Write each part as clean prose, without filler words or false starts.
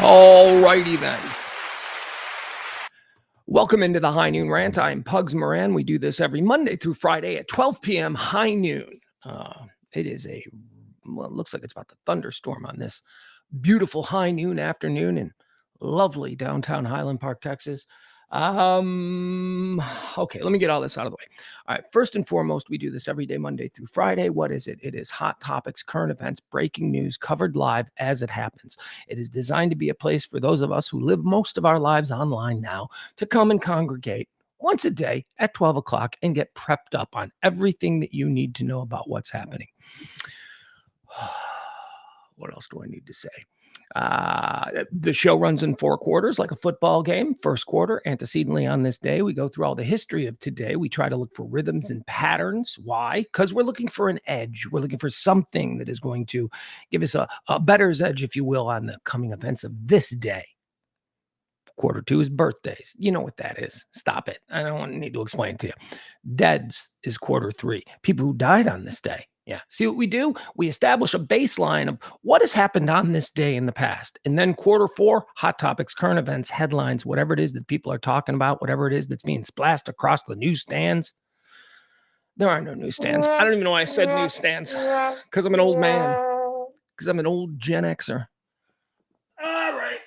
All righty then. Welcome into the High Noon Rant. I'm Pugs Moran. We do this every Monday through Friday at 12 p.m. high noon. It looks like it's about to thunderstorm on this beautiful high noon afternoon in lovely downtown Highland Park, Texas. Okay, let me get all this out of the way. All right, first and foremost, we do this every day, Monday through Friday. What is it? It is hot topics, current events, breaking news covered live as it happens. It is designed to be a place for those of us who live most of our lives online now to come and congregate once a day at 12 o'clock and get prepped up on everything that you need to know about what's happening. What else do I need to say? The show runs in 4 quarters like a football game. First quarter, antecedently on this day, we go through all the history of today. We try to look for rhythms and patterns. Why? Because we're looking for an edge. We're looking for something that is going to give us a better's edge, if you will, on the coming events of this day. Quarter 2 is birthdays. You know what that is. Stop it. I don't need to explain it to you. Deads is quarter 3. People who died on this day. Yeah. See what we do? We establish a baseline of what has happened on this day in the past. And then quarter 4, hot topics, current events, headlines, whatever it is that people are talking about, whatever it is that's being splashed across the newsstands. There are no newsstands. I don't even know why I said newsstands. Because I'm an old man. Because I'm an old Gen Xer. All right.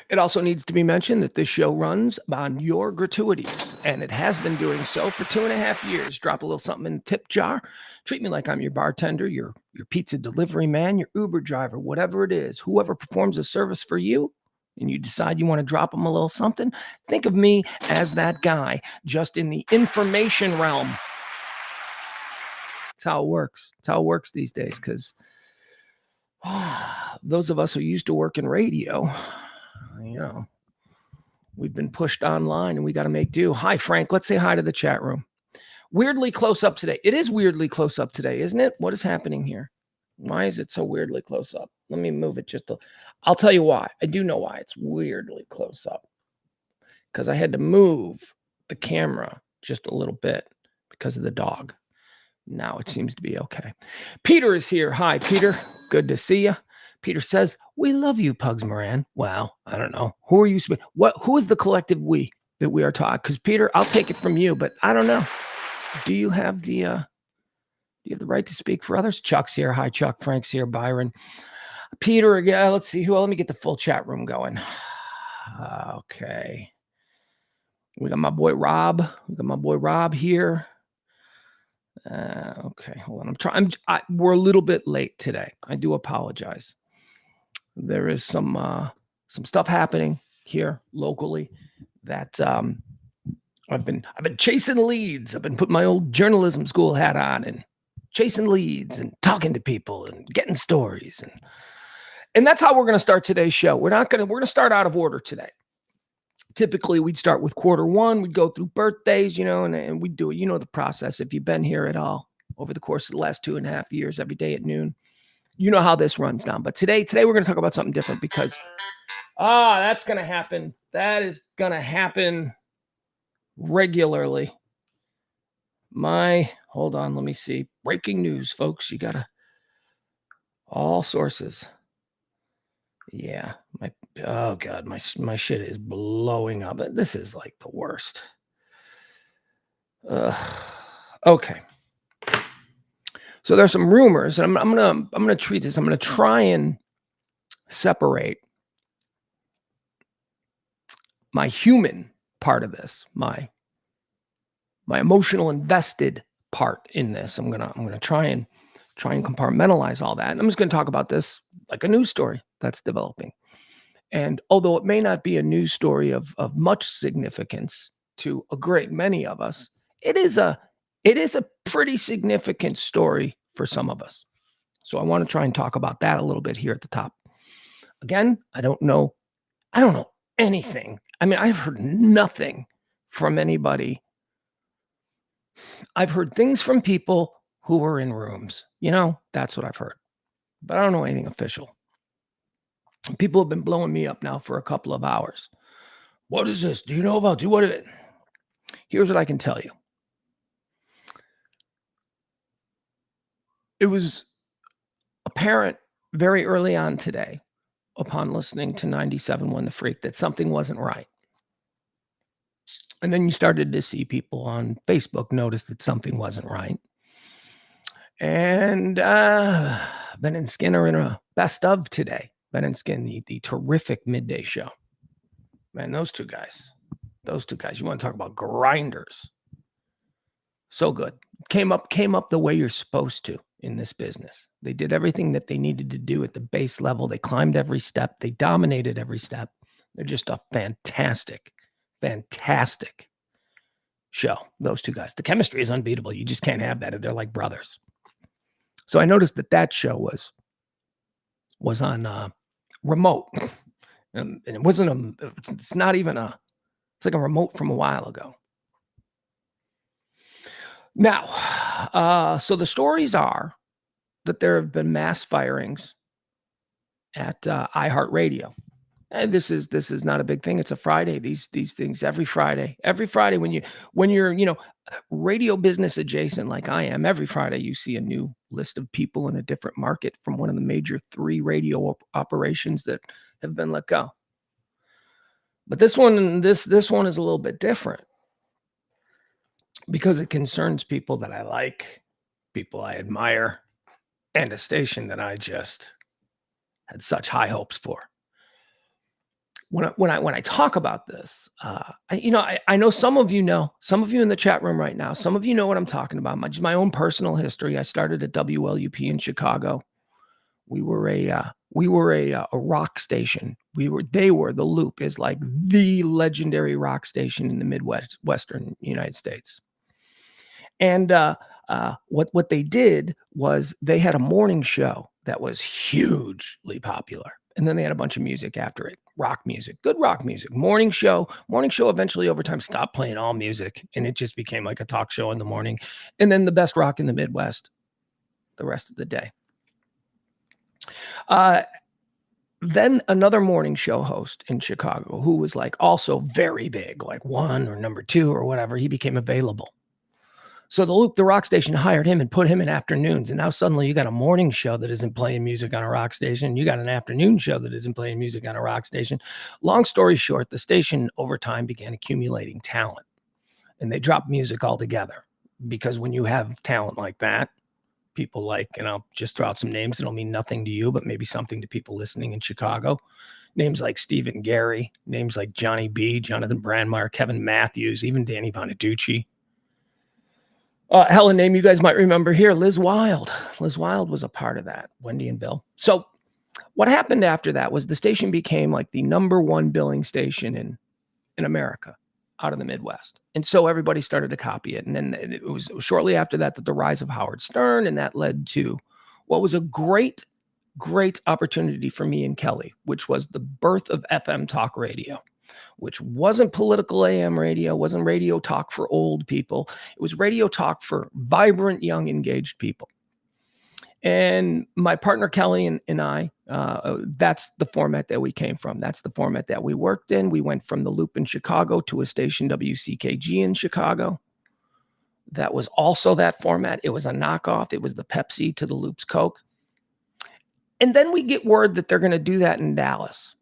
It also needs to be mentioned that this show runs on your gratuities, and it has been doing so for 2.5 years. Drop a little something in the tip jar. Treat me like I'm your bartender, your pizza delivery man, your Uber driver, whatever it is. Whoever performs a service for you, and you decide you want to drop them a little something, think of me as that guy, just in the information realm. That's how it works. That's how it works these days, because those of us who used to work in radio, we've been pushed online and we got to make do. Hi, Frank. Let's say hi to the chat room. Weirdly close up today. It is weirdly close up today, isn't it? What is happening here? Why is it so weirdly close up? Let me move it I'll tell you why. I do know why it's weirdly close up. Because I had to move the camera just a little bit because of the dog. Now it seems to be okay. Peter is here. Hi, Peter. Good to see you. Peter says, "We love you, Pugs Moran." Well, I don't know. Who are you? Who is the collective we that we are talking? Because Peter, I'll take it from you, but I don't know. Do you have the right to speak for others? Chuck's here. Hi, Chuck. Frank's here. Byron. Peter again. Let's see let me get the full chat room going. Okay. We got my boy Rob here. Okay, hold on. We're a little bit late today. I do apologize. There is some stuff happening here locally that I've been chasing leads. I've been putting my old journalism school hat on and chasing leads and talking to people and getting stories and that's how we're going to start today's show. We're going to start out of order today. Typically, we'd start with quarter 1. We'd go through birthdays, and we'd do it. You know the process. If you've been here at all over the course of the last 2.5 years, every day at noon, you know how this runs down. But today we're going to talk about something different because, that's going to happen. That is going to happen regularly. Hold on, let me see. Breaking news, folks. You got all sources. Yeah, oh God, my shit is blowing up. This is like the worst. Okay. So there's some rumors, and I'm gonna treat this. I'm gonna try and separate my human part of this, my emotional invested part in this. I'm gonna try and compartmentalize all that. And I'm just gonna talk about this like a news story that's developing. And although it may not be a news story of much significance to a great many of us, it is a pretty significant story for some of us. So I want to try and talk about that a little bit here at the top. Again, I don't know anything. I mean, I've heard nothing from anybody. I've heard things from people who were in rooms. That's what I've heard. But I don't know anything official. People have been blowing me up now for a couple of hours. What is this? Do you know about what is it? Here's what I can tell you. It was apparent very early on today, upon listening to 97.1 The Freak, that something wasn't right. And then you started to see people on Facebook notice that something wasn't right. And Ben and Skin are in a best of today. Ben and Skin, the terrific midday show. Man, those two guys, you want to talk about grinders. So good. Came up the way you're supposed to in this business. They did everything that they needed to do at the base level. They climbed every step. They dominated every step. They're just a fantastic, fantastic show. Those two guys. The chemistry is unbeatable. You just can't have that. They're like brothers. So I noticed that show was on remote, and it wasn't it's not even it's like a remote from a while ago. Now, so the stories are that there have been mass firings at iHeartRadio. And this is not a big thing. It's a Friday. These things every Friday when you're radio business adjacent like I am, every Friday you see a new list of people in a different market from one of the major 3 radio operations that have been let go. But this one is a little bit different because it concerns people that I like, people I admire, and a station that I just had such high hopes for. When I talk about this, I know some of you in the chat room right now, some of you know what I'm talking about. My own personal history. I started at WLUP in Chicago. We were a rock station. The Loop is like the legendary rock station in the Western United States. And what they did was they had a morning show that was hugely popular. And then they had a bunch of music after it. Rock music, good rock music. Morning show eventually over time stopped playing all music. And it just became like a talk show in the morning. And then the best rock in the Midwest the rest of the day. Then another morning show host in Chicago who was like also very big, like 1 or number 2 or whatever, he became available. So the Loop, the rock station, hired him and put him in afternoons. And now suddenly you got a morning show that isn't playing music on a rock station. You got an afternoon show that isn't playing music on a rock station. Long story short, the station over time began accumulating talent. And they dropped music altogether. Because when you have talent like that, people like, and I'll just throw out some names that'll mean nothing to you, but maybe something to people listening in Chicago. Names like Stephen Gary, names like Johnny B, Jonathan Brandmeier, Kevin Matthews, even Danny Bonaducci. Hell, a name you guys might remember here, Liz Wilde. Liz Wilde was a part of that, Wendy and Bill. So what happened after that was the station became like the number 1 billing station in America out of the Midwest. And so everybody started to copy it. And then it was shortly after that the rise of Howard Stern, and that led to what was a great opportunity for me and Kelly, which was the birth of FM talk radio, which wasn't political AM radio, wasn't radio talk for old people. It was radio talk for vibrant, young, engaged people. And my partner Kelly and I, that's the format that we came from. That's the format that we worked in. We went from the Loop in Chicago to a station WCKG in Chicago. That was also that format. It was a knockoff. It was the Pepsi to the Loop's Coke. And then we get word that they're going to do that in Dallas.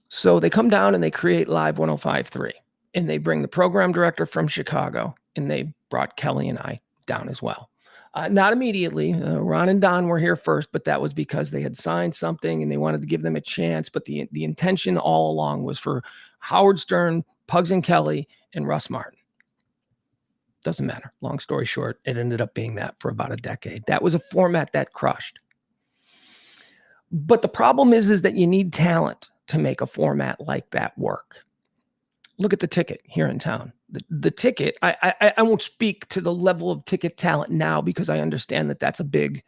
So they come down and they create Live 105.3, and they bring the program director from Chicago, and they brought Kelly and I down as well. Not immediately. Ron and Don were here first, but that was because they had signed something and they wanted to give them a chance. But the intention all along was for Howard Stern, Pugs and Kelly, and Russ Martin. Doesn't matter. Long story short, it ended up being that for about a decade. That was a format that crushed. But the problem is that you need talent to make a format like that work. Look at the Ticket here in town. The Ticket, I won't speak to the level of Ticket talent now because I understand that that's a big,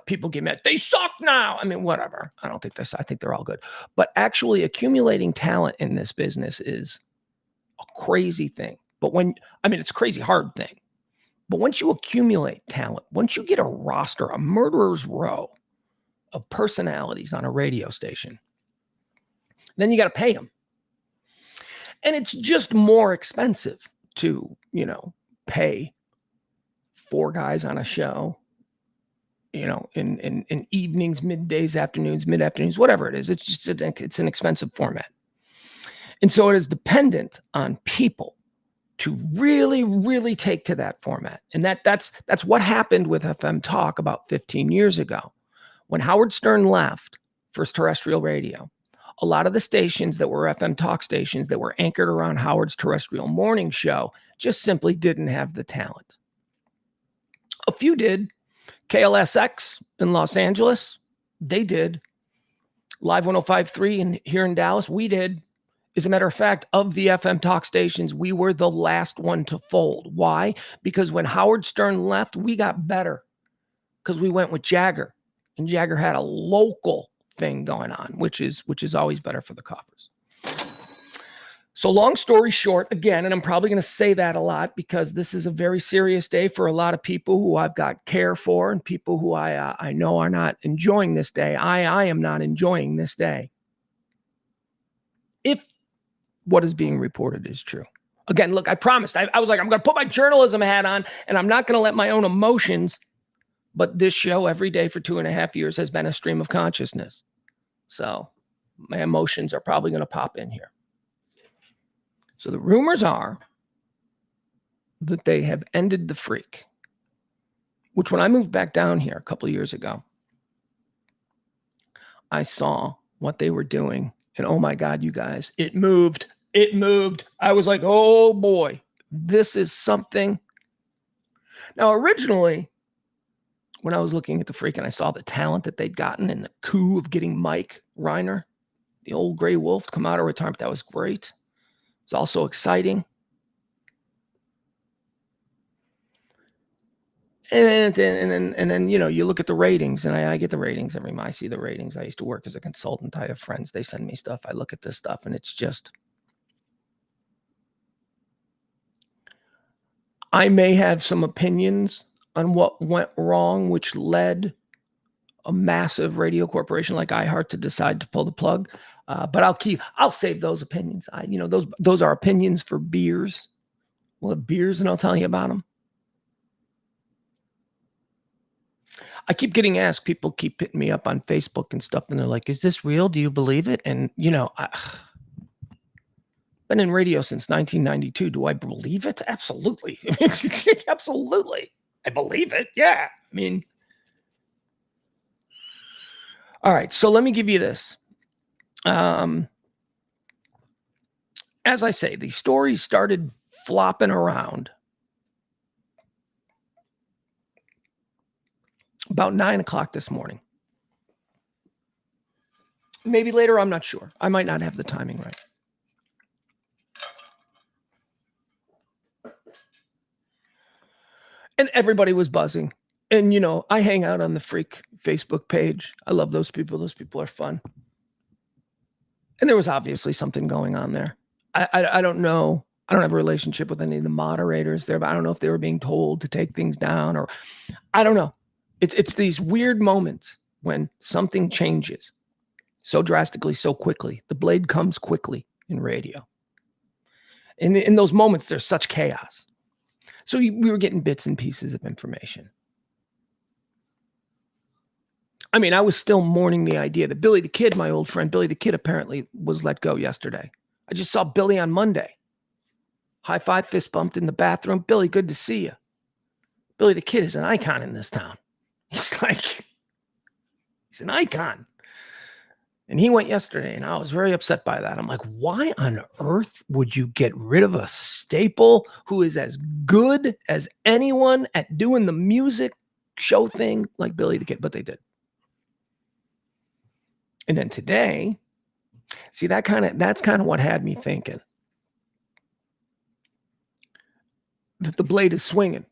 people get mad. They suck now. I mean, whatever. I don't think this. I think they're all good. But actually accumulating talent in this business is a crazy thing. But it's a crazy hard thing. But once you accumulate talent, once you get a roster, a murderer's row of personalities on a radio station, then you got to pay them. And it's just more expensive to, pay 4 guys on a show in evenings, middays, afternoons, mid-afternoons, whatever it is. It's just it's an expensive format. And so it is dependent on people to really, really take to that format. And that's what happened with FM Talk about 15 years ago. When Howard Stern left for terrestrial radio, a lot of the stations that were FM Talk stations that were anchored around Howard's terrestrial morning show just simply didn't have the talent. A few did. KLSX in Los Angeles, they did. Live 105.3 here in Dallas, we did. As a matter of fact, of the FM Talk stations, we were the last one to fold. Why? Because when Howard Stern left, we got better because we went with Jagger, and Jagger had a local thing going on, which is always better for the coffers. So long story short, again, and I'm probably going to say that a lot because this is a very serious day for a lot of people who I've got care for and people who I know are not enjoying this day. I am not enjoying this day. If what is being reported is true. Again, look, I promised. I was like, I'm going to put my journalism hat on and I'm not going to let my own emotions. But this show every day for 2.5 years has been a stream of consciousness. So my emotions are probably going to pop in here. So the rumors are that they have ended the freak, which when I moved back down here a couple of years ago, I saw what they were doing. And oh my God, you guys, it moved. It moved. I was like, oh boy, this is something. Now, originally, when I was looking at the freak and I saw the talent that they'd gotten and the coup of getting Mike Riner, the old gray wolf, to come out of retirement, that was great. It's also exciting. And then you look at the ratings, and I get the ratings every month. I see the ratings. I used to work as a consultant. I have friends. They send me stuff. I look at this stuff, and it's just, I may have some opinions on what went wrong, which led a massive radio corporation like iHeart to decide to pull the plug. But I'll save those opinions. Those are opinions for beers. We'll have beers and I'll tell you about them. I keep getting asked, people keep hitting me up on Facebook and stuff, and they're like, is this real? Do you believe it? And, I've been in radio since 1992. Do I believe it? Absolutely. Absolutely. I believe it. Yeah. I mean, all right. So let me give you this. As I say, the stories started flopping around about 9 o'clock this morning. Maybe later, I'm not sure. I might not have the timing right. And everybody was buzzing. And, I hang out on the Freak Facebook page. I love those people. Those people are fun. And there was obviously something going on there. I don't know. I don't have a relationship with any of the moderators there, but I don't know if they were being told to take things down or I don't know. It's these weird moments when something changes so drastically, so quickly. The blade comes quickly in radio. And in those moments, there's such chaos. So we were getting bits and pieces of information. I mean, I was still mourning the idea that Billy the Kid, my old friend, Billy the Kid apparently was let go yesterday. I just saw Billy on Monday. High five, fist bumped in the bathroom. Billy, good to see you. Billy the Kid is an icon in this town. He's an icon. And he went yesterday, and I was very upset by that. I'm like, why on earth would you get rid of a staple who is as good as anyone at doing the music show thing like Billy the Kid? But they did. And then today, see, that's kind of what had me thinking that the blade is swinging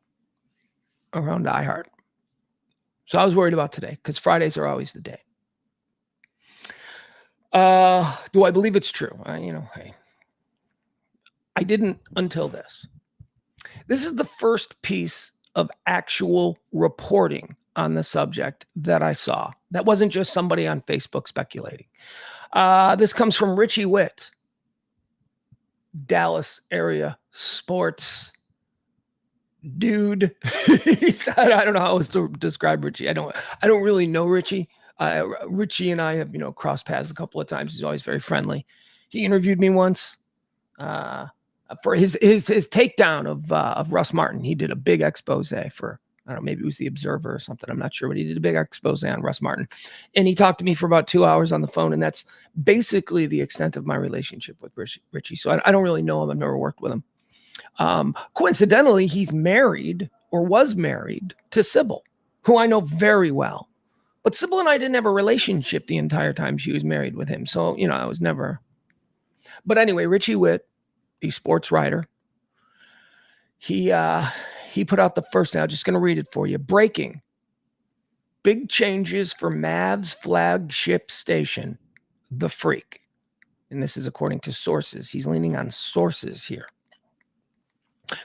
around iHeart. So I was worried about today because Fridays are always the day. Do I believe it's true? Hey, I didn't until this. This is the first piece of actual reporting on the subject that I saw. That wasn't just somebody on Facebook speculating. This comes from Richie Witt, Dallas area sports dude. He said, I don't know how else to describe Richie. I don't really know Richie. Richie and I have, crossed paths a couple of times. He's always very friendly. He interviewed me once for his takedown of Russ Martin. He did a big expose for, I don't know, maybe it was the Observer or something. I'm not sure, but he did a big expose on Russ Martin. And he talked to me for about 2 hours on the phone. And that's basically the extent of my relationship with Richie. So I don't really know him. I've never worked with him. Coincidentally, he's married or was married to Sybil, who I know very well. But Sybil and I didn't have a relationship the entire time she was married with him. So, I was never. But anyway, Richie Witt, a sports writer, he put out the first, now I'm just going to read it for you. Breaking. Big changes for Mavs flagship station, The Freak. And this is according to sources. He's leaning on sources here,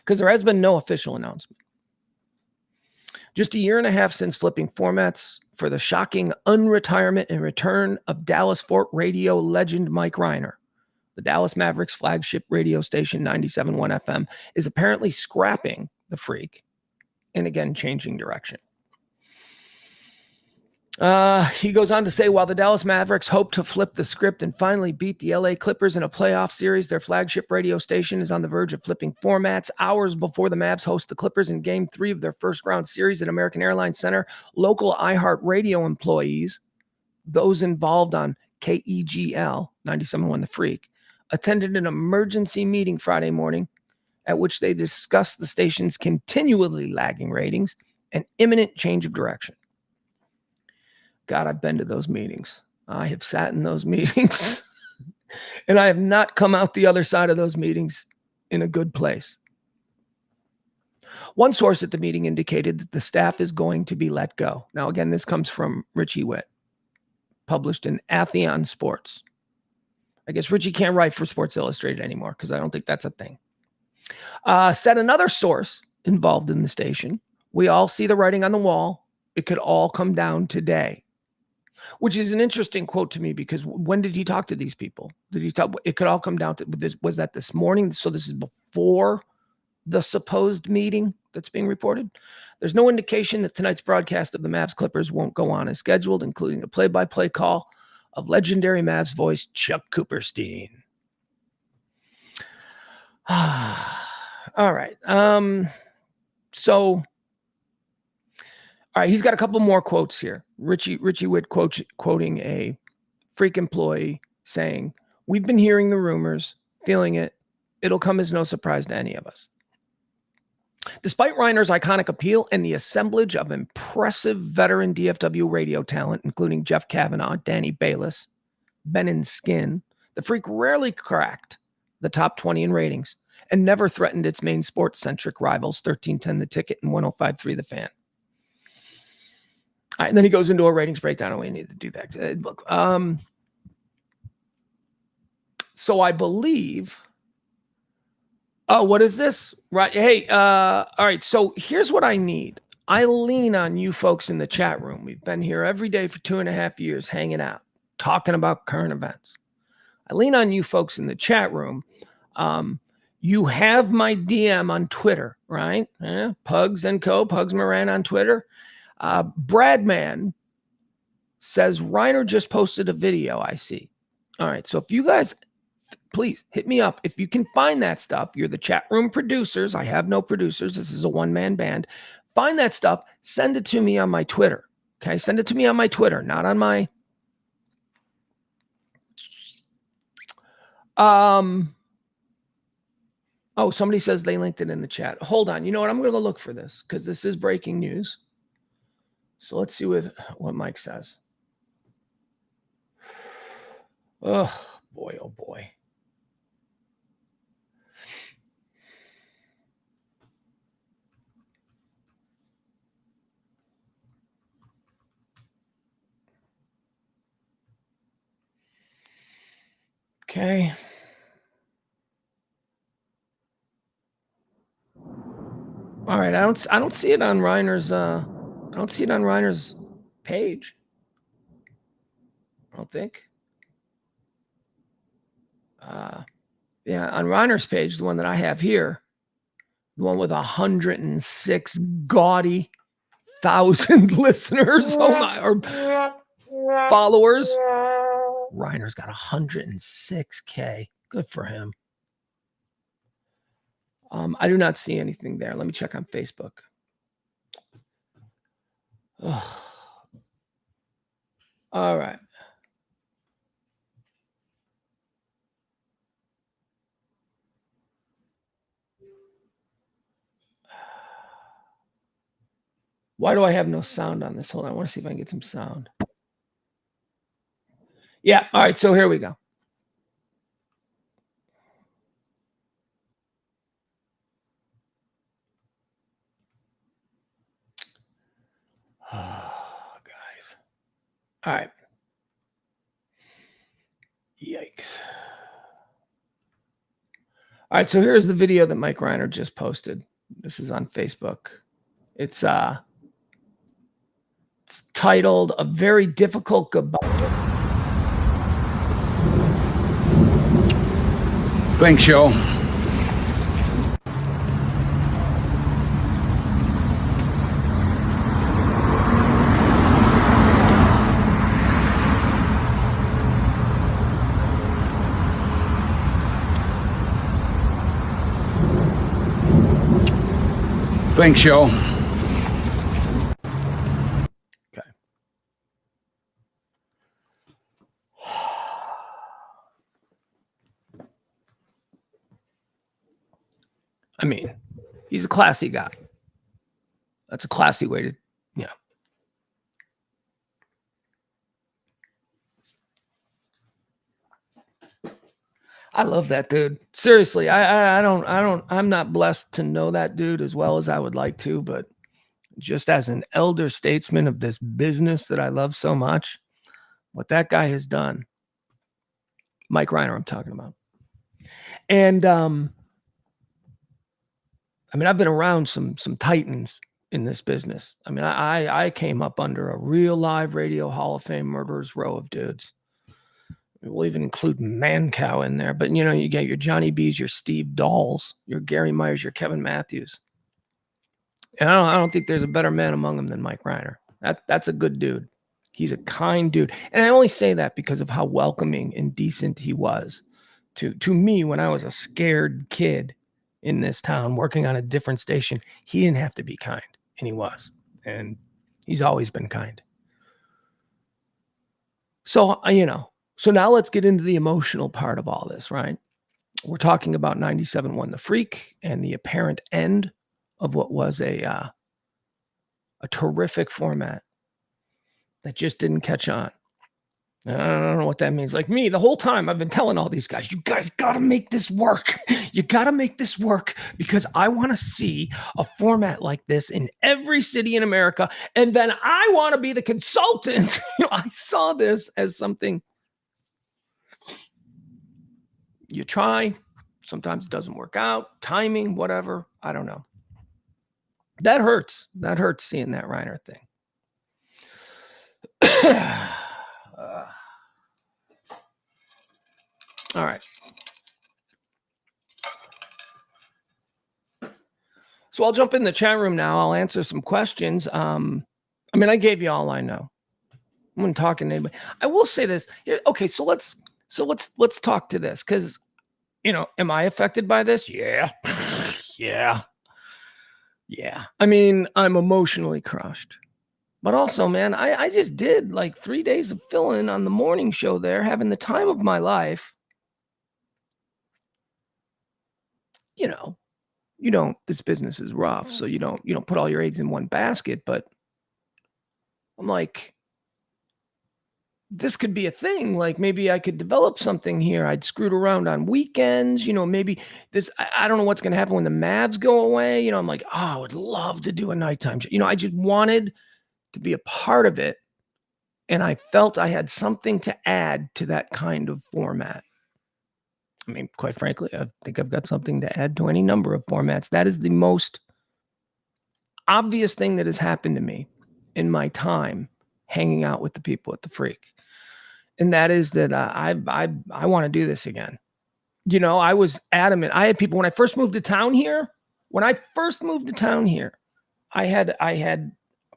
because there has been no official announcement. Just a year and a half since flipping formats for the shocking unretirement and return of Dallas-Fort radio legend Mike Riner, the Dallas Mavericks flagship radio station 97.1 FM is apparently scrapping The Freak and again changing direction. He goes on to say, while the Dallas Mavericks hope to flip the script and finally beat the LA Clippers in a playoff series, their flagship radio station is on the verge of flipping formats. Hours before the Mavs host the Clippers in Game 3 of their first-round series at American Airlines Center, local iHeartRadio employees, those involved on KEGL 97.1 The Freak, attended an emergency meeting Friday morning at which they discussed the station's continually lagging ratings and imminent change of direction. God, I've been to those meetings. I have sat in those meetings and I have not come out the other side of those meetings in a good place. One source at the meeting indicated that the staff is going to be let go. Now, again, this comes from Richie Witt, published in Atheon Sports. I guess Richie can't write for Sports Illustrated anymore because I don't think that's a thing. Said another source involved in the station, we all see the writing on the wall. It could all come down today. Which is an interesting quote to me, because when did he talk to these people? Did he talk? It could all come down to this. Was that this morning? So this is before the supposed meeting that's being reported. There's no indication that tonight's broadcast of the Mavs Clippers won't go on as scheduled, including a play-by-play call of legendary Mavs voice Chuck Cooperstein. All right. All right, he's got a couple more quotes here. Richie Witt quoting a Freak employee saying, "We've been hearing the rumors, feeling it. It'll come as no surprise to any of us." Despite Reiner's iconic appeal and the assemblage of impressive veteran DFW radio talent, including Jeff Kavanagh, Danny Bayless, Ben and Skin, the Freak rarely cracked the top 20 in ratings and never threatened its main sports-centric rivals, 1310 The Ticket and 105.3 The Fan. All right, and then he goes into a ratings breakdown, and we need to do that. Look, so I believe. Oh, what is this? Right. Hey, all right. So here's what I need. I lean on you folks in the chat room. We've been here every day for 2.5 years, hanging out, talking about current events. I lean on you folks in the chat room. You have my DM on Twitter, right? Pugs and Co. Pugs Moran on Twitter. Bradman says Riner just posted a video. I see. All right. So if you guys, please hit me up. If you can find that stuff, you're the chat room producers. I have no producers. This is a one-man band. Find that stuff. Send it to me on my Twitter. Okay. Send it to me on my Twitter, not on my, oh, somebody says they linked it in the chat. Hold on. You know what? I'm going to go look for this because this is breaking news. So let's see what Mike says. Oh, boy, oh, boy. Okay. All right. I don't see it on Reiner's I don't see it on Reiner's page. I don't think. Yeah, on Reiner's page, the one that I have here, The one with 106 gaudy thousand listeners. Oh my, or followers. Riner's got 106K. Good for him. I do not see anything there. Let me check on Facebook. Ugh. All right. Why do I have no sound on this? Hold on. I want to see if I can get some sound. Yeah. All right. So here we go. Oh, guys. All right. Yikes. All right. So here's the video that Mike Riner just posted. This is on Facebook. It's titled "A Very Difficult Goodbye." Thanks, yo. Thanks, yo. Okay. I mean, he's a classy guy. That's a classy way to, yeah. I love that dude. Seriously, I'm not blessed to know that dude as well as I would like to, but just as an elder statesman of this business that I love so much, what that guy has done, Mike Riner, I'm talking about. And I mean, I've been around some titans in this business. I mean, I came up under a real live radio Hall of Fame murderers row of dudes. We'll even include Mancow in there, but you know, you get your Johnny B's, your Steve Dahls, your Gary Myers, your Kevin Matthews. And I don't think there's a better man among them than Mike Riner. That's a good dude. He's a kind dude. And I only say that because of how welcoming and decent he was to me when I was a scared kid in this town working on a different station. He didn't have to be kind, and he was. And he's always been kind. So, you know, so now let's get into the emotional part of all this, right? We're talking about 97.1 The Freak and the apparent end of what was a terrific format that just didn't catch on. I don't know what that means. Like me, the whole time I've been telling all these guys, you guys got to make this work. You got to make this work because I want to see a format like this in every city in America. And then I want to be the consultant. I saw this as something you try. Sometimes it doesn't work out. Timing, whatever. I don't know. That hurts. That hurts seeing that Riner thing. All right. So I'll jump in the chat room now. I'll answer some questions. I mean, I gave you all I know. I'm not talking to anybody. I will say this. Okay, so let's talk to this because, you know, am I affected by this? Yeah. Yeah. I mean, I'm emotionally crushed. But also, man, I just did like 3 days of fill-in on the morning show there, having the time of my life. You know, this business is rough, so you don't put all your eggs in one basket, but I'm like, this could be a thing. Like maybe I could develop something here. I'd screwed around on weekends, you know, maybe this, I don't know what's going to happen when the Mavs go away. You know, I'm like, oh, I would love to do a nighttime show. You know, I just wanted to be a part of it. And I felt I had something to add to that kind of format. I mean, quite frankly, I think I've got something to add to any number of formats. That is the most obvious thing that has happened to me in my time hanging out with the people at the Freak. And that is that I want to do this again. You know, I was adamant. I had people when I first moved to town here, When I first moved to town here, I had a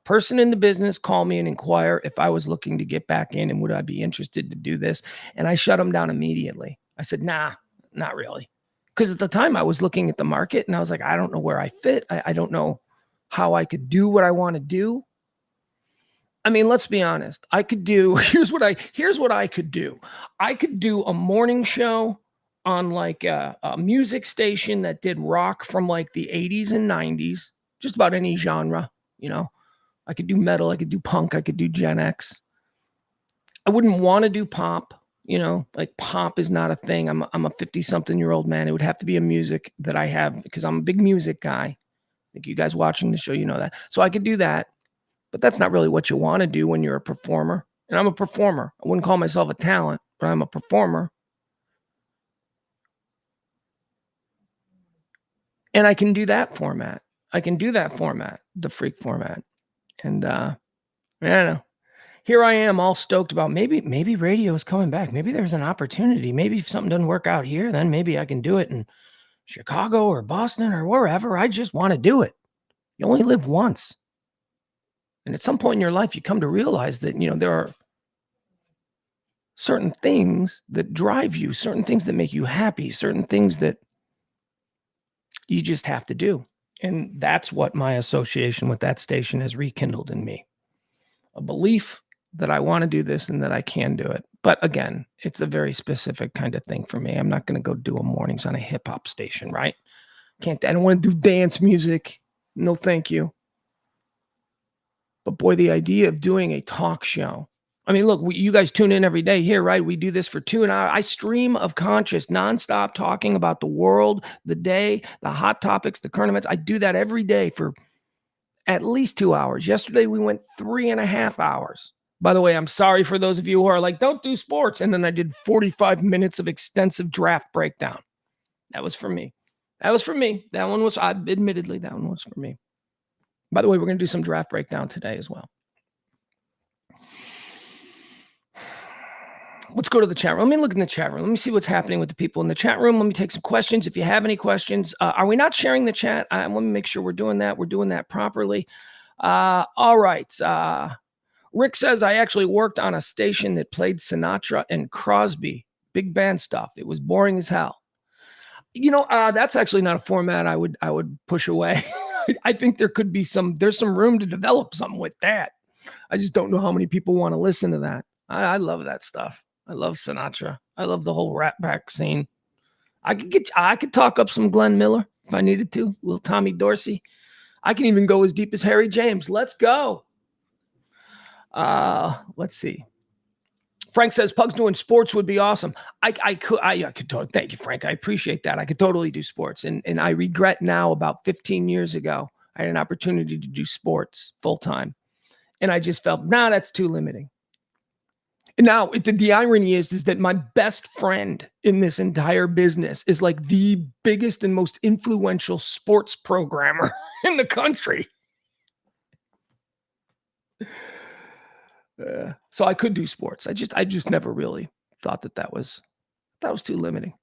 person in the business call me and inquire if I was looking to get back in and would I be interested to do this. And I shut him down immediately. I said, nah, not really. Because at the time I was looking at the market and I was like, I don't know where I fit. I don't know how I could do what I want to do. I mean, let's be honest. I could do, here's what I could do. I could do a morning show on like a music station that did rock from like the 80s and 90s, just about any genre, you know. I could do metal, I could do punk, I could do Gen X. I wouldn't want to do pop, you know, like pop is not a thing. I'm a 50-something-year-old man. It would have to be a music that I have because I'm a big music guy. I think you guys watching the show, you know that. So I could do that. But that's not really what you want to do when you're a performer. And I'm a performer. I wouldn't call myself a talent, but I'm a performer. And I can do that format. The freak format. And I don't know. Here I am all stoked about maybe radio is coming back. Maybe there's an opportunity. Maybe if something doesn't work out here, then maybe I can do it in Chicago or Boston or wherever. I just want to do it. You only live once. And at some point in your life, you come to realize that, you know, there are certain things that drive you, certain things that make you happy, certain things that you just have to do. And that's what my association with that station has rekindled in me. A belief that I want to do this and that I can do it. But again, it's a very specific kind of thing for me. I'm not going to go do a mornings on a hip hop station, right? I don't want to do dance music. No, thank you. But boy, the idea of doing a talk show. I mean, look, you guys tune in every day here, right? We do this for 2 hours. I stream of conscious, nonstop talking about the world, the day, the hot topics, the current events. I do that every day for at least 2 hours. Yesterday, we went 3.5 hours. By the way, I'm sorry for those of you who are like, don't do sports. And then I did 45 minutes of extensive draft breakdown. That was for me. That one was, admittedly, that one was for me. By the way, we're going to do some draft breakdown today as well. Let's go to the chat room. Let me look in the chat room. Let me see what's happening with the people in the chat room. Let me take some questions. If you have any questions, are we not sharing the chat? Let me make sure we're doing that. We're doing that properly. All right. Rick says, I actually worked on a station that played Sinatra and Crosby, big band stuff. It was boring as hell. You know, that's actually not a format I would push away. I think there's some room to develop something with that. I just don't know how many people want to listen to that. I love that stuff. I love Sinatra. I love the whole Rat Pack scene. I could talk up some Glenn Miller if I needed to. Little Tommy Dorsey. I can even go as deep as Harry James. Let's go. Let's see. Frank says Pugs doing sports would be awesome. I could totally. Thank you, Frank. I appreciate that. I could totally do sports. And I regret now about 15 years ago, I had an opportunity to do sports full time. And I just felt, that's too limiting. And now the irony is that my best friend in this entire business is like the biggest and most influential sports programmer in the country. So I could do sports. I just never really thought that was too limiting.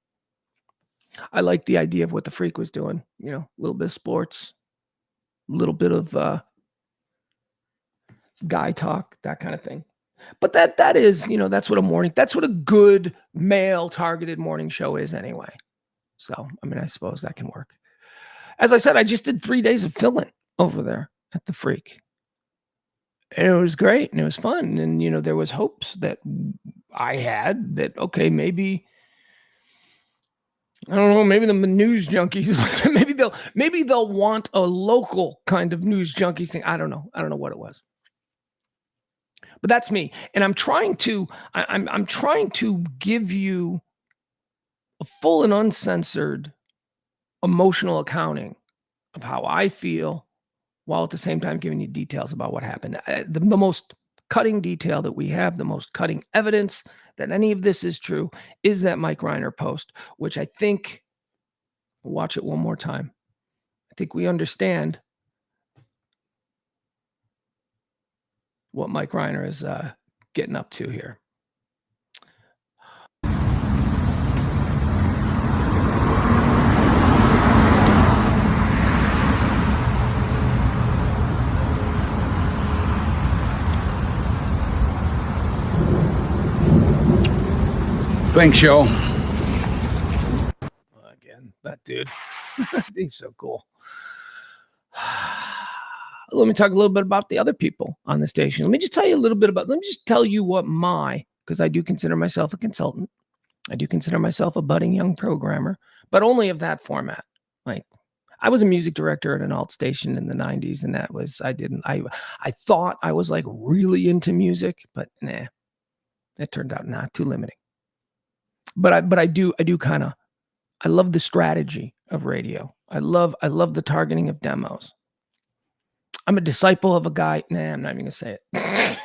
I like the idea of what the freak was doing, you know, a little bit of sports, a little bit of guy talk, that kind of thing. But that is, you know, that's what a good male targeted morning show is anyway. So, I mean, I suppose that can work. As I said, I just did 3 days of filling over there at the freak. And it was great and it was fun. And, you know, there was hopes that I had that, okay, maybe, I don't know, maybe the news junkies, maybe they'll want a local kind of news junkies thing. I don't know what it was. But that's me. And I'm trying to give you a full and uncensored emotional accounting of how I feel, while at the same time giving you details about what happened. The most cutting detail that we have, the most cutting evidence that any of this is true, is that Mike Riner post, which I think, watch it one more time. I think we understand what Mike Riner is getting up to here. Thanks, yo. Again, that dude. He's so cool. Let me talk a little bit about the other people on the station. Let me just tell you what because I do consider myself a consultant. I do consider myself a budding young programmer, but only of that format. Like, I was a music director at an alt station in the 90s, and I thought I was like really into music, but nah, it turned out not too limiting. But I love the strategy of radio. I love the targeting of demos. I'm a disciple of a guy. Nah, I'm not even gonna say it. I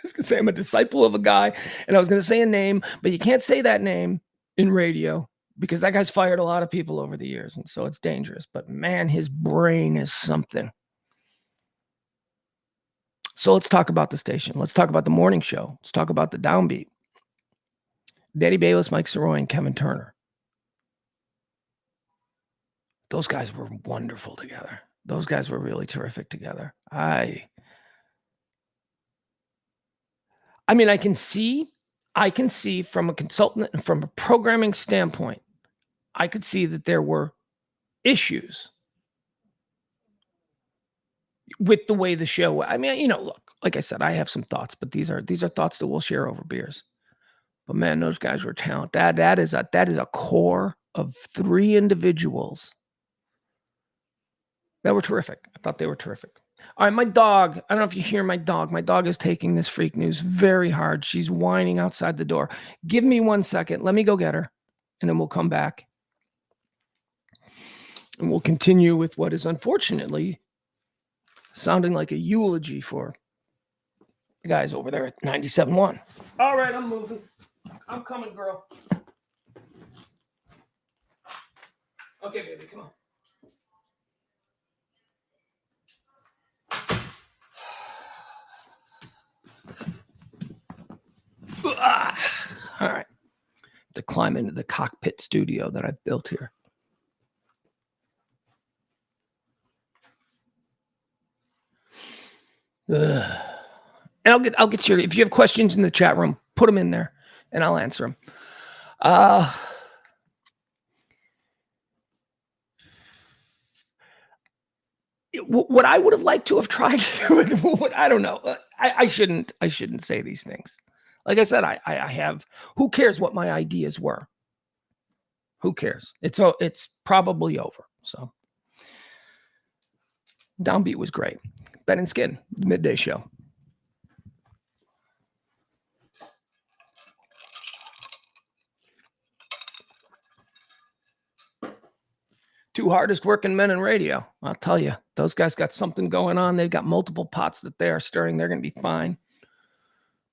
was gonna say I'm a disciple of a guy, and I was gonna say a name, but you can't say that name in radio because that guy's fired a lot of people over the years, and so it's dangerous. But man, his brain is something. So let's talk about the station. Let's talk about the morning show. Let's talk about the downbeat. Danny Bayless, Mike Soroy, and Kevin Turner. Those guys were wonderful together. Those guys were really terrific together. I mean, I can see from a consultant and from a programming standpoint, I could see that there were issues with the way the show. I mean, look, like I said, I have some thoughts, but these are thoughts that we'll share over beers. But man, those guys were talented. That is a core of 3 individuals that were terrific. I thought they were terrific. All right, my dog. I don't know if you hear my dog. My dog is taking this freak news very hard. She's whining outside the door. Give me 1 second. Let me go get her, and then we'll come back. And we'll continue with what is unfortunately sounding like a eulogy for the guys over there at 97.1. All right, I'm moving. I'm coming, girl. Okay, baby, come on. All right. To climb into the cockpit studio that I've built here. And I'll get your, if you have questions in the chat room, put them in there and I'll answer them. What I would have liked to have tried, I don't know. I shouldn't say these things. Like I said, I have, who cares what my ideas were? Who cares? It's probably over. So Downbeat was great. Ben and Skin, the midday show. Two hardest working men in radio. I'll tell you, those guys got something going on. They've got multiple pots that they are stirring. They're going to be fine.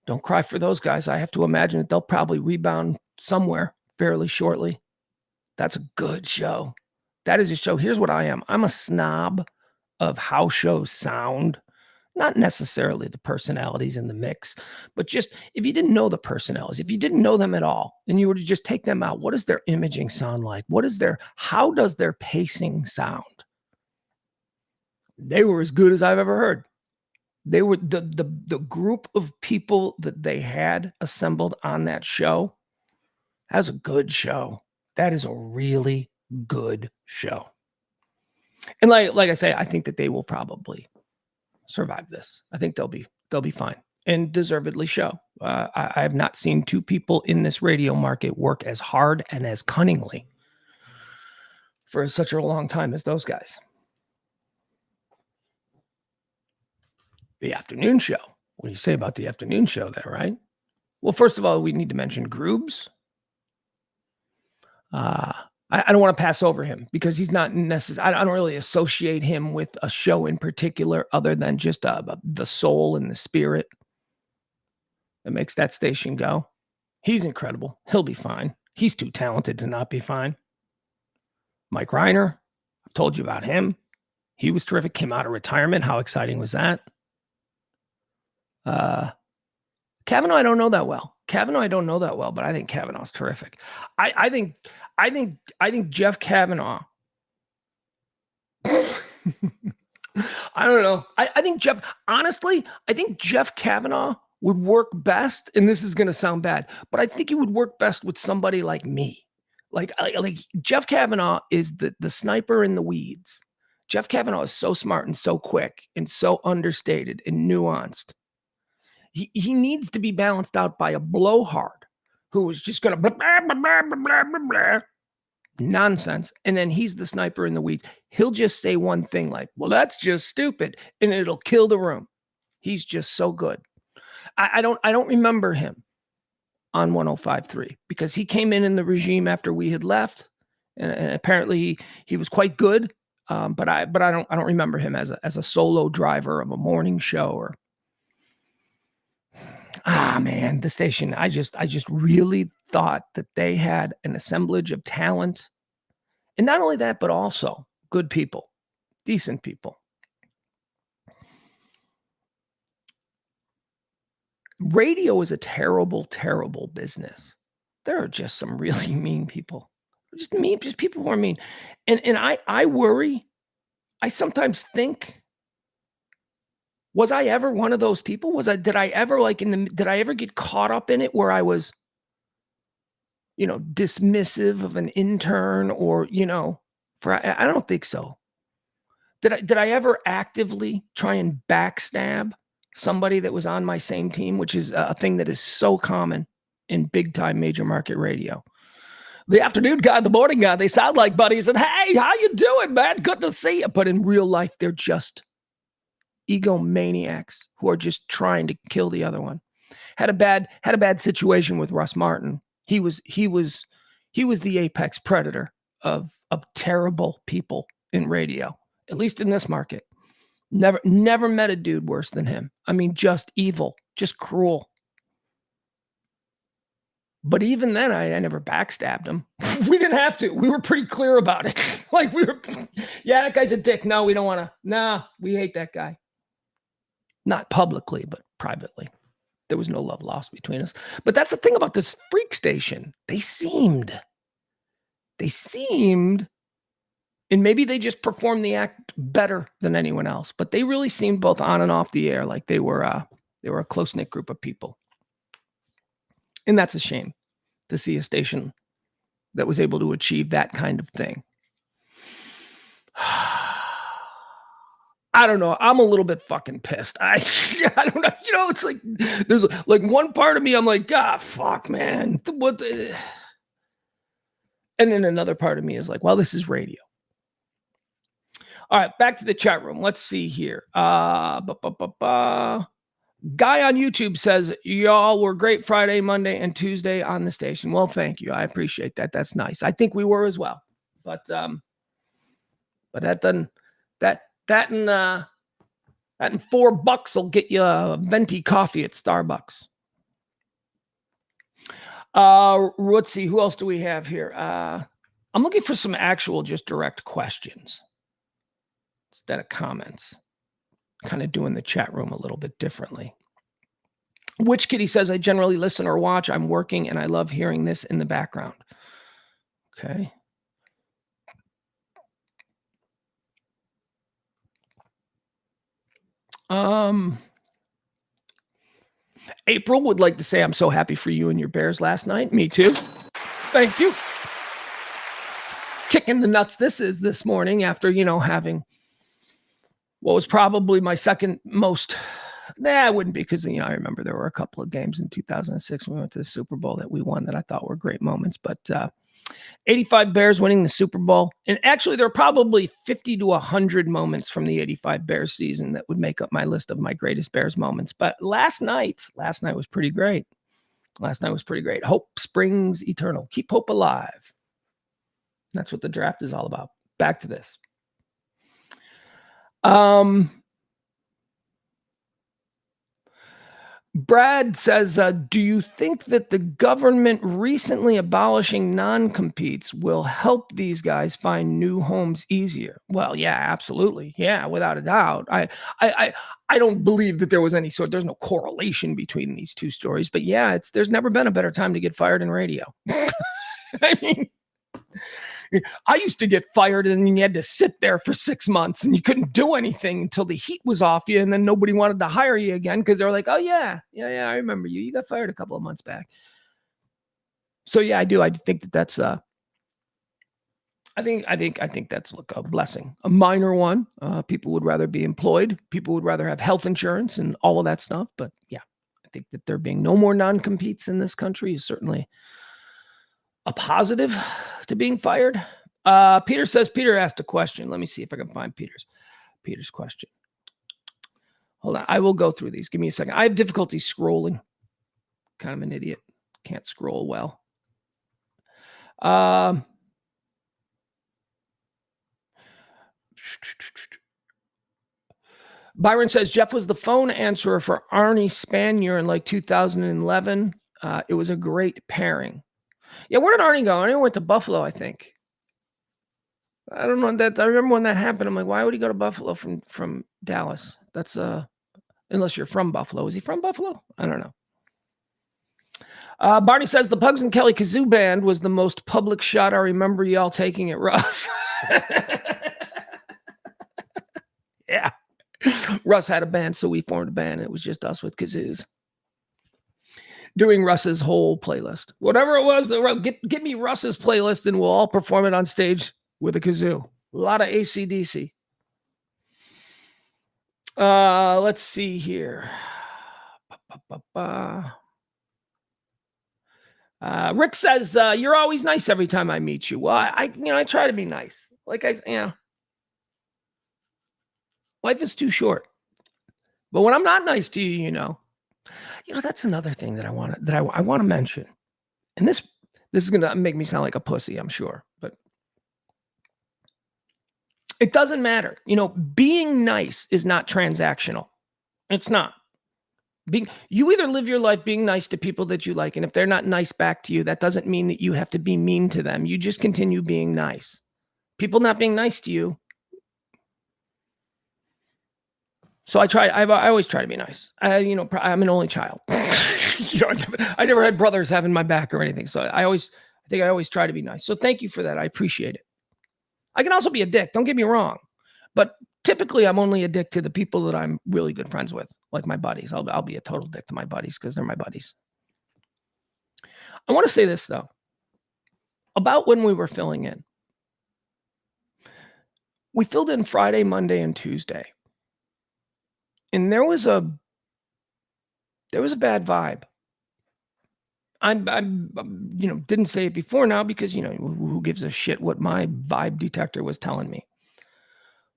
Don't cry for those guys. I have to imagine that they'll probably rebound somewhere fairly shortly. That's a good show. That is a show. Here's what I am. I'm a snob of how shows sound. Not necessarily the personalities in the mix, but just if you didn't know the personalities, if you didn't know them at all, and you were to just take them out, what does their imaging sound like? How does their pacing sound? They were as good as I've ever heard. They were the group of people that they had assembled on that show. That was a good show. That is a really good show. And like I say, I think that they will probably survive this. I think they'll be fine and deservedly show. I have not seen two people in this radio market work as hard and as cunningly for such a long time as those guys. The afternoon show. What do you say about the afternoon show there, right? Well, first of all, we need to mention Groobs. I don't want to pass over him because he's not necessarily, I don't really associate him with a show in particular other than just the soul and the spirit that makes that station go. He's incredible. He'll be fine. He's too talented to not be fine. Mike Riner, I've told you about him. He was terrific. Came out of retirement. How exciting was that? Kavanagh, I don't know that well. But I think Kavanagh's terrific. I think Jeff Kavanagh. I don't know. I think Jeff Kavanagh would work best, and this is going to sound bad, but I think it would work best with somebody like me. Like Jeff Kavanagh is the sniper in the weeds. Jeff Kavanagh is so smart and so quick and so understated and nuanced. He needs to be balanced out by a blowhard who is just going to blah, blah, blah, blah, blah, blah, blah, nonsense. And then he's the sniper in the weeds. He'll just say one thing like, well, that's just stupid. And it'll kill the room. He's just so good. I don't remember him on 105.3 because he came in the regime after we had left. And apparently he was quite good. But I don't remember him as a solo driver of a morning show or, man, the station. I just really thought that they had an assemblage of talent. And not only that, but also good people, decent people. Radio is a terrible, terrible business. There are just some really mean people. Just people who are mean. And I worry. I sometimes think, was I ever one of those people? Did I ever get caught up in it where I was, dismissive of an intern or, I don't think so. Did I ever actively try and backstab somebody that was on my same team, which is a thing that is so common in big time major market radio? The afternoon guy, the morning guy, they sound like buddies and, hey, how you doing, man? Good to see you. But in real life, they're just egomaniacs who are just trying to kill the other one. Had a bad situation with Russ Martin. He was the apex predator of terrible people in radio, at least in this market. Never met a dude worse than him. I mean, just evil, just cruel. But even then, I never backstabbed him. We didn't have to. We were pretty clear about it. Yeah, that guy's a dick. No, we don't want to. Nah, we hate that guy. Not publicly, but privately. There was no love lost between us. But that's the thing about this freak station. They seemed, and maybe they just performed the act better than anyone else, but they really seemed both on and off the air like they were a close-knit group of people. And that's a shame to see a station that was able to achieve that kind of thing. I don't know. I'm a little bit fucking pissed. I don't know. It's like there's like one part of me, I'm like, fuck, man. What? And then another part of me is like, well, this is radio. All right, back to the chat room. Let's see here. Guy on YouTube says, y'all were great Friday, Monday, and Tuesday on the station. Well, thank you. I appreciate that. That's nice. I think we were as well. But that doesn't that and $4 will get you a venti coffee at Starbucks. Let's see, who else do we have here? I'm looking for some actual just direct questions instead of comments. Kind of doing the chat room a little bit differently. Witch Kitty says, I generally listen or watch. I'm working and I love hearing this in the background. Okay. April would like to say, I'm so happy for you and your Bears last night. Me too. Thank you. Kicking the nuts this morning after, having what was probably my second most. I wouldn't be, because I remember there were a couple of games in 2006 when we went to the Super Bowl that we won that I thought were great moments. But 85 Bears winning the Super Bowl, and actually there are probably 50 to 100 moments from the 85 Bears season that would make up my list of my greatest Bears moments. But last night was pretty great. Hope springs eternal. Keep hope alive. That's what the draft is all about. Back to this. Brad says, do you think that the government recently abolishing non-competes will help these guys find new homes easier? Well, yeah, absolutely. Yeah, without a doubt. I don't believe that there's no correlation between these two stories, but yeah, there's never been a better time to get fired in radio. I mean, I used to get fired and then you had to sit there for 6 months and you couldn't do anything until the heat was off you, and then nobody wanted to hire you again because they were like, oh yeah, I remember you. You got fired a couple of months back. So yeah, I do. I think that's I think that's a blessing, a minor one. People would rather be employed. People would rather have health insurance and all of that stuff. But yeah, I think that there being no more non-competes in this country is certainly a positive to being fired. Peter asked a question. Let me see if I can find Peter's question. Hold on. I will go through these. Give me a second. I have difficulty scrolling. Kind of an idiot. Can't scroll well. Byron says Jeff was the phone answerer for Arnie Spanier in like 2011. It was a great pairing. Yeah, where did Arnie go? Arnie went to Buffalo, I think. I don't know that. I remember when that happened. I'm like, why would he go to Buffalo from Dallas? That's unless you're from Buffalo. Is he from Buffalo? I don't know. Barney says the Pugs and Kelly Kazoo Band was the most public shot I remember y'all taking at Russ. Yeah. Russ had a band, so we formed a band. It was just us with kazoos. Doing Russ's whole playlist. Whatever it was, get me Russ's playlist and we'll all perform it on stage with a kazoo. A lot of AC/DC. Let's see here. Rick says, you're always nice every time I meet you. Well, I try to be nice. Life is too short. But when I'm not nice to you, that's another thing that I want to mention. And this is going to make me sound like a pussy, I'm sure. But it doesn't matter. Being nice is not transactional. It's not. You either live your life being nice to people that you like, and if they're not nice back to you, that doesn't mean that you have to be mean to them. You just continue being nice. People not being nice to you. So I always try to be nice. I'm an only child. I never had brothers having my back or anything. So I think I always try to be nice. So thank you for that. I appreciate it. I can also be a dick. Don't get me wrong. But typically I'm only a dick to the people that I'm really good friends with, like my buddies. I'll be a total dick to my buddies because they're my buddies. I want to say this though, about when we were filling in. We filled in Friday, Monday, and Tuesday. And there was a bad vibe. I didn't say it before now because, who gives a shit what my vibe detector was telling me.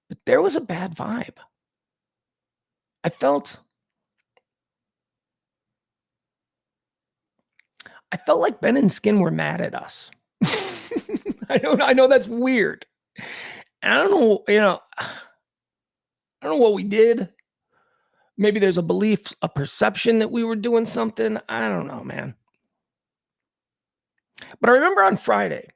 But there was a bad vibe. I felt like Ben and Skin were mad at us. I know that's weird. I don't know, I don't know what we did. Maybe there's a belief, a perception that we were doing something. I don't know, man. But I remember on Friday,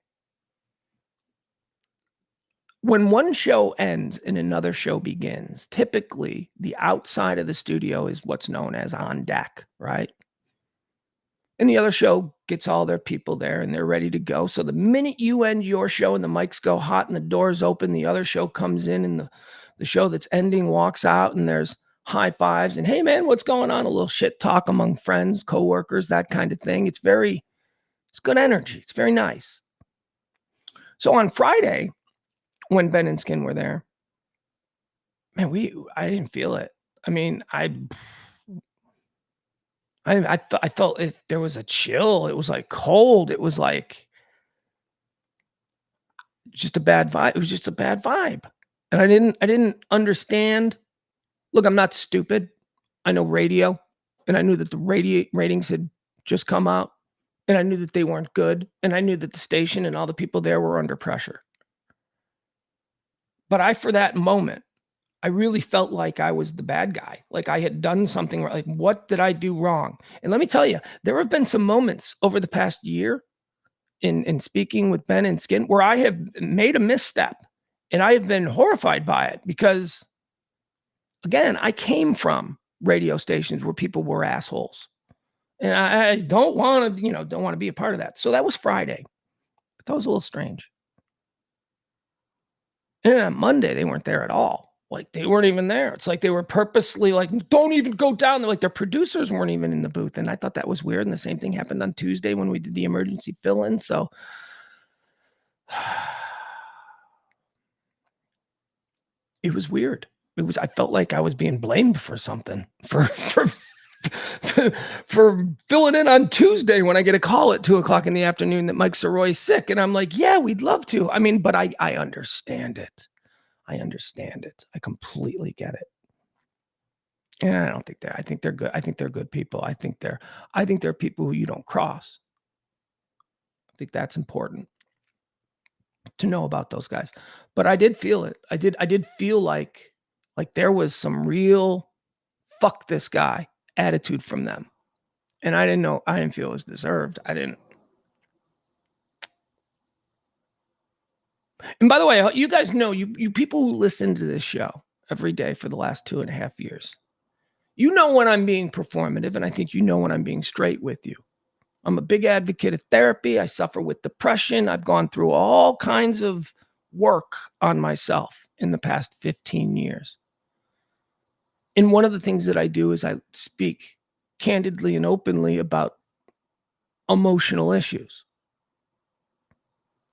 when one show ends and another show begins, typically the outside of the studio is what's known as on deck, right? And the other show gets all their people there and they're ready to go. So the minute you end your show and the mics go hot and the doors open, the other show comes in and the show that's ending walks out and there's high fives and, hey man, what's going on? A little shit talk among friends, coworkers, that kind of thing. It's good energy. It's very nice. So on Friday, when Ben and Skin were there, man, I didn't feel it. I mean, I felt there was a chill. It was like cold. It was like just a bad vibe. It was just a bad vibe. And I didn't understand. Look, I'm not stupid. I know radio, and I knew that the radio ratings had just come out, and I knew that they weren't good, and I knew that the station and all the people there were under pressure. But for that moment, I really felt like I was the bad guy, like I had done something wrong. Like, what did I do wrong? And let me tell you, there have been some moments over the past year in speaking with Ben and Skin where I have made a misstep, and I have been horrified by it because, again, I came from radio stations where people were assholes, and I don't want to be a part of that. So that was Friday, but that was a little strange. And on Monday, they weren't there at all. Like, they weren't even there. It's like they were purposely like, don't even go down there. Like, their producers weren't even in the booth. And I thought that was weird. And the same thing happened on Tuesday when we did the emergency fill-in. So it was weird. I felt like I was being blamed for something, for filling in on Tuesday when I get a call at 2:00 in the afternoon that Mike Soroy's sick. And I'm like, yeah, we'd love to. I mean, but I understand it. I understand it. I completely get it. And I don't think I think they're good. I think they're good people. I think they're people who you don't cross. I think that's important to know about those guys. But I did feel it. I did feel like there was some real fuck this guy attitude from them. And I didn't feel it was deserved. I didn't. And by the way, you guys know, you people who listen to this show every day for the last 2.5 years, you know when I'm being performative, and I think you know when I'm being straight with you. I'm a big advocate of therapy. I suffer with depression. I've gone through all kinds of work on myself in the past 15 years. And one of the things that I do is I speak candidly and openly about emotional issues.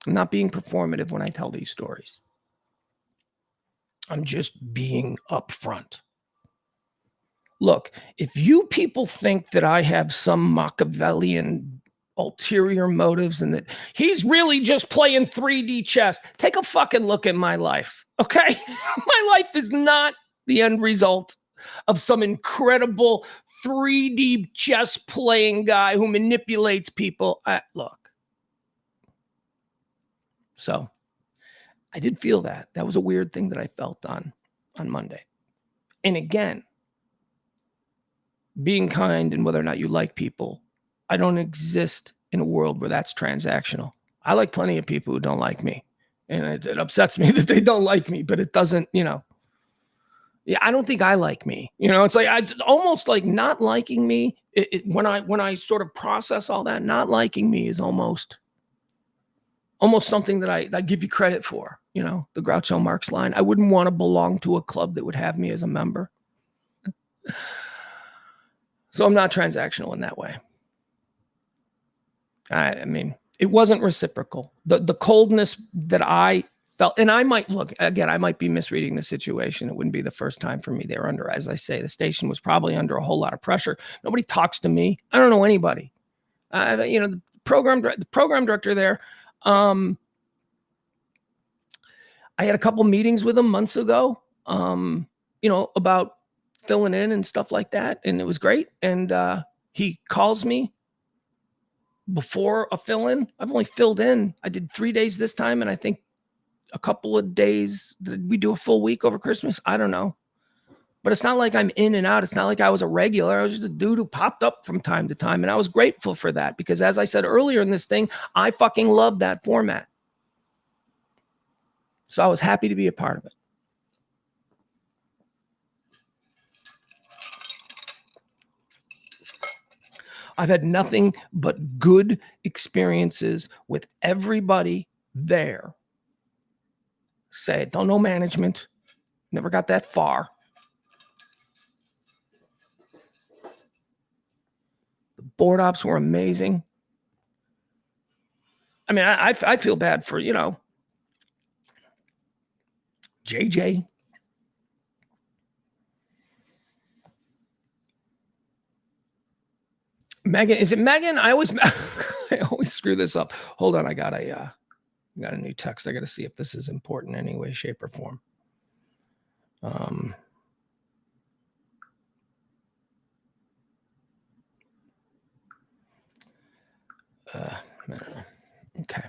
I'm not being performative when I tell these stories. I'm just being upfront. Look, if you people think that I have some Machiavellian ulterior motives and that he's really just playing 3D chess, take a fucking look at my life, okay? My life is not the end result of some incredible 3D chess playing guy who manipulates people. Look. So I did feel that. That was a weird thing that I felt on Monday. And again, being kind and whether or not you like people, I don't exist in a world where that's transactional. I like plenty of people who don't like me. And it upsets me that they don't like me, but it doesn't, I don't think I like me. It's like I almost like not liking me. When I sort of process all that, not liking me is almost something that I give you credit for. The Groucho Marx line. I wouldn't want to belong to a club that would have me as a member. So I'm not transactional in that way. I mean, it wasn't reciprocal. The coldness that I felt, and I might be misreading the situation. It wouldn't be the first time for me. They were under, as I say, the station was probably under a whole lot of pressure. Nobody talks to me. I don't know anybody. The program director there. I had a couple meetings with him months ago. About filling in and stuff like that, and it was great. And he calls me before a fill-in. I've only filled in. I did 3 days this time, and I think a couple of days. Did we do a full week over Christmas? I don't know. But it's not like I'm in and out. It's not like I was a regular. I was just a dude who popped up from time to time, and I was grateful for that because, as I said earlier in this thing, I fucking love that format. So I was happy to be a part of it. I've had nothing but good experiences with everybody there. Say, don't know management. Never got that far. The board ops were amazing. I mean, I feel bad for, JJ. Megan, is it Megan? I always screw this up. Hold on, I got a new text. I got to see if this is important in any way, shape, or form. Okay.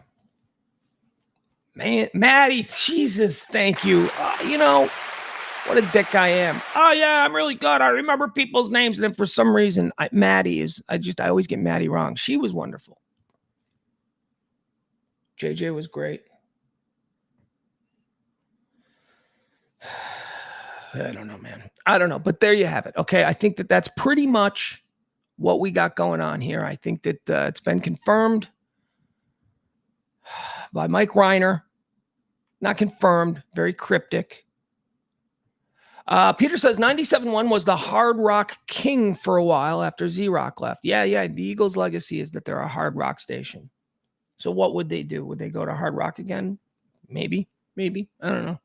Man, Maddie, Jesus, thank you. What a dick I am. Oh, yeah, I'm really good. I remember people's names. And then for some reason, Maddie I always get Maddie wrong. She was wonderful. JJ was great. I don't know, man. I don't know. But there you have it. Okay. I think that's pretty much what we got going on here. I think that it's been confirmed by Mike Riner Not confirmed. Very cryptic. Peter says 97.1 was the hard rock king for a while after Z-Rock left. Yeah. The Eagles' legacy is that they're a hard rock station. So what would they do? Would they go to hard rock again? Maybe. I don't know.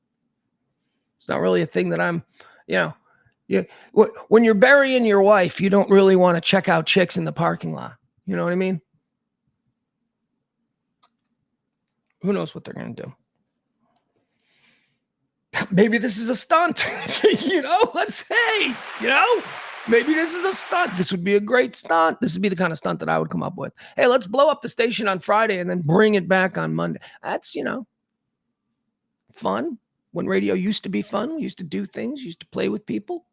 It's not really a thing that I'm, when you're burying your wife, you don't really want to check out chicks in the parking lot. You know what I mean? Who knows what they're going to do? Maybe this is a stunt. Let's say, maybe this is a stunt. This would be a great stunt. This would be the kind of stunt that I would come up with. Hey, let's blow up the station on Friday and then bring it back on Monday. That's, fun. When radio used to be fun, we used to do things, used to play with people.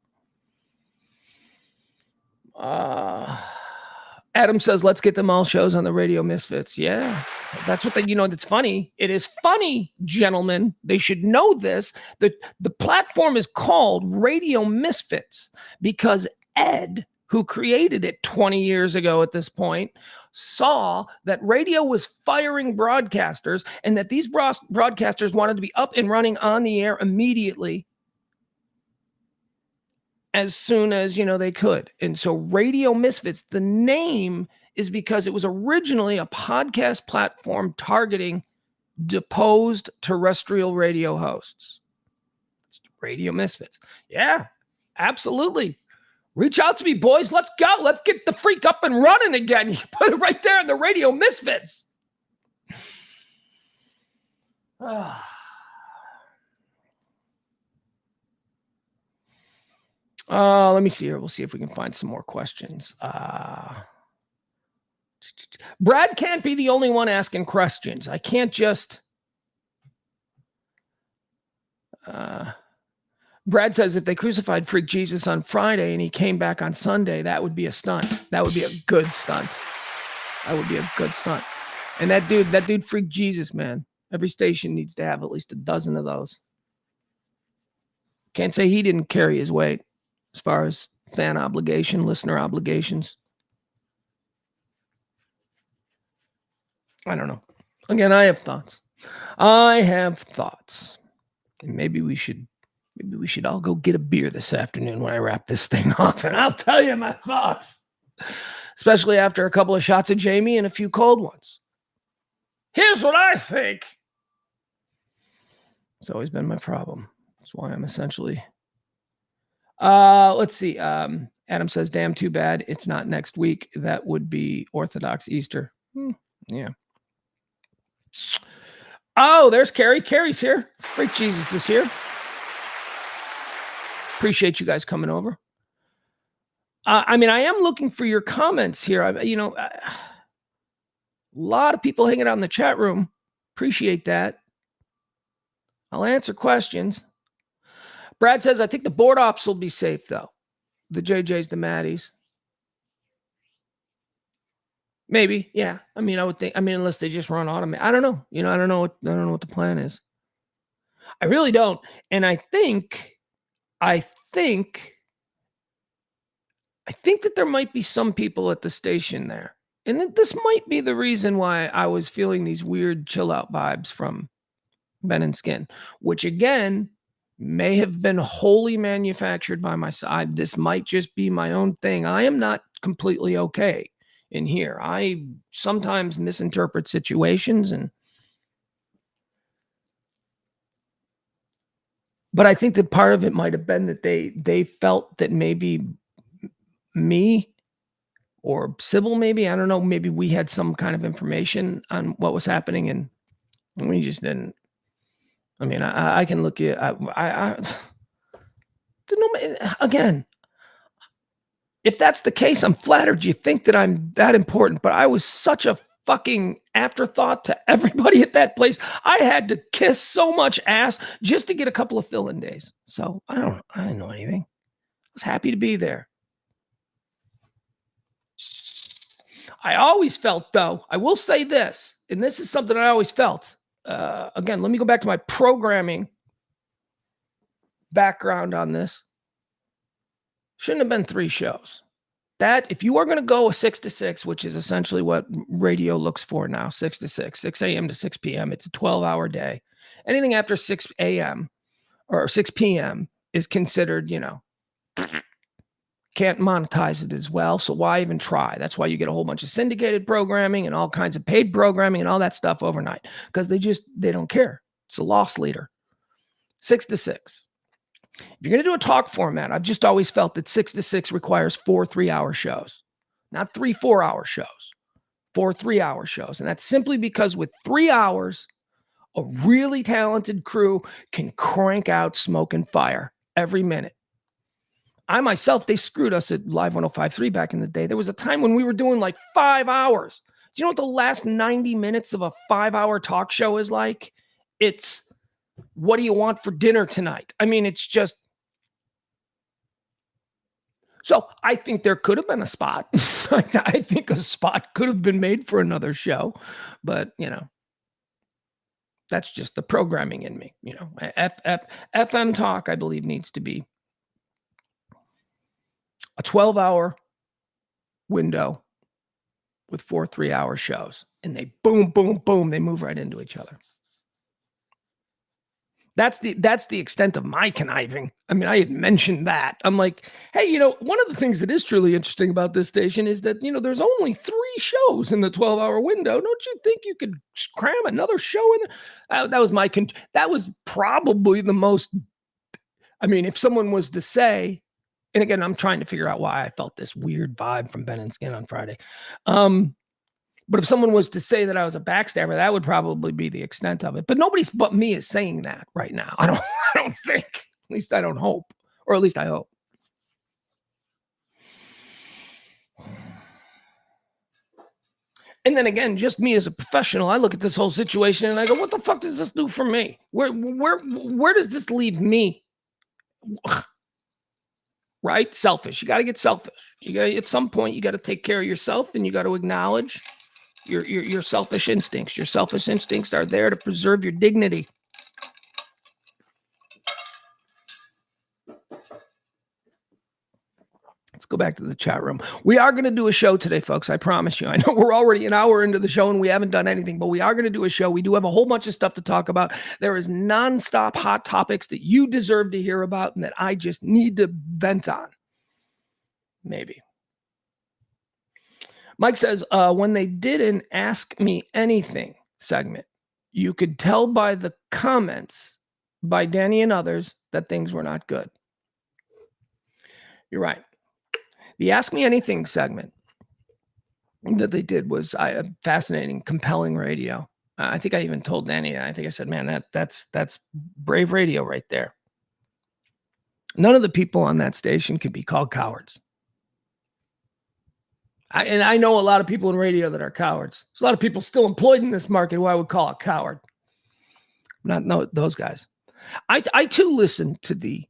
Adam says, let's get them all shows on the Radio Misfits. Yeah, that's what that's funny. It is funny, gentlemen. They should know this. The platform is called Radio Misfits because Ed, who created it 20 years ago at this point, saw that radio was firing broadcasters and that these broadcasters wanted to be up and running on the air immediately as soon as, they could. And so Radio Misfits, the name is because it was originally a podcast platform targeting deposed terrestrial radio hosts. Radio Misfits. Yeah, absolutely. Reach out to me, boys. Let's go. Let's get the freak up and running again. You put it right there in the Radio Misfits. Let me see here. We'll see if we can find some more questions. Brad can't be the only one asking questions. I can't just... Brad says if they crucified Freak Jesus on Friday and he came back on Sunday, that would be a stunt. That would be a good stunt. That would be a good stunt. And that dude Freak Jesus, man. Every station needs to have at least a dozen of those. Can't say he didn't carry his weight as far as fan obligation, listener obligations. I don't know. Again, I have thoughts. And maybe we should all go get a beer this afternoon when I wrap this thing off, and I'll tell you my thoughts, especially after a couple of shots of Jamie and a few cold ones. Here's what I think. It's always been my problem. That's why I'm essentially... let's see. Adam says, damn, too bad it's not next week. That would be Orthodox Easter. Yeah. Oh, there's Carrie. Carrie's here. Freak Jesus is here. Appreciate you guys coming over. I am looking for your comments here. A lot of people hanging out in the chat room. Appreciate that. I'll answer questions. Brad says, I think the board ops will be safe, though. The JJs, the Maddies. Maybe, yeah. I would think. Unless they just run automatic. I don't know. I don't know what the plan is. I really don't. And I think that there might be some people at the station there. And that this might be the reason why I was feeling these weird chill out vibes from Ben and Skin, which again may have been wholly manufactured by my side. This might just be my own thing. I am not completely okay in here. I sometimes misinterpret situations, but I think that part of it might have been that they felt that maybe me or Sybil, maybe, I don't know, maybe we had some kind of information on what was happening and we just didn't. I can look at, again, if that's the case, I'm flattered you think that I'm that important, but I was such a fucking afterthought to everybody at that place. I had to kiss so much ass just to get a couple of fill-in days. So I didn't know anything. I was happy to be there. I always felt, though, I will say this, and this is something I always felt. Again, let me go back to my programming background on this. Shouldn't have been 3 shows. That, if you are going to go a 6 to 6, which is essentially what radio looks for now, 6 to 6, 6 a.m. to 6 p.m., it's a 12-hour day. Anything after 6 a.m. or 6 p.m. is considered, can't monetize it as well. So why even try? That's why you get a whole bunch of syndicated programming and all kinds of paid programming and all that stuff overnight, because they don't care. It's a loss leader. 6 to 6. If you're going to do a talk format, I've just always felt that 6 to 6 requires 4 3-hour shows, not 3 4-hour shows, 4 3-hour shows. And that's simply because with 3 hours, a really talented crew can crank out smoke and fire every minute. I myself, they screwed us at Live 105.3 back in the day. There was a time when we were doing like 5 hours. Do you know what the last 90 minutes of a 5-hour talk show is like? It's, what do you want for dinner tonight? I mean, it's just. So I think there could have been a spot. I think a spot could have been made for another show, but that's just the programming in me. FM talk, I believe, needs to be a 12-hour window with 4 3-hour shows, and they boom, boom, boom, they move right into each other. That's the extent of my conniving. I mean, I had mentioned that. I'm like, hey, one of the things that is truly interesting about this station is that, there's only 3 shows in the 12-hour window. Don't you think you could cram another show in there? That was probably the most, if someone was to say, and again, I'm trying to figure out why I felt this weird vibe from Ben and Skin on Friday. But if someone was to say that I was a backstabber, that would probably be the extent of it. But nobody but me is saying that right now. I don't think. At least I don't hope. Or at least I hope. And then again, just me as a professional, I look at this whole situation and I go, what the fuck does this do for me? Where does this leave me? Right? Selfish. You got to get selfish. At some point, you got to take care of yourself, and you got to acknowledge your selfish instincts. Your selfish instincts are there to preserve your dignity. Let's go back to the chat room. We are going to do a show today, folks. I promise you. I know we're already an hour into the show and we haven't done anything, but we are going to do a show. We do have a whole bunch of stuff to talk about. There is nonstop hot topics that you deserve to hear about and that I just need to vent on. Maybe. Mike says, when they did an Ask Me Anything segment, you could tell by the comments by Danny and others that things were not good. You're right. The Ask Me Anything segment that they did was fascinating, compelling radio. I think I even told Danny, I think I said, man, that's brave radio right there. None of the people on that station could be called cowards. And I know a lot of people in radio that are cowards. There's a lot of people still employed in this market who I would call a coward. Not those guys. I too listened to the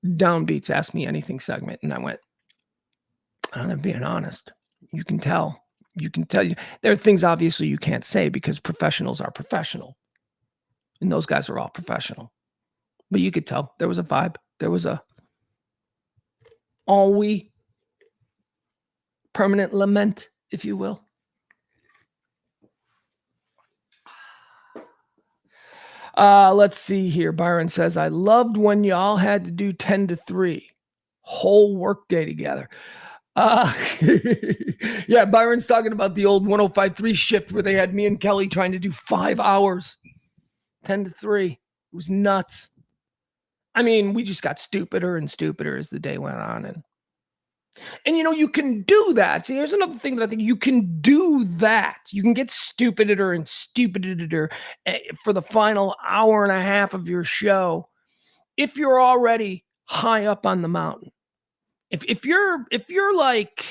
Downbeats Ask Me Anything segment, and I went, I'm being honest. You can tell. There are things obviously you can't say because professionals are professional. And those guys are all professional. But you could tell there was a vibe. There was a permanent lament, if you will. Let's see here. Byron says, I loved when y'all had to do 10 to 3. Whole work day together. Yeah, Byron's talking about the old 105.3 shift where they had me and Kelly trying to do 5 hours. 10 to 3. It was nuts. I mean, we just got stupider and stupider as the day went on. And you can do that. See, here's another thing that I think you can do that. You can get stupider and stupider for the final hour and a half of your show if you're already high up on the mountain. If you're like,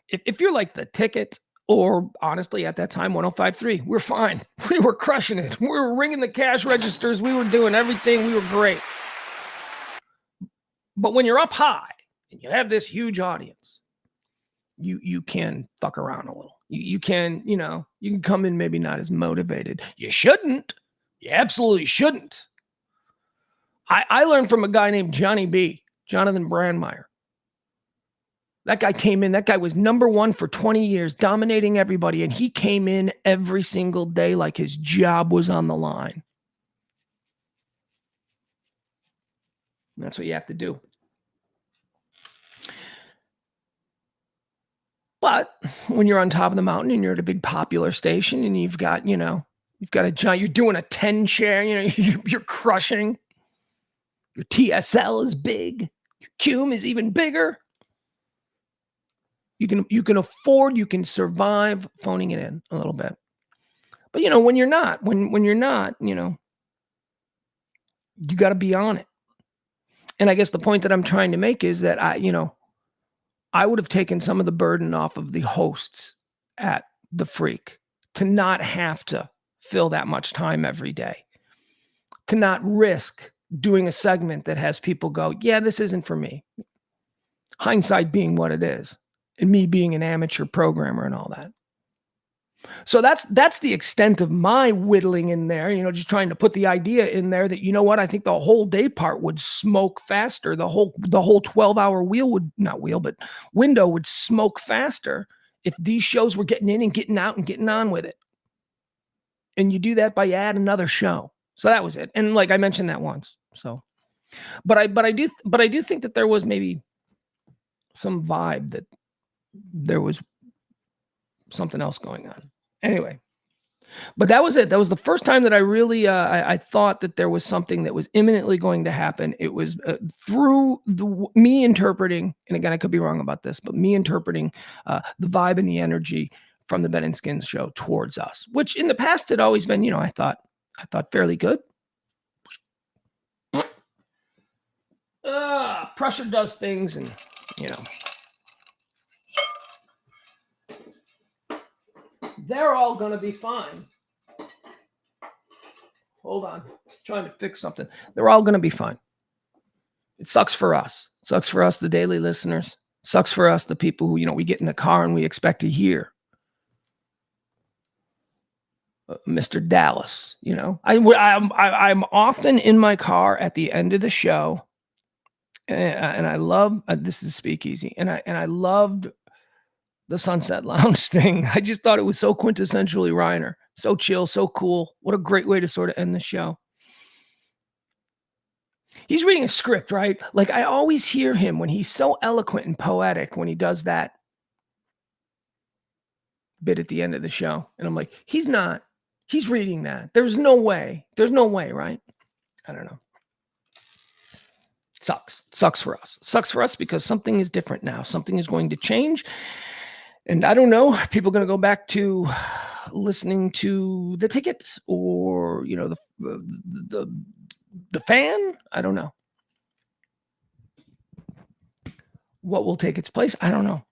if you're like the Ticket, or honestly at that time 105.3, we're fine. We were crushing it. We were ringing the cash registers. We were doing everything. We were great. But when you're up high and you have this huge audience, you can fuck around a little. You can, you can come in maybe not as motivated. You shouldn't. You absolutely shouldn't. I learned from a guy named Johnny B, Jonathan Brandmeier. That guy came in, that guy was number one for 20 years, dominating everybody, and he came in every single day like his job was on the line. And that's what you have to do. But when you're on top of the mountain and you're at a big popular station and you've got a giant, you're doing a 10 share, you're crushing. Your TSL is big. Your cum is even bigger. You can afford, you can survive phoning it in a little bit. But when you're not, you got to be on it. And I guess the point that I'm trying to make is that I would have taken some of the burden off of the hosts at the Freak to not have to fill that much time every day, to not risk doing a segment that has people go, yeah, this isn't for me. Hindsight being what it is, and me being an amateur programmer and all that. So that's the extent of my whittling in there, just trying to put the idea in there that, what, I think the whole day part would smoke faster. The whole 12-hour window would smoke faster if these shows were getting in and getting out and getting on with it. And you do that by add another show. So that was it. And like I mentioned that once. So, but I do think that there was maybe some vibe that there was something else going on. Anyway, but that was it. That was the first time that I really, I thought that there was something that was imminently going to happen. It was through me interpreting, and again, I could be wrong about this, but me interpreting the vibe and the energy from the Ben and Skins show towards us, which in the past had always been, I thought fairly good. Pressure does things, and they're all going to be fine. Hold on. Trying to fix something. They're all going to be fine. It sucks for us. It sucks for us, the daily listeners. It sucks for us, the people who, we get in the car and we expect to hear Mr. Dallas. I'm often in my car at the end of the show, and I love this is Speakeasy, and I loved the Sunset Lounge thing. I just thought it was so quintessentially Riner. So chill, so cool. What a great way to sort of end the show. He's reading a script, right? Like, I always hear him when he's so eloquent and poetic when he does that bit at the end of the show. And I'm like, he's not. He's reading that. There's no way. There's no way, right? I don't know. Sucks. Sucks for us. Sucks for us because something is different now. Something is going to change. And I don't know, people are going to go back to listening to the tickets or, the fan. I don't know. What will take its place? I don't know.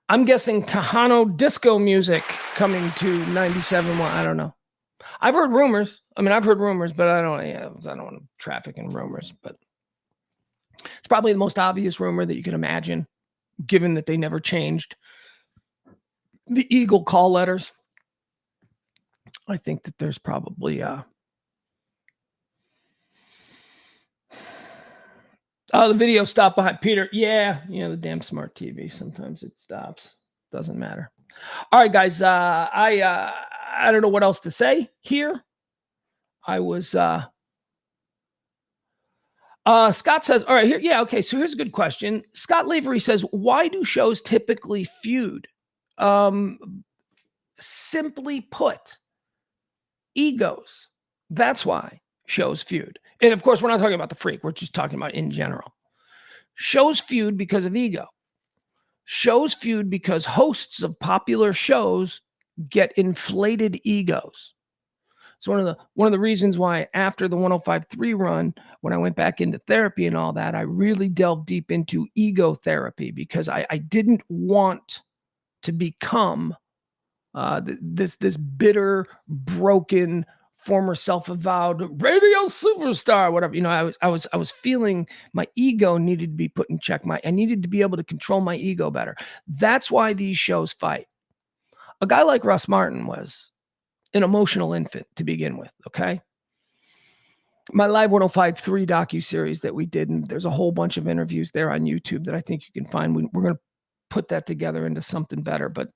I'm guessing Tejano disco music coming to 97.1. I don't know. I've heard rumors. But I don't want to traffic in rumors, but it's probably the most obvious rumor that you can imagine, given that they never changed the Eagle call letters. I think that there's probably the video stopped behind Peter. Yeah, the damn smart TV. Sometimes it stops. Doesn't matter. All right, guys. I don't know what else to say here. I was Scott says, all right, here. Yeah, okay. So here's a good question. Scott Lavery says, why do shows typically feud? Simply put, egos. That's why shows feud. And of course, we're not talking about the Freak. We're just talking about in general. Shows feud because of ego. Shows feud because hosts of popular shows get inflated egos. It's one of the reasons why after the 105.3 run, when I went back into therapy and all that, I really delved deep into ego therapy because I didn't want to become this bitter, broken, former self-avowed radio superstar, whatever. I was feeling my ego needed to be put in check. I needed to be able to control my ego better. That's why these shows fight. A guy like Russ Martin was an emotional infant to begin with, okay? my Live 105.3 docuseries that we did, and there's a whole bunch of interviews there on YouTube that I think you can find. We're going to put that together into something better. But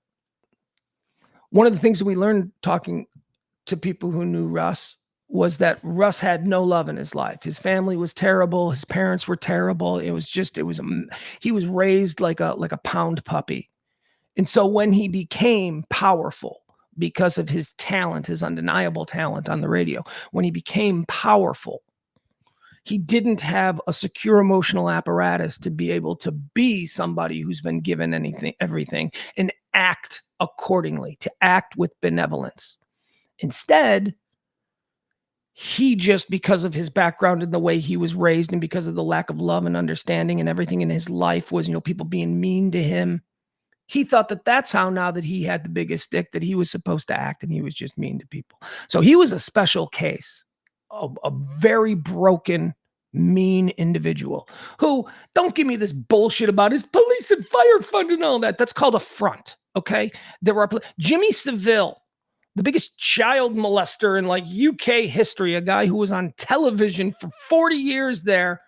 one of the things that we learned talking to people who knew Russ was that Russ had no love in his life. His family was terrible. His parents were terrible. He was raised like a pound puppy. And so when he became powerful because of his talent, his undeniable talent on the radio, when he became powerful, he didn't have a secure emotional apparatus to be able to be somebody who's been given everything and act accordingly, to act with benevolence. Instead, he just, because of his background and the way he was raised and because of the lack of love and understanding and everything in his life was, people being mean to him, he thought that that's how, now that he had the biggest stick, that he was supposed to act, and he was just mean to people. So he was a special case, a very broken, mean individual who, don't give me this bullshit about his police and fire fund and all that. That's called a front, okay? There are Jimmy Savile, the biggest child molester in like UK history, a guy who was on television for 40 years there.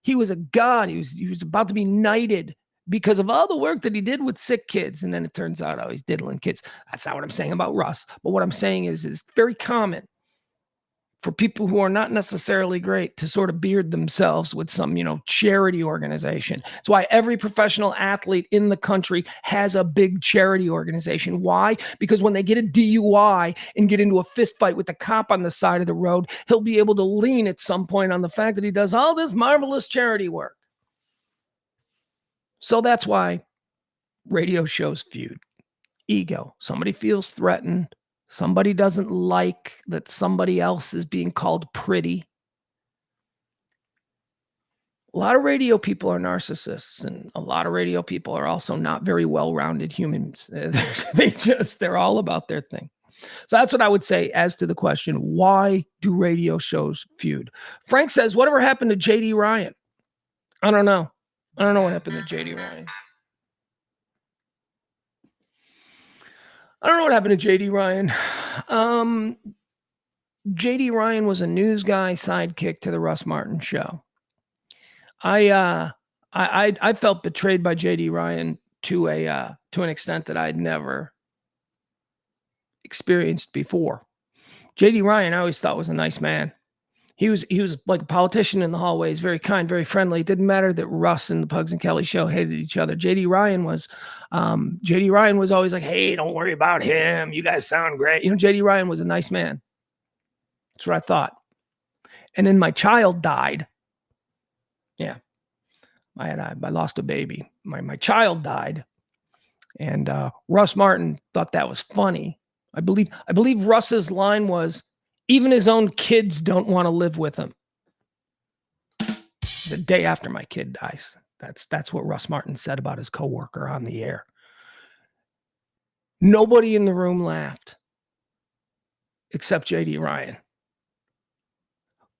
He was a god. He was about to be knighted because of all the work that he did with sick kids. And then it turns out, oh, he's diddling kids. That's not what I'm saying about Russ. But what I'm saying is it's very common for people who are not necessarily great to sort of beard themselves with some, charity organization. That's why every professional athlete in the country has a big charity organization. Why? Because when they get a DUI and get into a fist fight with the cop on the side of the road, he'll be able to lean at some point on the fact that he does all this marvelous charity work. So that's why radio shows feud. Ego. Somebody feels threatened. Somebody doesn't like that somebody else is being called pretty. A lot of radio people are narcissists, and a lot of radio people are also not very well-rounded humans. They're all about their thing. So that's what I would say as to the question, why do radio shows feud? Frank says, whatever happened to J.D. Ryan? I don't know. I don't know what happened to J.D. Ryan. I don't know what happened to J.D. Ryan. J.D. Ryan was a news guy sidekick to the Russ Martin show. I felt betrayed by J.D. Ryan to an extent that I'd never experienced before. J.D. Ryan I always thought was a nice man. He was like a politician in the hallways, very kind, very friendly. It didn't matter that Russ and the Pugs and Kelly show hated each other. J.D. Ryan was always like, hey, don't worry about him. You guys sound great. J.D. Ryan was a nice man. That's what I thought. And then my child died. Yeah. I lost a baby. My child died. And Russ Martin thought that was funny. I believe Russ's line was, even his own kids don't want to live with him. The day after my kid dies. That's what Russ Martin said about his coworker on the air. Nobody in the room laughed except J.D. Ryan.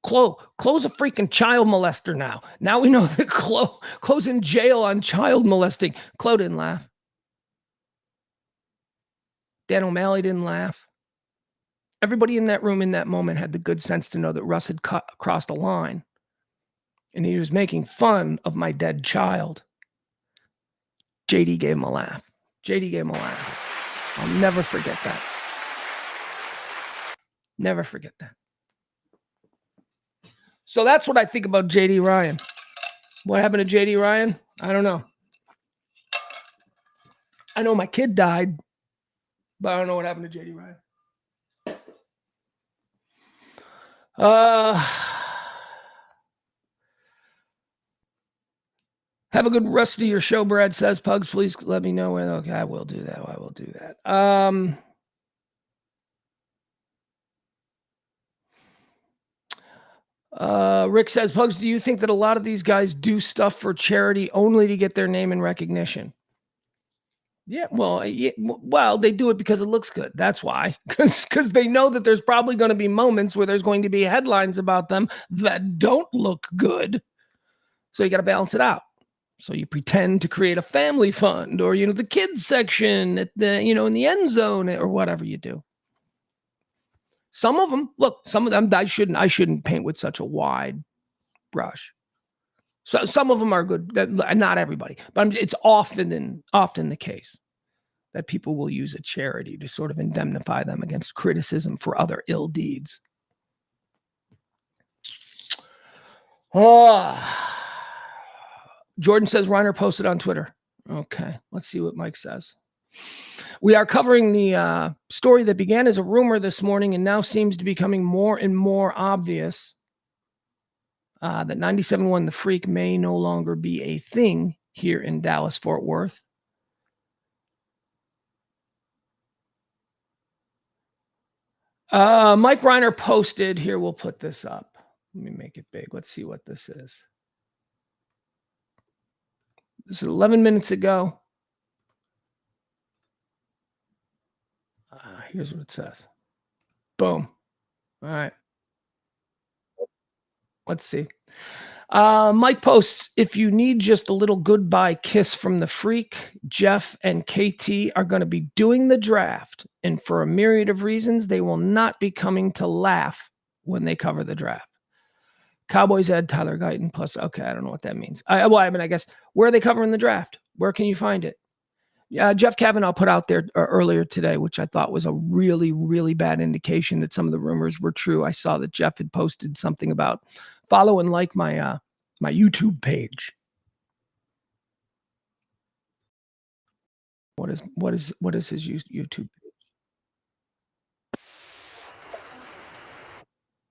Chloe's a freaking child molester now. Now we know that Chloe's in jail on child molesting. Chloe didn't laugh. Dan O'Malley didn't laugh. Everybody in that room in that moment had the good sense to know that Russ had crossed a line and he was making fun of my dead child. JD gave him a laugh. JD gave him a laugh. I'll never forget that. Never forget that. So that's what I think about J.D. Ryan. What happened to J.D. Ryan? I don't know. I know my kid died, but I don't know what happened to J.D. Ryan. Have a good rest of your show, Brad says. Pugs, please let me know when. Okay, I will do that. I will do that. Rick says, Pugs, do you think that a lot of these guys do stuff for charity only to get their name and recognition? Yeah, well, they do it because it looks good. That's why, because they know that there's probably going to be moments where there's going to be headlines about them that don't look good. So you got to balance it out. So you pretend to create a family fund, or the kids section at the in the end zone, or whatever you do. Some of them, look, some of them I shouldn't paint with such a wide brush. So some of them are good, not everybody, but it's often the case that people will use a charity to sort of indemnify them against criticism for other ill deeds. Jordan says Riner posted on Twitter. Okay, let's see what Mike says. We are covering the story that began as a rumor this morning and now seems to be becoming more and more obvious that 97.1 The Freak may no longer be a thing here in Dallas-Fort Worth. Mike Riner posted, here, we'll put this up. Let me make it big. Let's see what this is. This is 11 minutes ago. Here's what it says. Boom. All right. Let's see. Mike posts, if you need just a little goodbye kiss from the Freak, Jeff and KT are going to be doing the draft. And for a myriad of reasons, they will not be coming to laugh when they cover the draft. Cowboys add Tyler Guyton plus, okay, I don't know what that means. I guess, where are they covering the draft? Where can you find it? Jeff Kavanagh put out there earlier today, which I thought was a really, really bad indication that some of the rumors were true. I saw that Jeff had posted something about follow and like my my YouTube page. What is his YouTube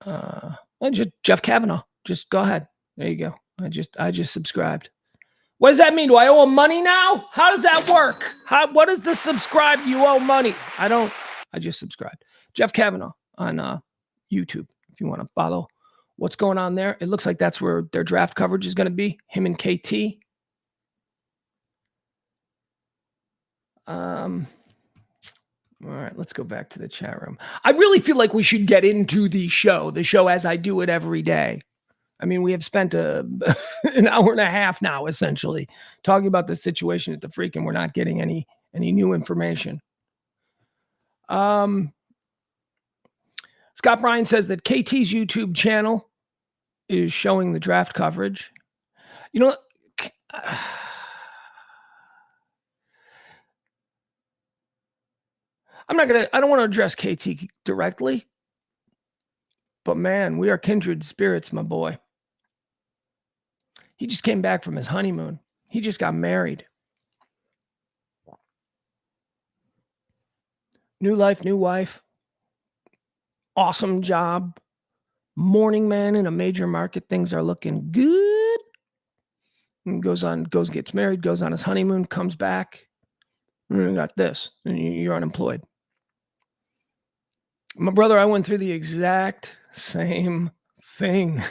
page? Just Jeff Kavanagh. Just go ahead. There you go. I just subscribed. What does that mean? Do I owe him money now? How does that work? What is the subscribe? You owe money. I just subscribed. Jeff Kavanagh on YouTube. If you want to follow what's going on there. It looks like that's where their draft coverage is going to be. Him and KT. All right, let's go back to the chat room. I really feel like we should get into the show as I do it every day. I mean, we have spent an hour and a half now, essentially, talking about the situation at the Freak, and we're not getting any new information. Scott Bryan says that KT's YouTube channel is showing the draft coverage. You know, I don't want to address KT directly, but man, we are kindred spirits, my boy. He just came back from his honeymoon. He just got married. New life, new wife. Awesome job. Morning man in a major market. Things are looking good. And gets married, goes on his honeymoon, comes back. And you got this. And you're unemployed. My brother, I went through the exact same thing.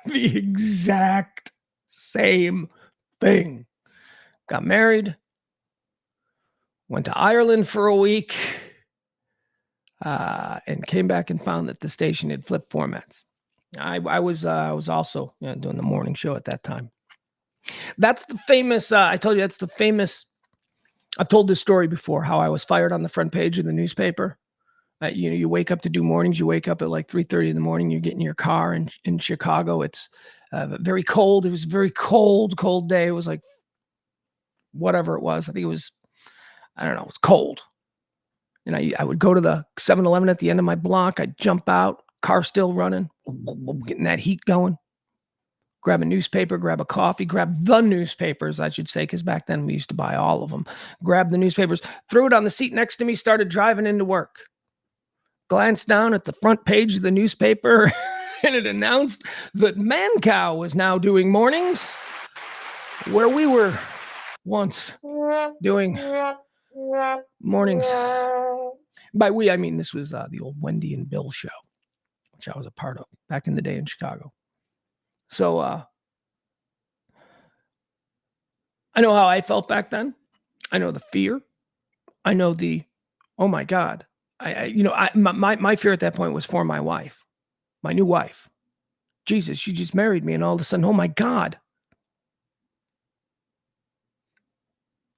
The exact same thing. Got married. Went to Ireland for a week. And came back and found that the station had flipped formats. I was also doing the morning show at that time. That's the famous. I told you that's the famous. I've told this story before. How I was fired on the front page of the newspaper. You wake up to do mornings. You wake up at like 3:30 in the morning. You get in your car in Chicago. It's very cold. It was a very cold day. It was like whatever it was. I think it was. I don't know. It was cold. And I would go to the 7-Eleven at the end of my block. I'd jump out, car still running, getting that heat going. Grab a newspaper, grab a coffee, grab the newspapers, I should say, because back then we used to buy all of them. Grab the newspapers, threw it on the seat next to me, started driving into work. Glanced down at the front page of the newspaper, and it announced that Mancow was now doing mornings where we were once doing mornings. By we, I mean this was the old Wendy and Bill show, which I was a part of back in the day in Chicago. So I know how I felt back then. I know the fear. I know the, oh my God. My fear at that point was for my wife, my new wife. Jesus, she just married me, and all of a sudden, oh my God.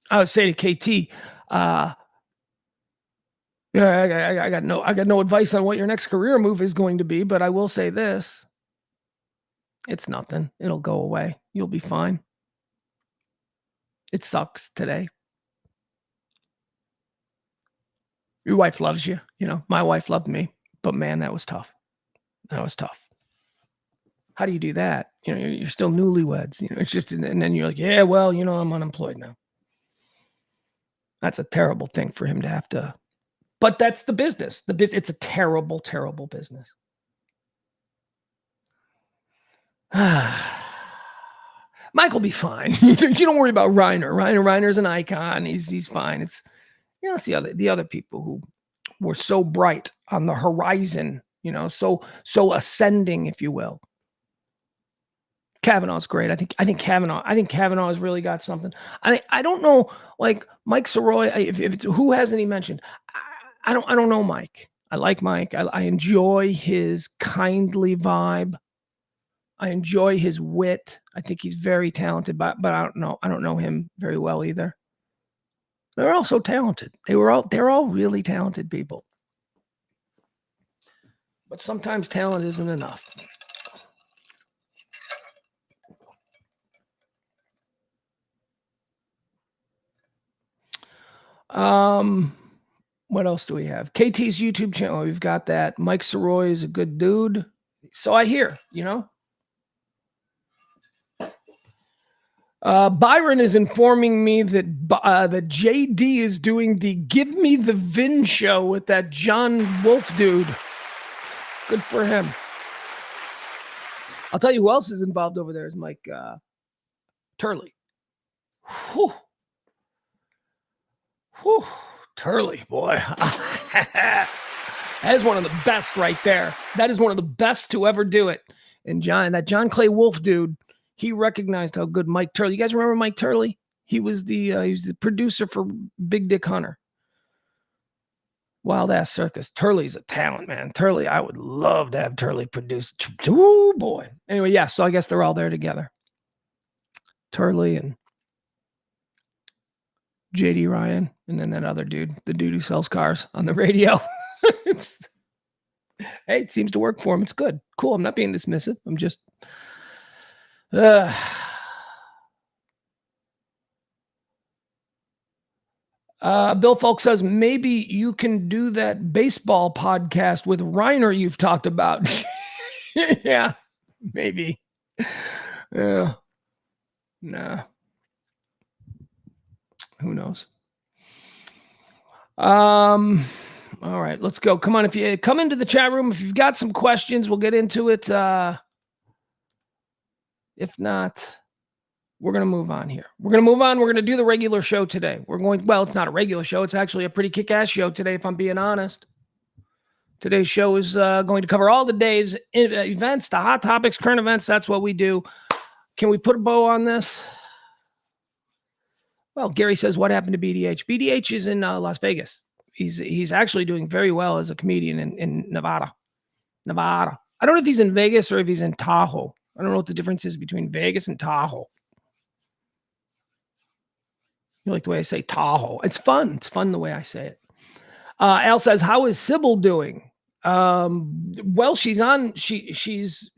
I would say to KT, Yeah, I got no advice on what your next career move is going to be, but I will say this. It's nothing. It'll go away. You'll be fine. It sucks today. Your wife loves you. You know, my wife loved me, but man, that was tough. That was tough. How do you do that? You know, you're still newlyweds. You know, it's just, and then you're like, yeah, well, you know, I'm unemployed now. That's a terrible thing for him to have to. But that's the business. It's a terrible, terrible business. Mike will be fine. You don't worry about Riner. Riner's an icon. He's fine. It's it's the other people who were so bright on the horizon, so ascending, if you will. Kavanagh's great. I think Kavanagh has really got something. I don't know, like Mike Soroy, if it's, who hasn't he mentioned? I don't know Mike. I like Mike. I enjoy his kindly vibe. I enjoy his wit. I think he's very talented, but I don't know him very well either. They're all so talented. They're all really talented people. But sometimes talent isn't enough. What else do we have? KT's YouTube channel. We've got that. Mike Soroy is a good dude. So I hear, Byron is informing me that that JD is doing the Give Me the Vin show with that John Wolf dude. Good for him. I'll tell you who else is involved over there is Mike Turley. Whew. Whew. Turley, boy. That is one of the best right there. That is one of the best to ever do it. And that John Clay Wolf dude, he recognized how good Mike Turley. You guys remember Mike Turley? He was the producer for Big Dick Hunter. Wild Ass Circus. Turley's a talent, man. Turley, I would love to have Turley produce. Oh boy. Anyway, yeah. So I guess they're all there together. Turley and JD Ryan, and then that other dude, the dude who sells cars on the radio. Hey, it seems to work for him. It's good. Cool. I'm not being dismissive. I'm just Bill Falk says, maybe you can do that baseball podcast with Riner you've talked about. Yeah, maybe. Yeah. Nah. Who knows? All right, let's go. Come on, if you come into the chat room, if you've got some questions, we'll get into it. If not, we're going to move on here. We're going to move on. We're going to do the regular show today. It's not a regular show. It's actually a pretty kick-ass show today, if I'm being honest. Today's show is going to cover all the day's events, the hot topics, current events. That's what we do. Can we put a bow on this? Well, Gary says, what happened to BDH? BDH is in Las Vegas. He's actually doing very well as a comedian in Nevada. I don't know if he's in Vegas or if he's in Tahoe. I don't know what the difference is between Vegas and Tahoe. You like the way I say Tahoe? It's fun. It's fun the way I say it. Al says, how is Sybil doing? Well, she's on. She's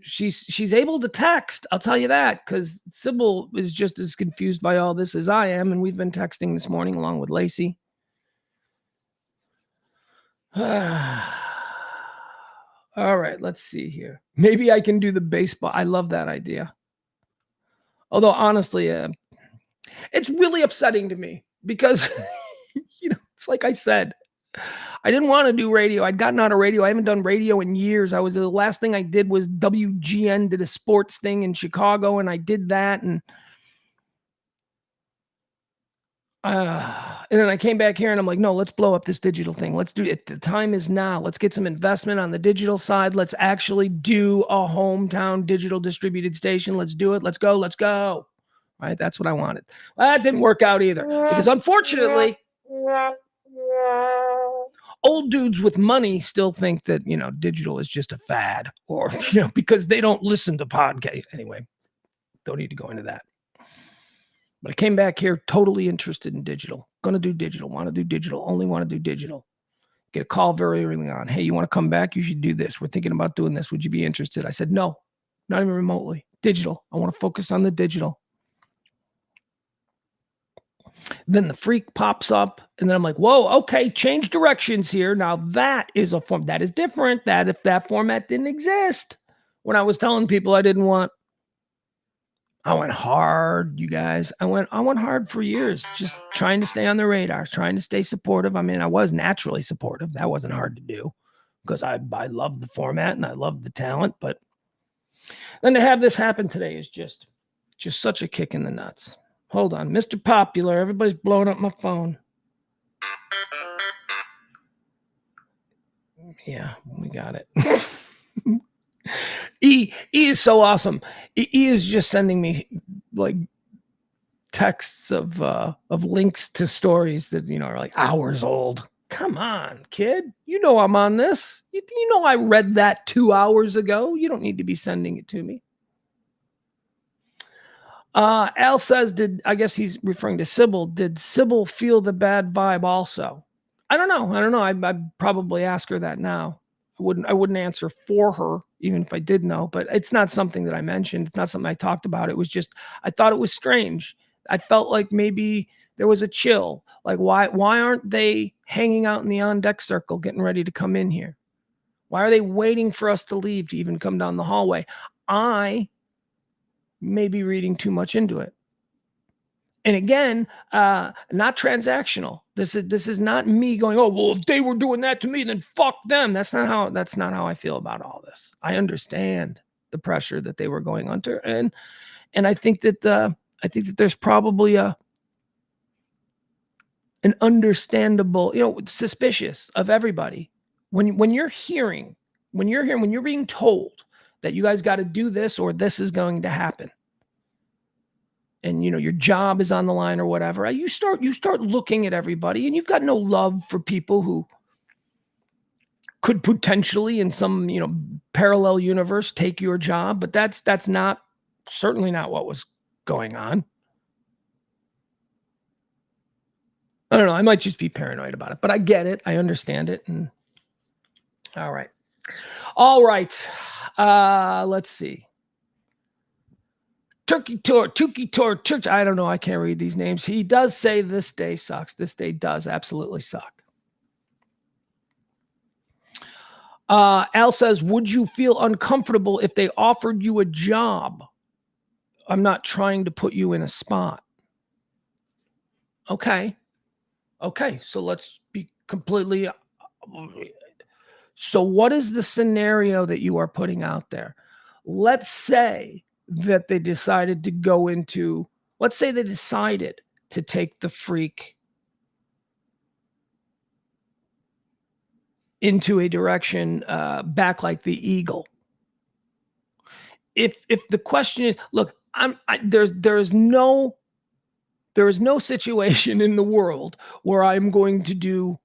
able to text. I'll tell you that, because Sybil is just as confused by all this as I am, and we've been texting this morning along with Lacey. All right, let's see here. Maybe I can do the baseball. I love that idea. Although honestly, it's really upsetting to me because it's like I said, I didn't want to do radio. I'd gotten out of radio. I haven't done radio in years. The last thing I did was WGN did a sports thing in Chicago, and I did that, and then I came back here and I'm like, no, let's blow up this digital thing. Let's do it. The time is now. Let's get some investment on the digital side. Let's actually do a hometown digital distributed station. Let's do it. Let's go. Right? That's what I wanted. Well, that didn't work out either because unfortunately, old dudes with money still think that, digital is just a fad or, because they don't listen to podcasts. Anyway, don't need to go into that. But I came back here totally interested in digital. Going to do digital. Want to do digital. Only want to do digital. Get a call very early on. Hey, you want to come back? You should do this. We're thinking about doing this. Would you be interested? I said, no, not even remotely. Digital. I want to focus on the digital. Then the freak pops up, and then I'm like, whoa, okay, change directions here. Now that is a form that is different. That if that format didn't exist when I was telling people I didn't want. I went hard, you guys. I went hard for years, just trying to stay on the radar, trying to stay supportive. I mean, I was naturally supportive. That wasn't hard to do because I loved the format and I loved the talent. But then to have this happen today is just such a kick in the nuts. Hold on, Mr. Popular. Everybody's blowing up my phone. Yeah, we got it. E is so awesome. E is just sending me like texts of links to stories that are like hours old. Come on, kid. You know I'm on this. You know I read that 2 hours ago. You don't need to be sending it to me. Al says, I guess he's referring to Sybil. Did Sybil feel the bad vibe also? I don't know. I'd probably ask her that now. I wouldn't answer for her, even if I did know, but it's not something that I mentioned. It's not something I talked about. It was just, I thought it was strange. I felt like maybe there was a chill. Like, why aren't they hanging out in the on-deck circle, getting ready to come in here? Why are they waiting for us to leave to even come down the hallway? I may be reading too much into it. And again, not transactional. This is not me going, oh, well, if they were doing that to me, then fuck them. That's not how I feel about all this. I understand the pressure that they were going under, and I think that there's probably an understandable, suspicious of everybody when you're being told that you guys got to do this or this is going to happen. And your job is on the line or whatever, you start looking at everybody, and you've got no love for people who could potentially in some parallel universe take your job, but that's certainly not what was going on. I don't know, I might just be paranoid about it, but I get it, I understand it. And all right, let's see. Turkey Tour, Church. I don't know. I can't read these names. He does say this day sucks. This day does absolutely suck. Al says, would you feel uncomfortable if they offered you a job? I'm not trying to put you in a spot. Okay. So let's be completely. So what is the scenario that you are putting out there? Let's say that they decided to go into, let's say they decided to take the freak into a direction back like the eagle. If the question is, look, there is no situation in the world where I'm going to do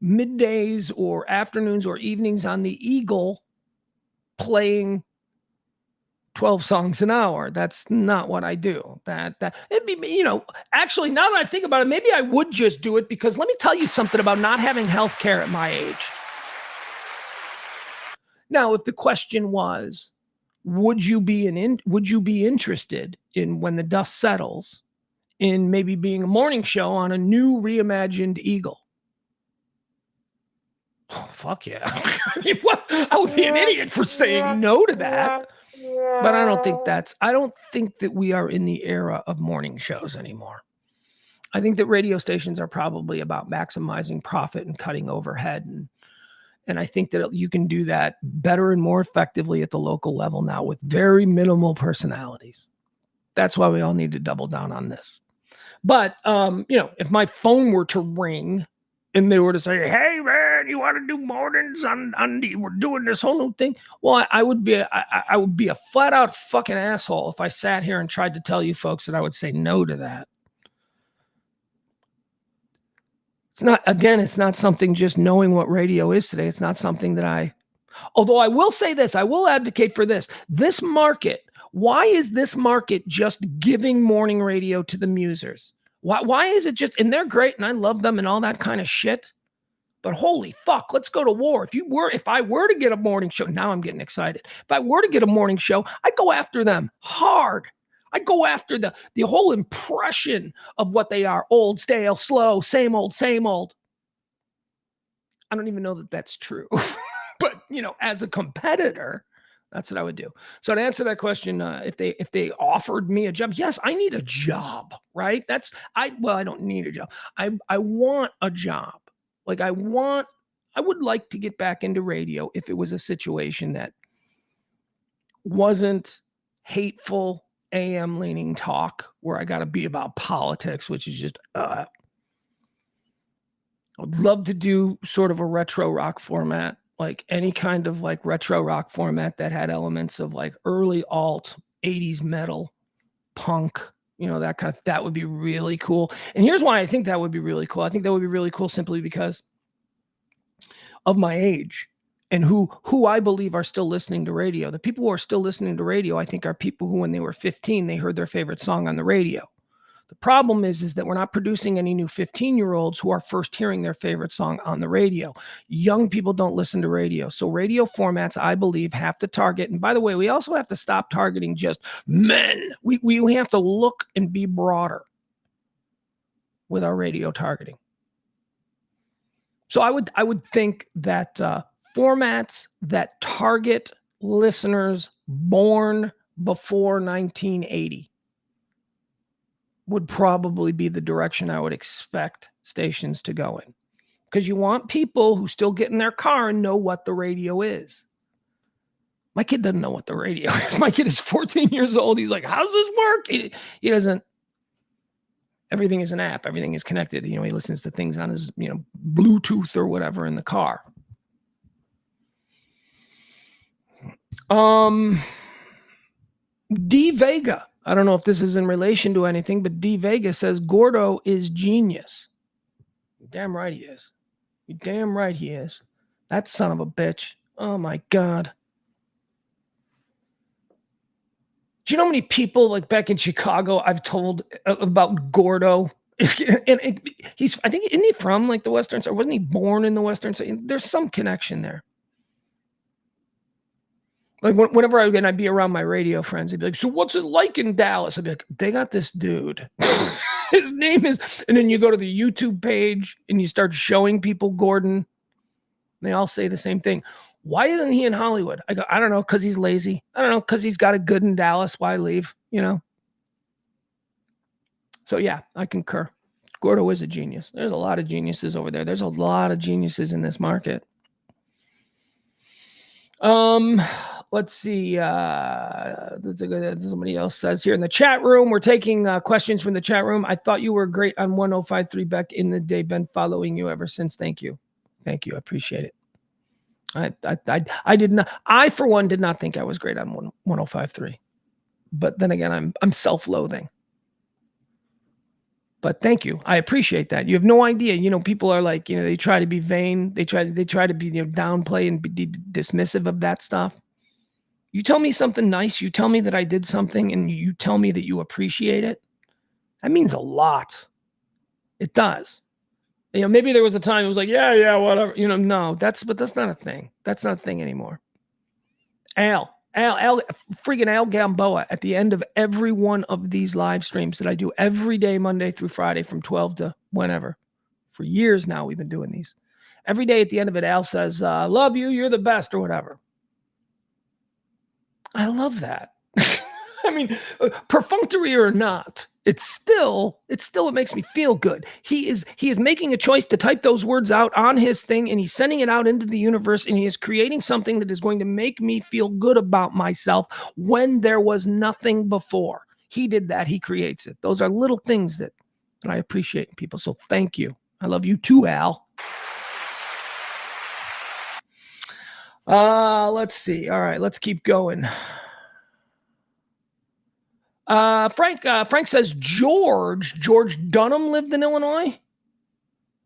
middays or afternoons or evenings on the eagle playing 12 songs an hour. That's not what I do. That it'd be, actually, now that I think about it, maybe I would just do it, because let me tell you something about not having health care at my age. Now, if the question was, would you be interested in, when the dust settles, in maybe being a morning show on a new reimagined eagle? Oh, fuck yeah. I mean, what? I would be an idiot for saying no to that. But I don't think that we are in the era of morning shows anymore. I think that radio stations are probably about maximizing profit and cutting overhead. And I think that you can do that better and more effectively at the local level now with very minimal personalities. That's why we all need to double down on this. But, if my phone were to ring and they were to say, hey, man, you want to do mornings we're doing this whole new thing. Well, I would be a flat out fucking asshole if I sat here and tried to tell you folks that I would say no to that. It's not something, just knowing what radio is today. It's not something that although I will say this, I will advocate for this. This market, why is this market just giving morning radio to the musers? Why is it just, and they're great and I love them and all that kind of shit. But holy fuck, let's go to war. If I were to get a morning show, now I'm getting excited. If I were to get a morning show, I'd go after them hard. I'd go after the whole impression of what they are: old, stale, slow, same old, same old. I don't even know that that's true. But, as a competitor, that's what I would do. So to answer that question, if they offered me a job, yes, I need a job, right? I don't need a job. I want a job. Like I would like to get back into radio if it was a situation that wasn't hateful AM leaning talk where I got to be about politics, which is just, I would love to do sort of a retro rock format, like any kind of like retro rock format that had elements of like early alt 80s metal, punk, that would be really cool. And here's why I think that would be really cool. I think that would be really cool simply because of my age and who I believe are still listening to radio. The people who are still listening to radio, I think, are people who, when they were 15, they heard their favorite song on the radio. The problem is that we're not producing any new 15-year-olds who are first hearing their favorite song on the radio. Young people don't listen to radio. So radio formats, I believe, have to target. And by the way, we also have to stop targeting just men. We have to look and be broader with our radio targeting. So I would think that formats that target listeners born before 1980 would probably be the direction I would expect stations to go in. Because you want people who still get in their car and know what the radio is. My kid doesn't know what the radio is. My kid is 14 years old. He's like, how's this work? He doesn't. Everything is an app. Everything is connected. He listens to things on his, Bluetooth or whatever in the car. D Vega. I don't know if this is in relation to anything, but D Vega says Gordo is genius. You're damn right he is. You're damn right he is. That son of a bitch. Oh my God. Do you know how many people like back in Chicago I've told about Gordo? And he's, I think, isn't he from like the Western side? Wasn't he born in the Western side? There's some connection there. Like whenever I'd be around my radio friends, they'd be like, so what's it like in Dallas? I'd be like, they got this dude. His name is, and then you go to the YouTube page and you start showing people Gordon. They all say the same thing. Why isn't he in Hollywood? I go, I don't know, because he's lazy. I don't know, because he's got it good in Dallas. Why leave? So yeah, I concur. Gordo is a genius. There's a lot of geniuses over there. There's a lot of geniuses in this market. Let's see. Somebody else says here in the chat room, we're taking questions from the chat room. I thought you were great on 105.3 back in the day. Been following you ever since. Thank you. I appreciate it. I did not. I for one did not think I was great on 105.3, but then again, I'm self-loathing. But thank you. I appreciate that. You have no idea. People are like, they try to be vain. They try to be downplay and be dismissive of that stuff. You tell me something nice. You tell me that I did something, and you tell me that you appreciate it. That means a lot. It does. Maybe there was a time it was like, yeah, whatever. No, that's not a thing. That's not a thing anymore. Freaking Al Gamboa at the end of every one of these live streams that I do every day, Monday through Friday from 12 to whenever. For years now, we've been doing these. Every day at the end of it, Al says, love you, you're the best, or whatever. I love that. I mean, perfunctory or not, it still makes me feel good. He is making a choice to type those words out on his thing, and he's sending it out into the universe, and he is creating something that is going to make me feel good about myself when there was nothing before. He did that. He creates it. Those are little things that I appreciate in people. So thank you. I love you too, Al. Let's see. All right, let's keep going. Frank says George Dunham lived in Illinois,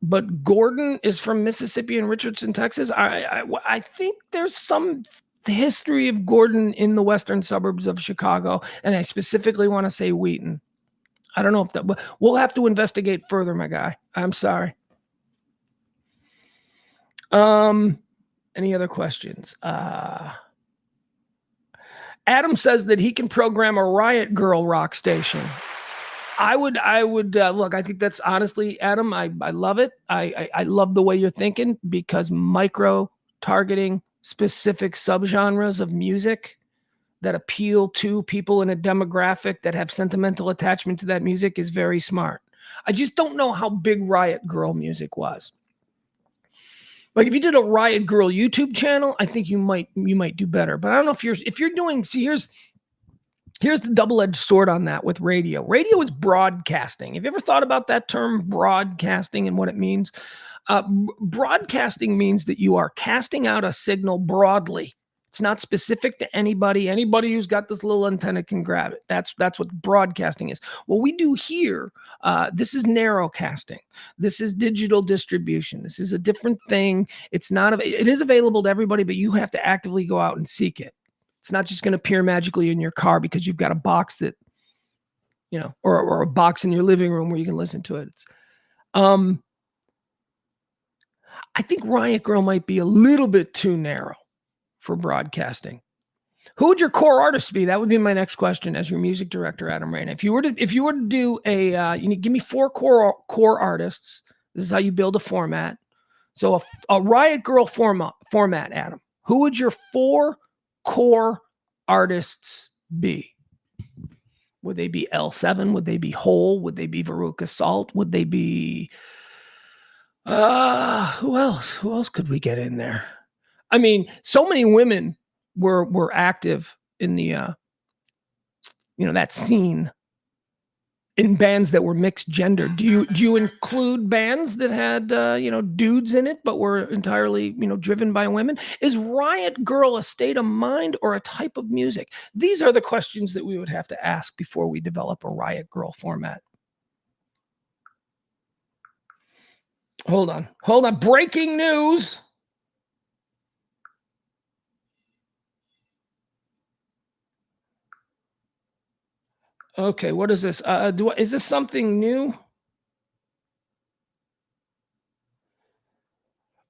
but Gordon is from Mississippi and Richardson, Texas. I think there's some history of Gordon in the western suburbs of Chicago, and I specifically want to say Wheaton. I don't know if that, we'll have to investigate further, my guy. I'm sorry. Any other questions? Adam says that he can program a Riot Girl rock station. I would look, I think that's honestly, Adam, I love it. I love the way you're thinking, because micro targeting specific subgenres of music that appeal to people in a demographic that have sentimental attachment to that music is very smart. I just don't know how big Riot Girl music was. Like if you did a Riot Girl YouTube channel, I think you might do better. But I don't know if you're doing, see, here's the double-edged sword on that with radio. Radio is broadcasting. Have you ever thought about that term, broadcasting, and what it means? Broadcasting means that you are casting out a signal broadly. It's not specific to anybody. Anybody who's got this little antenna can grab it. That's what broadcasting is. What we do here, this is narrowcasting. This is digital distribution. This is a different thing. It is available to everybody, but you have to actively go out and seek it. It's not just going to appear magically in your car because you've got a box that, or a box in your living room where you can listen to it. I think Riot Girl might be a little bit too narrow for broadcasting. Who would your core artists be? That would be my next question as your music director, Adam Rant. If you were to do give me 4 core artists. This is how you build a format. So a Riot Girl format, Adam. Who would your 4 core artists be? Would they be L7? Would they be Hole? Would they be Veruca Salt? Would they be who else? Who else could we get in there? I mean, so many women were active in the that scene in bands that were mixed gender. Do you include bands that had dudes in it but were entirely driven by women? Is Riot Girl a state of mind or a type of music? These are the questions that we would have to ask before we develop a Riot Girl format. Hold on. Breaking news. Okay, what is this? Is this something new? All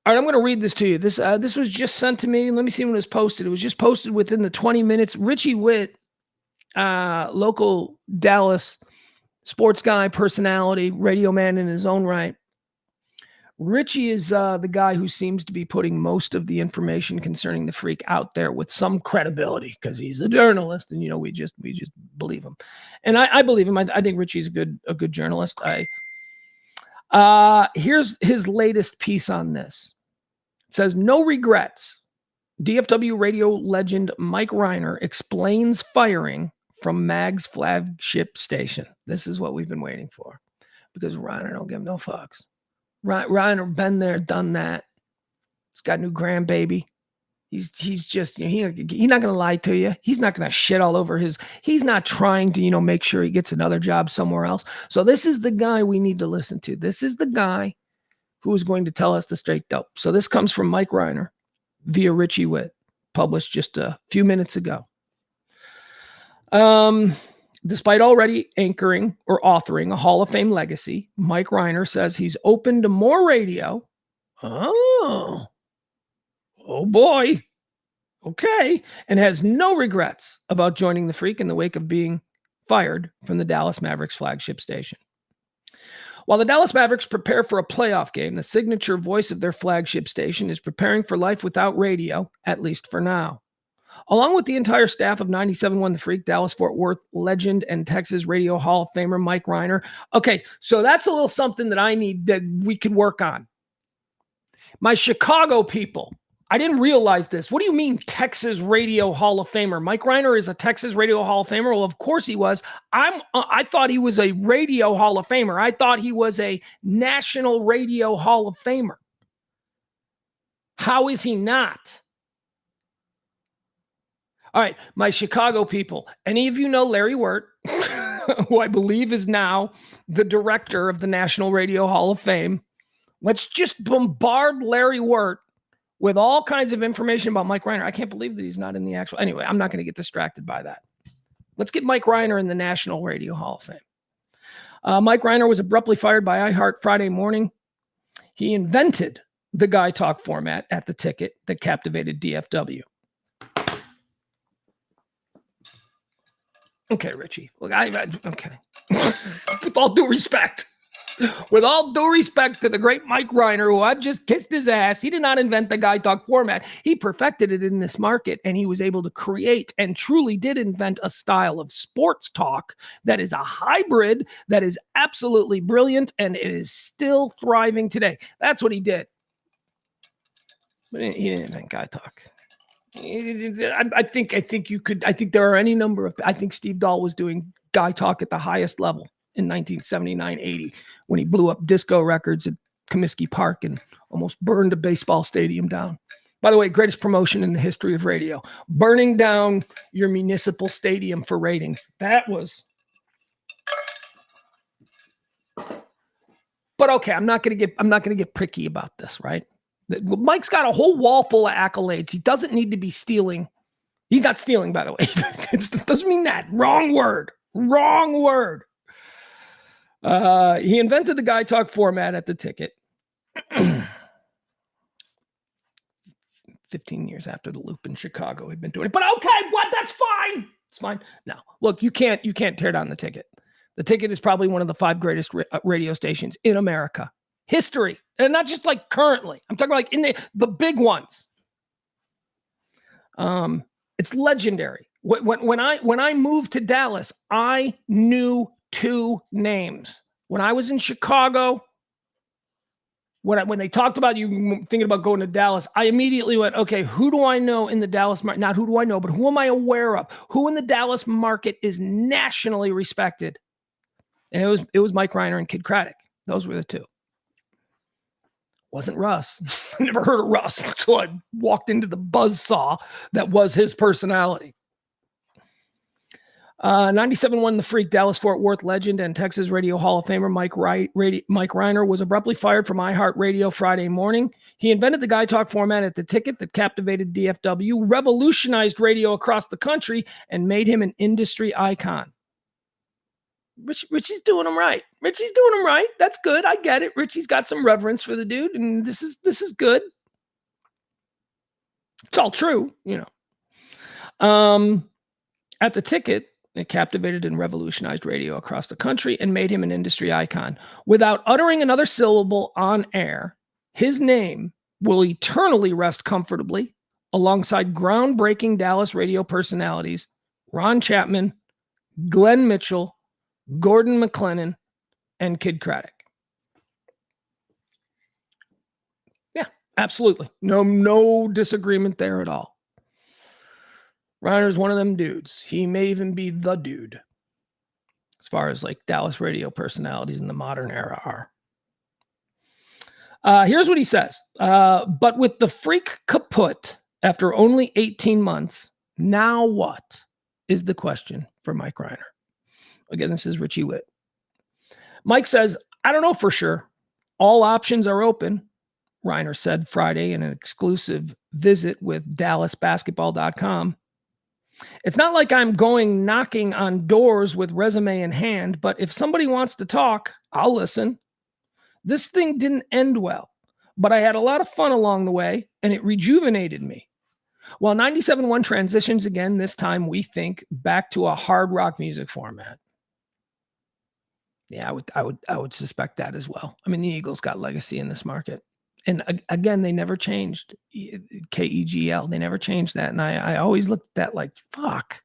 right, I'm going to read this to you. This was just sent to me. Let me see when it was posted. It was just posted within the 20 minutes. Richie Witt, local Dallas sports guy, personality, radio man in his own right. Richie is the guy who seems to be putting most of the information concerning the Freak out there with some credibility because he's a journalist, and we just believe him, and I believe him. I think Richie's a good journalist. Here's his latest piece on this. It says, "No regrets. DFW radio legend Mike Riner explains firing from Mag's flagship station." This is what we've been waiting for, because Riner don't give no fucks. Riner been there, done that. He's got a new grandbaby. He's just he's not gonna lie to you. He's not gonna shit all over he's not trying to make sure he gets another job somewhere else. So this is the guy we need to listen to. This is the guy who is going to tell us the straight dope. So this comes from Mike Riner via Richie Witt, published just a few minutes ago. Despite already anchoring or authoring a Hall of Fame legacy, Mike Riner says he's open to more radio. Oh boy. Okay. And has no regrets about joining the Freak in the wake of being fired from the Dallas Mavericks flagship station. While the Dallas Mavericks prepare for a playoff game, the signature voice of their flagship station is preparing for life without radio, at least for now. Along with the entire staff of 97.1 The Freak, Dallas-Fort Worth legend and Texas Radio Hall of Famer Mike Riner. Okay, so that's a little something that I need that we could work on. My Chicago people, I didn't realize this. What do you mean Texas Radio Hall of Famer? Mike Riner is a Texas Radio Hall of Famer? Well, of course he was. I thought he was a Radio Hall of Famer. I thought he was a National Radio Hall of Famer. How is he not? All right, my Chicago people, any of you know Larry Wirt, who I believe is now the director of the National Radio Hall of Fame? Let's just bombard Larry Wirt with all kinds of information about Mike Riner. I can't believe that he's not in the actual... Anyway, I'm not going to get distracted by that. Let's get Mike Riner in the National Radio Hall of Fame. Mike Riner was abruptly fired by iHeart Friday morning. He invented the Guy Talk format at the ticket that captivated DFW. Okay, Richie. Look, okay. With all due respect to the great Mike Riner, who I've just kissed his ass, he did not invent the Guy Talk format. He perfected it in this market, and he was able to create and truly did invent a style of sports talk that is a hybrid that is absolutely brilliant, and it is still thriving today. That's what he did. But he didn't invent Guy Talk. I think there are any number of, I think Steve Dahl was doing Guy Talk at the highest level in 1979-80 when he blew up disco records at Comiskey Park and almost burned a baseball stadium down. By the way, greatest promotion in the history of radio, burning down your municipal stadium for ratings. That was, but okay, I'm not going to get pricky about this, right? Mike's got a whole wall full of accolades. He doesn't need to be stealing. He's not stealing, by the way. It doesn't mean that. Wrong word. He invented the Guy Talk format at the ticket 15 years after the Loop in Chicago had been doing it. But okay, what? That's fine. It's fine. Now, look, you can't tear down the ticket. The ticket is probably one of the 5 greatest radio stations in America. History, and not just like currently. I'm talking like in the big ones. It's legendary. When I moved to Dallas, I knew 2 names. When I was in Chicago, when they talked about you thinking about going to Dallas, I immediately went, okay, who do I know in the Dallas market? Not who do I know, but who am I aware of? Who in the Dallas market is nationally respected? And it was Mike Riner and Kid Craddock. Those were the 2. Wasn't Russ. I never heard of Russ until I walked into the buzzsaw that was his personality. 97-1 The Freak, Dallas-Fort Worth legend and Texas Radio Hall of Famer Mike Riner was abruptly fired from iHeartRadio Friday morning. He invented the Guy Talk format at the ticket that captivated DFW, revolutionized radio across the country, and made him an industry icon. Richie's doing him right. That's good. I get it. Richie's got some reverence for the dude, and this is good. It's all true, you know. At the ticket, it captivated and revolutionized radio across the country and made him an industry icon. Without uttering another syllable on air, his name will eternally rest comfortably alongside groundbreaking Dallas radio personalities Ron Chapman, Glenn Mitchell, Gordon McLennan, and Kid Craddock. Yeah, absolutely. No disagreement there at all. Riner's one of them dudes. He may even be the dude as far as like Dallas radio personalities in the modern era are. Here's what he says. But with the Freak kaput after only 18 months, now what is the question for Mike Riner? Again, this is Richie Witt. Mike says, I don't know for sure. All options are open, Riner said Friday in an exclusive visit with DallasBasketball.com. It's not like I'm going knocking on doors with resume in hand, but if somebody wants to talk, I'll listen. This thing didn't end well, but I had a lot of fun along the way, and it rejuvenated me. While 97.1 transitions again, this time we think back to a hard rock music format. Yeah, I would suspect that as well. I mean, the Eagles got legacy in this market. And again, they never changed KEGL. They never changed that. And I always looked at that like, fuck.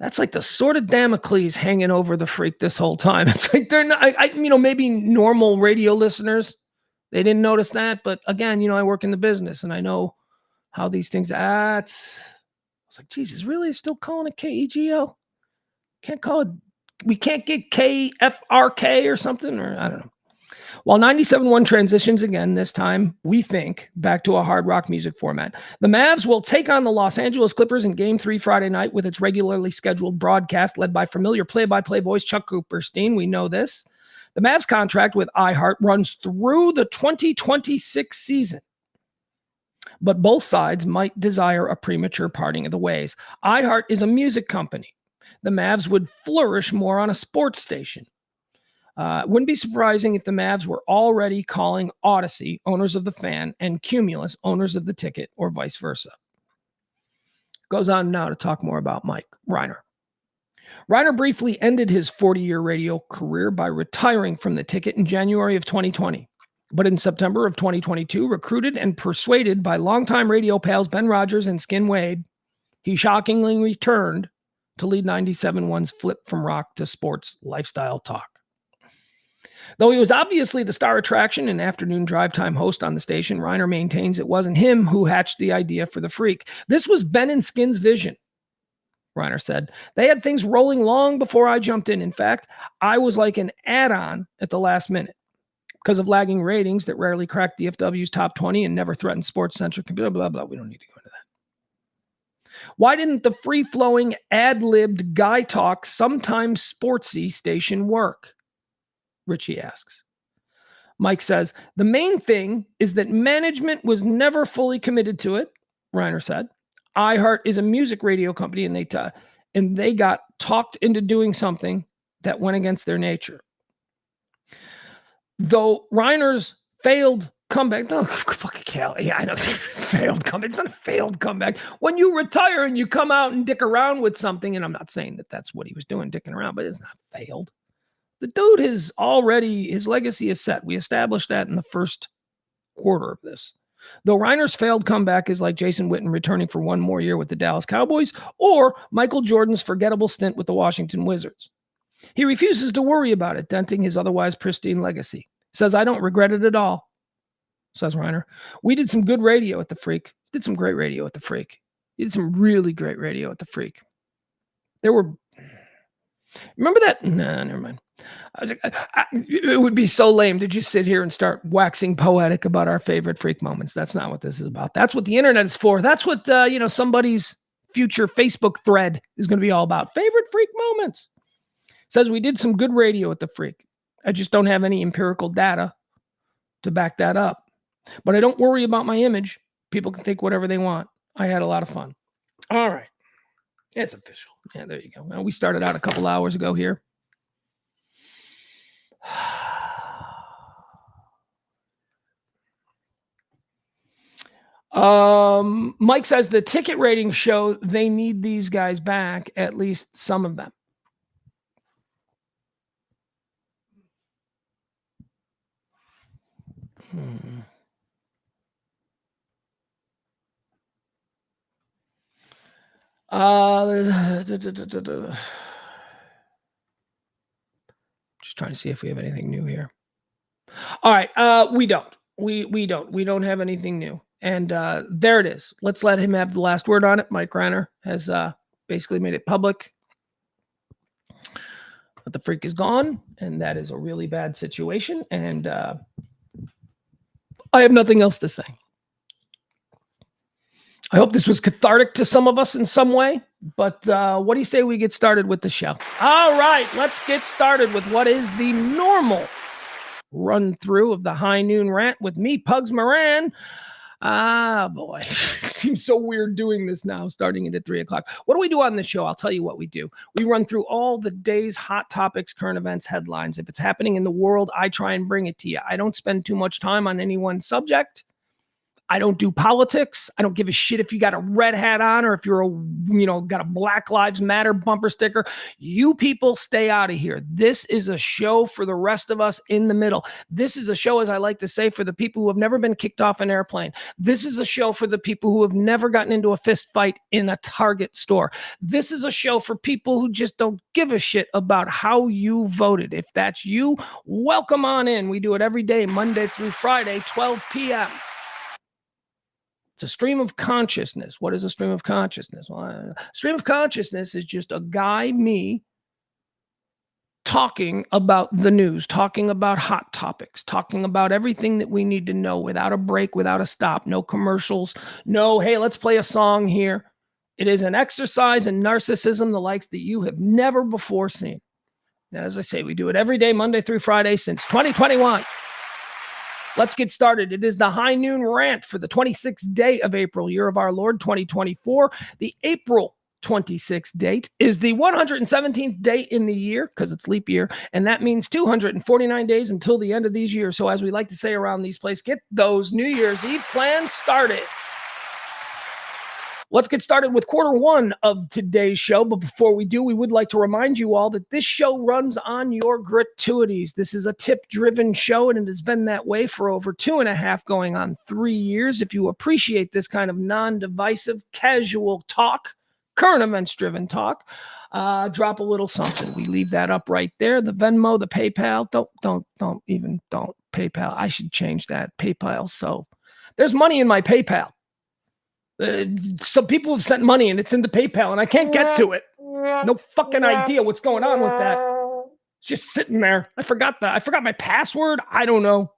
That's like the sword of Damocles hanging over the Freak this whole time. It's like they're not, maybe normal radio listeners, they didn't notice that. But again, I work in the business and I know how these things, I was like, Jesus, really? Still calling it KEGL? Can't call it, we can't get KFRK or something, or I don't know. While 97.1 transitions again, this time, we think, back to a hard rock music format. The Mavs will take on the Los Angeles Clippers in Game 3 Friday night with its regularly scheduled broadcast led by familiar play-by-play voice Chuck Cooperstein. We know this. The Mavs contract with iHeart runs through the 2026 season. But both sides might desire a premature parting of the ways. iHeart is a music company. The Mavs would flourish more on a sports station. Wouldn't be surprising if the Mavs were already calling Odyssey, owners of the Fan, and Cumulus, owners of the ticket, or vice versa. Goes on now to talk more about Mike Riner. Riner briefly ended his 40-year radio career by retiring from the ticket in January of 2020. But in September of 2022, recruited and persuaded by longtime radio pals Ben Rogers and Skin Wade, he shockingly returned to lead 97.1's flip from rock to sports lifestyle talk. Though he was obviously the star attraction and afternoon drive time host on the station, Riner maintains it wasn't him who hatched the idea for the Freak. This was Ben and Skin's vision, Riner said. They had things rolling long before I jumped in. In fact, I was like an add-on at the last minute. Because of lagging ratings that rarely cracked DFW's top 20 and never threatened sports-centric, blah, blah, blah. We don't need to go into that. Why didn't the free-flowing, ad-libbed guy talk, sometimes sportsy station work? Richie asks. Mike says, the main thing is that management was never fully committed to it, Riner said. iHeart is a music radio company, and they got talked into doing something that went against their nature. Though Reiner's failed comeback, oh, fucking hell, yeah, I know, failed comeback. It's not a failed comeback. When you retire and you come out and dick around with something, and I'm not saying that that's what he was doing, dicking around, but it's not failed. The dude has already, his legacy is set. We established that in the first quarter of this. Though Reiner's failed comeback is like Jason Witten returning for one more year with the Dallas Cowboys or Michael Jordan's forgettable stint with the Washington Wizards. He refuses to worry about it, denting his otherwise pristine legacy. Says, I don't regret it at all, says Riner. We did some good radio at the Freak. Did some great radio at the Freak. You did some really great radio at the Freak. There were... Remember that? Nah, never mind. I was like, it would be so lame to just sit here and start waxing poetic about our favorite Freak moments. That's not what this is about. That's what the internet is for. That's what, somebody's future Facebook thread is going to be all about. Favorite Freak moments. Says we did some good radio at the Freak. I just don't have any empirical data to back that up. But I don't worry about my image. People can think whatever they want. I had a lot of fun. All right. It's official. Yeah, there you go. Well, we started out a couple hours ago here. Mike says the ticket ratings show they need these guys back, at least some of them. Just trying to see if we have anything new here. All right, we don't. We don't have anything new. And there it is. Let's let him have the last word on it. Mike Riner has basically made it public that the Freak is gone, and that is a really bad situation. And I have nothing else to say. I hope this was cathartic to some of us in some way, but what do you say we get started with the show? All right, let's get started with what is the normal run through of the High Noon Rant with me, Pugs Moran. Ah, boy, it seems so weird doing this now, starting it at 3 o'clock. What do we do on the show? I'll tell you what we do. We run through all the day's hot topics, current events, headlines. If it's happening in the world, I try and bring it to you. I don't spend too much time on any one subject. I don't do politics. I don't give a shit if you got a red hat on or if you're got a Black Lives Matter bumper sticker. You people stay out of here. This is a show for the rest of us in the middle. This is a show, as I like to say, for the people who have never been kicked off an airplane. This is a show for the people who have never gotten into a fist fight in a Target store. This is a show for people who just don't give a shit about how you voted. If that's you, welcome on in. We do it every day, Monday through Friday, 12 p.m. It's a stream of consciousness. What is a stream of consciousness? Well, stream of consciousness is just a guy, me, talking about the news, talking about hot topics, talking about everything that we need to know without a break, without a stop, no commercials, no, hey, let's play a song here. It is an exercise in narcissism, the likes that you have never before seen. And as I say, we do it every day, Monday through Friday since 2021. Let's get started. It is the High Noon Rant for the 26th day of April, year of our Lord 2024, the April 26th date is the 117th day in the year because it's leap year, and that means 249 days until the end of these years. So as we like to say around these places, get those New Year's Eve plans started. Let's get started with quarter one of today's show. But before we do, we would like to remind you all that this show runs on your gratuities. This is a tip-driven show, and it has been that way for over 2.5 going on 3 years. If you appreciate this kind of non-divisive, casual talk, current events-driven talk, drop a little something. We leave that up right there. The Venmo, the PayPal. Don't PayPal. I should change that. PayPal. So there's money in my PayPal. Some people have sent money and it's in the PayPal and I can't get to it. No fucking idea what's going on with that. It's just sitting there. I forgot my password. I don't know.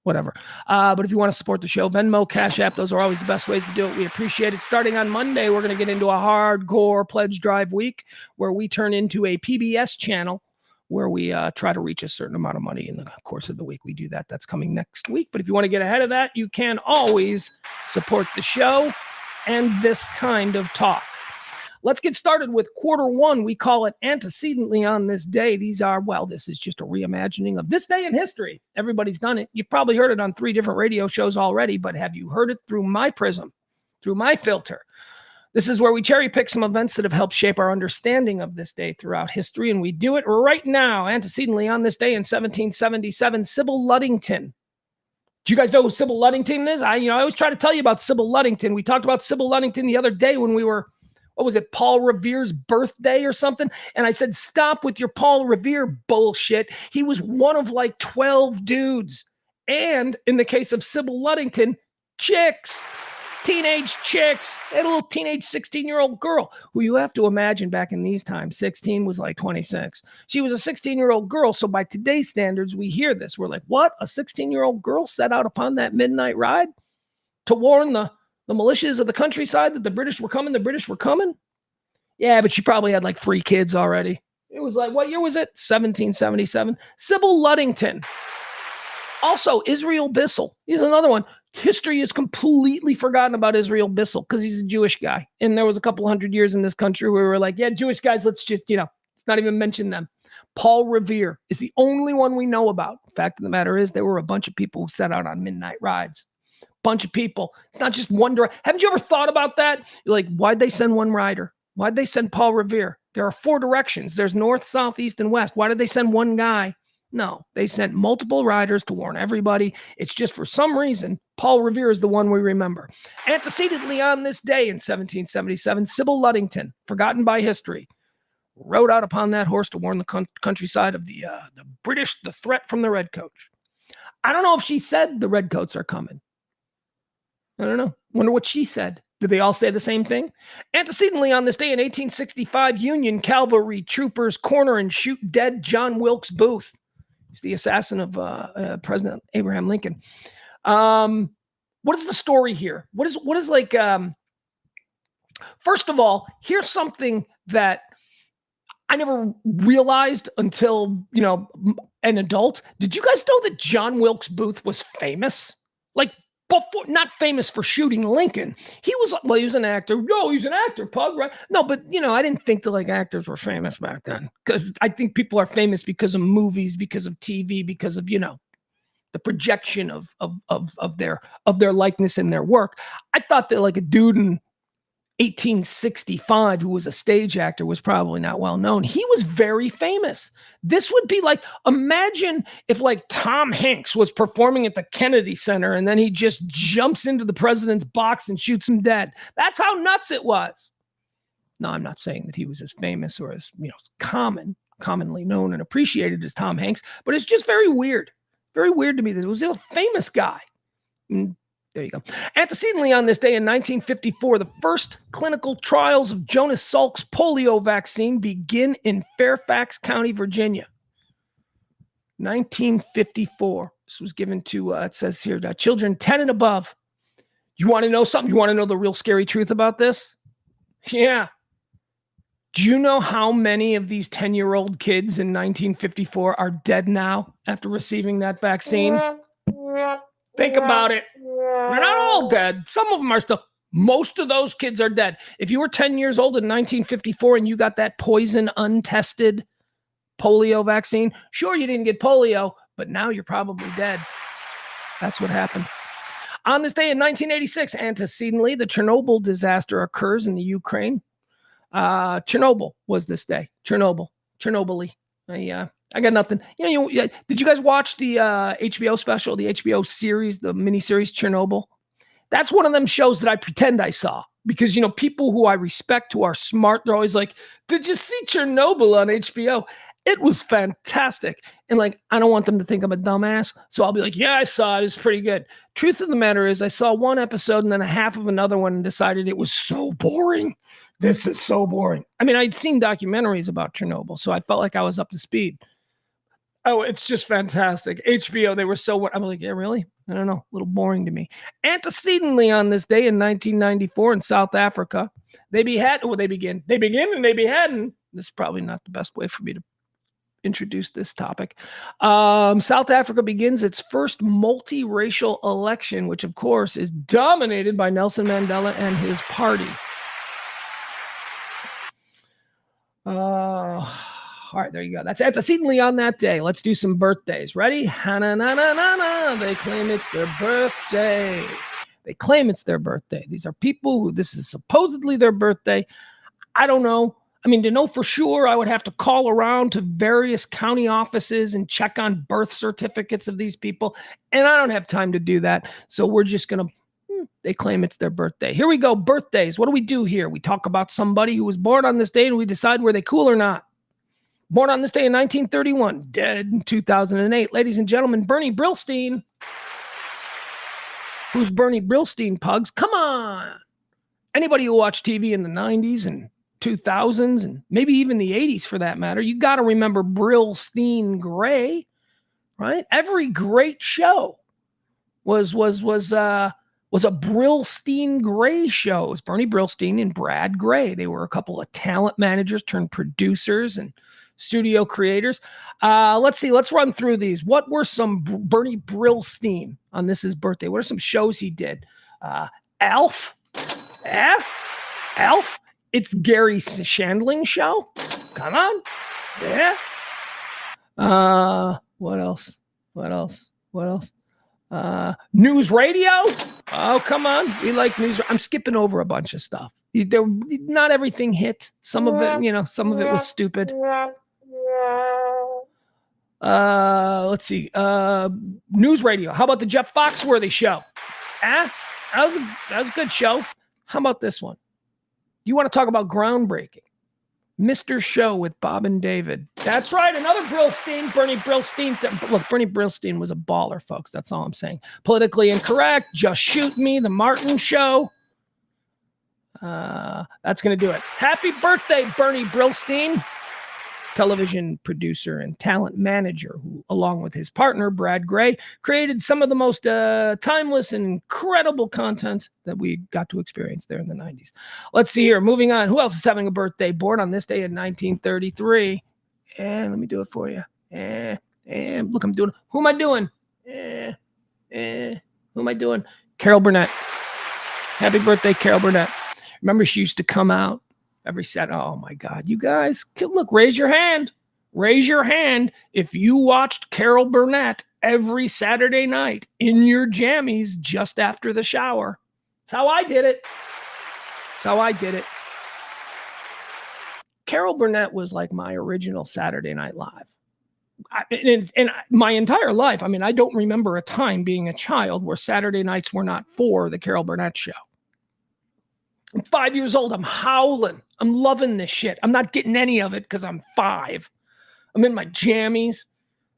Whatever. But if you want to support the show, Venmo, Cash App, those are always the best ways to do it. We appreciate it. Starting on Monday, we're going to get into a hardcore pledge drive week where we turn into a PBS channel where we try to reach a certain amount of money in the course of the week. We do that. That's coming next week. But if you want to get ahead of that, you can always support the show and this kind of talk. Let's get started with quarter one. We call it Antecedently on This Day. This is just a reimagining of this day in history. Everybody's done it. You've probably heard it on 3 different radio shows already, but have you heard it through my prism, through my filter? This is where we cherry pick some events that have helped shape our understanding of this day throughout history, and we do it right now. Antecedently on this day in 1777, Sybil Ludington. Do you guys know who Sybil Ludington is? I always try to tell you about Sybil Ludington. We talked about Sybil Ludington the other day when we were, Paul Revere's birthday or something? And I said, stop with your Paul Revere bullshit. He was one of like 12 dudes. And in the case of Sybil Ludington, chicks. Teenage chicks, and a little teenage 16-year-old girl who you have to imagine back in these times, 16 was like 26. She was a 16-year-old girl. So by today's standards, we hear this. We're like, what? A 16-year-old girl set out upon that midnight ride to warn the militias of the countryside that the British were coming? The British were coming? Yeah, but she probably had like 3 kids already. It was like, what year was it? 1777. Sybil Ludington. Also, Israel Bissell. He's another one. History is completely forgotten about Israel Bissell because he's a Jewish guy. And there was a couple 100 years in this country where we were like, yeah, Jewish guys, let's just, let's not even mention them. Paul Revere is the only one we know about. Fact of the matter is there were a bunch of people who set out on midnight rides. Bunch of people. It's not just one direction. Haven't you ever thought about that? You're like, why'd they send one rider? Why'd they send Paul Revere? There are 4 directions. There's north, south, east, and west. Why did they send one guy? No, they sent multiple riders to warn everybody. It's just for some reason, Paul Revere is the one we remember. Antecedently on this day in 1777, Sybil Ludington, forgotten by history, rode out upon that horse to warn the countryside of the British, the threat from the Redcoats. I don't know if she said the Redcoats are coming. I don't know. Wonder what she said. Did they all say the same thing? Antecedently on this day in 1865, Union cavalry troopers corner and shoot dead John Wilkes Booth. He's the assassin of President Abraham Lincoln. What is the story here? What is like, first of all, here's something that I never realized until, an adult. Did you guys know that John Wilkes Booth was famous? Like, before, not famous for shooting Lincoln. He was an actor. No, he's an actor, Pug, right? No, but I didn't think that like actors were famous back then because I think people are famous because of movies, because of TV, because of the projection of their likeness in their work. I thought that like a dude in 1865 who was a stage actor was probably not well known. He was very famous. This would be like, imagine if like Tom Hanks was performing at the Kennedy Center and then he just jumps into the president's box and shoots him dead. That's how nuts it was. No, I'm not saying that he was as famous or as commonly known and appreciated as Tom Hanks, but it's just very weird. Very weird to me that it was a famous guy. There you go. Antecedently on this day in 1954, the first clinical trials of Jonas Salk's polio vaccine begin in Fairfax County, Virginia. 1954. This was given to, it says here, children 10 and above. You want to know something? You want to know the real scary truth about this? Yeah. Do you know how many of these 10-year-old kids in 1954 are dead now after receiving that vaccine? Think about it. They're not all dead. Some of them are still. Most of those kids are dead. If you were 10 years old in 1954 and you got that poison untested polio vaccine, sure, you didn't get polio, but now you're probably dead. That's what happened. On this day in 1986, antecedently, the Chernobyl disaster occurs in the Ukraine. Chernobyl was this day. Chernobyl. I got nothing. Did you guys watch the HBO special, the HBO series, the miniseries Chernobyl? That's one of them shows that I pretend I saw because, people who I respect, who are smart, they're always like, did you see Chernobyl on HBO? It was fantastic. And I don't want them to think I'm a dumbass. So I'll be like, yeah, I saw it. It's pretty good. Truth of the matter is I saw one episode and then a half of another one and decided it was so boring. This is so boring. I mean, I'd seen documentaries about Chernobyl, so I felt like I was up to speed. Oh, it's just fantastic. HBO, they were so, I'm like, yeah, really? I don't know. A little boring to me. Antecedently on this day in 1994 in South Africa, they begin and they beheading. This is probably not the best way for me to introduce this topic. South Africa begins its first multiracial election, which of course is dominated by Nelson Mandela and his party. All right, there you go. That's antecedently on that day. Let's do some birthdays. Ready? Ha-na-na-na-na-na. They claim it's their birthday. These are people who this is supposedly their birthday. I don't know. I mean, to know for sure, I would have to call around to various county offices and check on birth certificates of these people. And I don't have time to do that. So we're just going to, they claim it's their birthday. Here we go. Birthdays. What do we do here? We talk about somebody who was born on this day and we decide were they cool or not. Born on this day in 1931, dead in 2008. Ladies and gentlemen, Bernie Brillstein. Who's Bernie Brillstein, Pugs? Come on. Anybody who watched TV in the 90s and 2000s and maybe even the 80s for that matter, you got to remember Brillstein Gray, right? Every great show was a Brillstein Gray show. It was Bernie Brillstein and Brad Gray. They were a couple of talent managers turned producers and studio creators. Let's see. Let's run through these. What were some Bernie Brillstein on this his birthday? What are some shows he did? Alf. Alf. It's Gary Shandling show. Come on. Yeah. What else? News radio. Oh, come on. We like news. I'm skipping over a bunch of stuff. Not everything hit. Some of it, some of it was stupid. Let's see. News radio. How about the Jeff Foxworthy show? That was a good show. How about this one? You want to talk about groundbreaking? Mr. Show with Bob and David. That's right. Another Brillstein, Bernie Brillstein. Look, Bernie Brillstein was a baller, folks. That's all I'm saying. Politically Incorrect. Just Shoot Me. The Martin Show. That's going to do it. Happy birthday, Bernie Brillstein. Television producer and talent manager who, along with his partner, Brad Gray, created some of the most timeless and incredible content that we got to experience there in the 90s. Let's see here. Moving on. Who else is having a birthday? Born on this day in 1933. And let me do it for you. And look, I'm doing. Who am I doing? Who am I doing? Carol Burnett. Happy birthday, Carol Burnett. Remember, she used to come out every Saturday. Oh my God, you guys, look, raise your hand. Raise your hand if you watched Carol Burnett every Saturday night in your jammies just after the shower. That's how I did it. Carol Burnett was like my original Saturday Night Live. In my entire life, I mean, I don't remember a time being a child where Saturday nights were not for the Carol Burnett show. I'm 5 years old. I'm howling. I'm loving this shit. I'm not getting any of it because I'm 5. I'm in my jammies.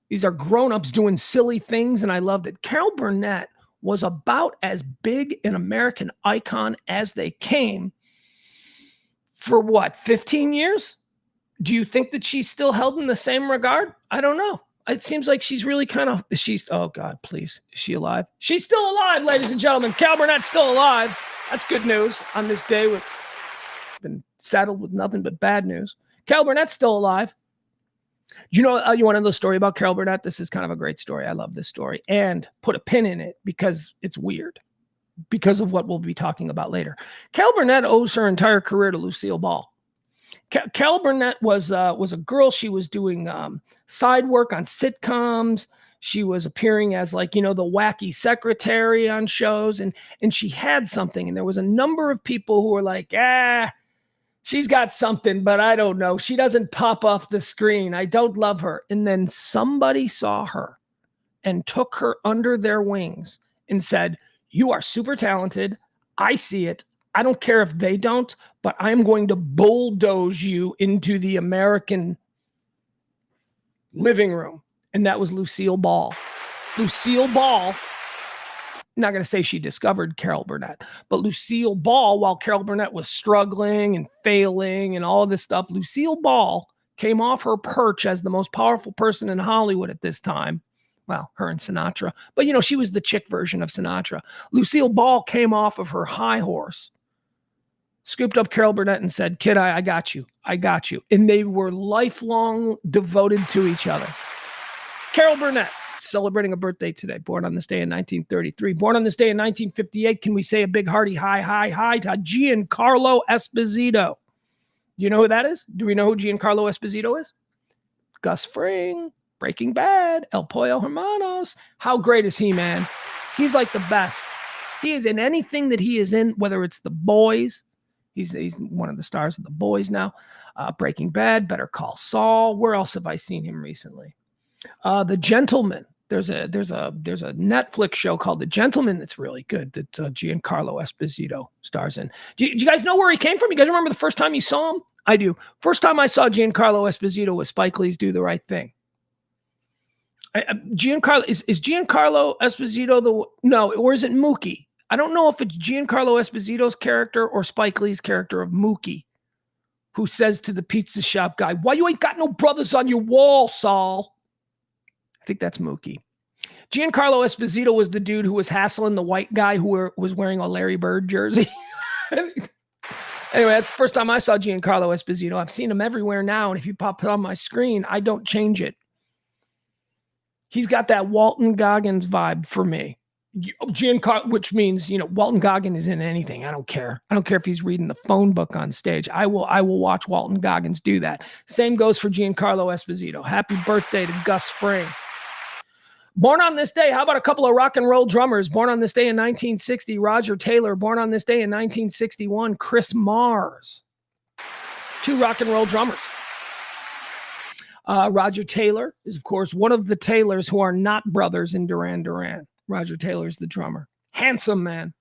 These are grown-ups doing silly things, and I loved it. Carol Burnett was about as big an American icon as they came for what, 15 years? Do you think that she's still held in the same regard? I don't know. It seems like she's really oh God, please. Is she alive? She's still alive, ladies and gentlemen. Carol Burnett's still alive. That's good news on this day. We've been saddled with nothing but bad news. Carol Burnett's still alive. You know, you want to know the story about Carol Burnett? This is kind of a great story. I love this story. And put a pin in it because it's weird. because of what we'll be talking about later. Carol Burnett owes her entire career to Lucille Ball. Carol Burnett was a girl. She was doing side work on sitcoms. She was appearing as the wacky secretary on shows, and she had something. And there was a number of people who were like, she's got something, but I don't know. She doesn't pop off the screen. I don't love her. And then somebody saw her and took her under their wings and said, you are super talented. I see it. I don't care if they don't, but I'm going to bulldoze you into the American living room. And that was Lucille Ball. Lucille Ball, I'm not going to say she discovered Carol Burnett, but Lucille Ball, while Carol Burnett was struggling and failing and all this stuff, Lucille Ball came off her perch as the most powerful person in Hollywood at this time. Well, her and Sinatra. But, she was the chick version of Sinatra. Lucille Ball came off of her high horse, scooped up Carol Burnett and said, kid, I got you. I got you. And they were lifelong devoted to each other. Carol Burnett, celebrating a birthday today, born on this day in 1933. Born on this day in 1958, can we say a big hearty hi to Giancarlo Esposito? You know who that is? Do we know who Giancarlo Esposito is? Gus Fring, Breaking Bad, El Pollo Hermanos. How great is he, man? He's like the best. He is in anything that he is in, whether it's The Boys. He's one of the stars of The Boys now. Breaking Bad, Better Call Saul. Where else have I seen him recently? The Gentleman. There's a Netflix show called The Gentleman that's really good that Giancarlo Esposito stars in. Do you guys know where he came from? You guys remember the first time you saw him? I do. First time I saw Giancarlo Esposito was Spike Lee's Do the Right Thing. Giancarlo is Giancarlo Esposito no, or is it Mookie? I don't know if it's Giancarlo Esposito's character or Spike Lee's character of Mookie, who says to the pizza shop guy, "Why you ain't got no brothers on your wall, Saul?" I think that's Mookie. Giancarlo Esposito was the dude who was hassling the white guy who was wearing a Larry Bird jersey. Anyway, that's the first time I saw Giancarlo Esposito. I've seen him everywhere now, and if you pop it on my screen, I don't change it. He's got that Walton Goggins vibe for me. Giancarlo, which means, Walton Goggins is in anything. I don't care. I don't care if he's reading the phone book on stage. I will watch Walton Goggins do that. Same goes for Giancarlo Esposito. Happy birthday to Gus Fring. Born on this day, how about a couple of rock and roll drummers? Born on this day in 1960, Roger Taylor. Born on this day in 1961, Chris Mars. Two rock and roll drummers. Roger Taylor is, of course, one of the Taylors who are not brothers in Duran Duran. Roger Taylor is the drummer. Handsome man.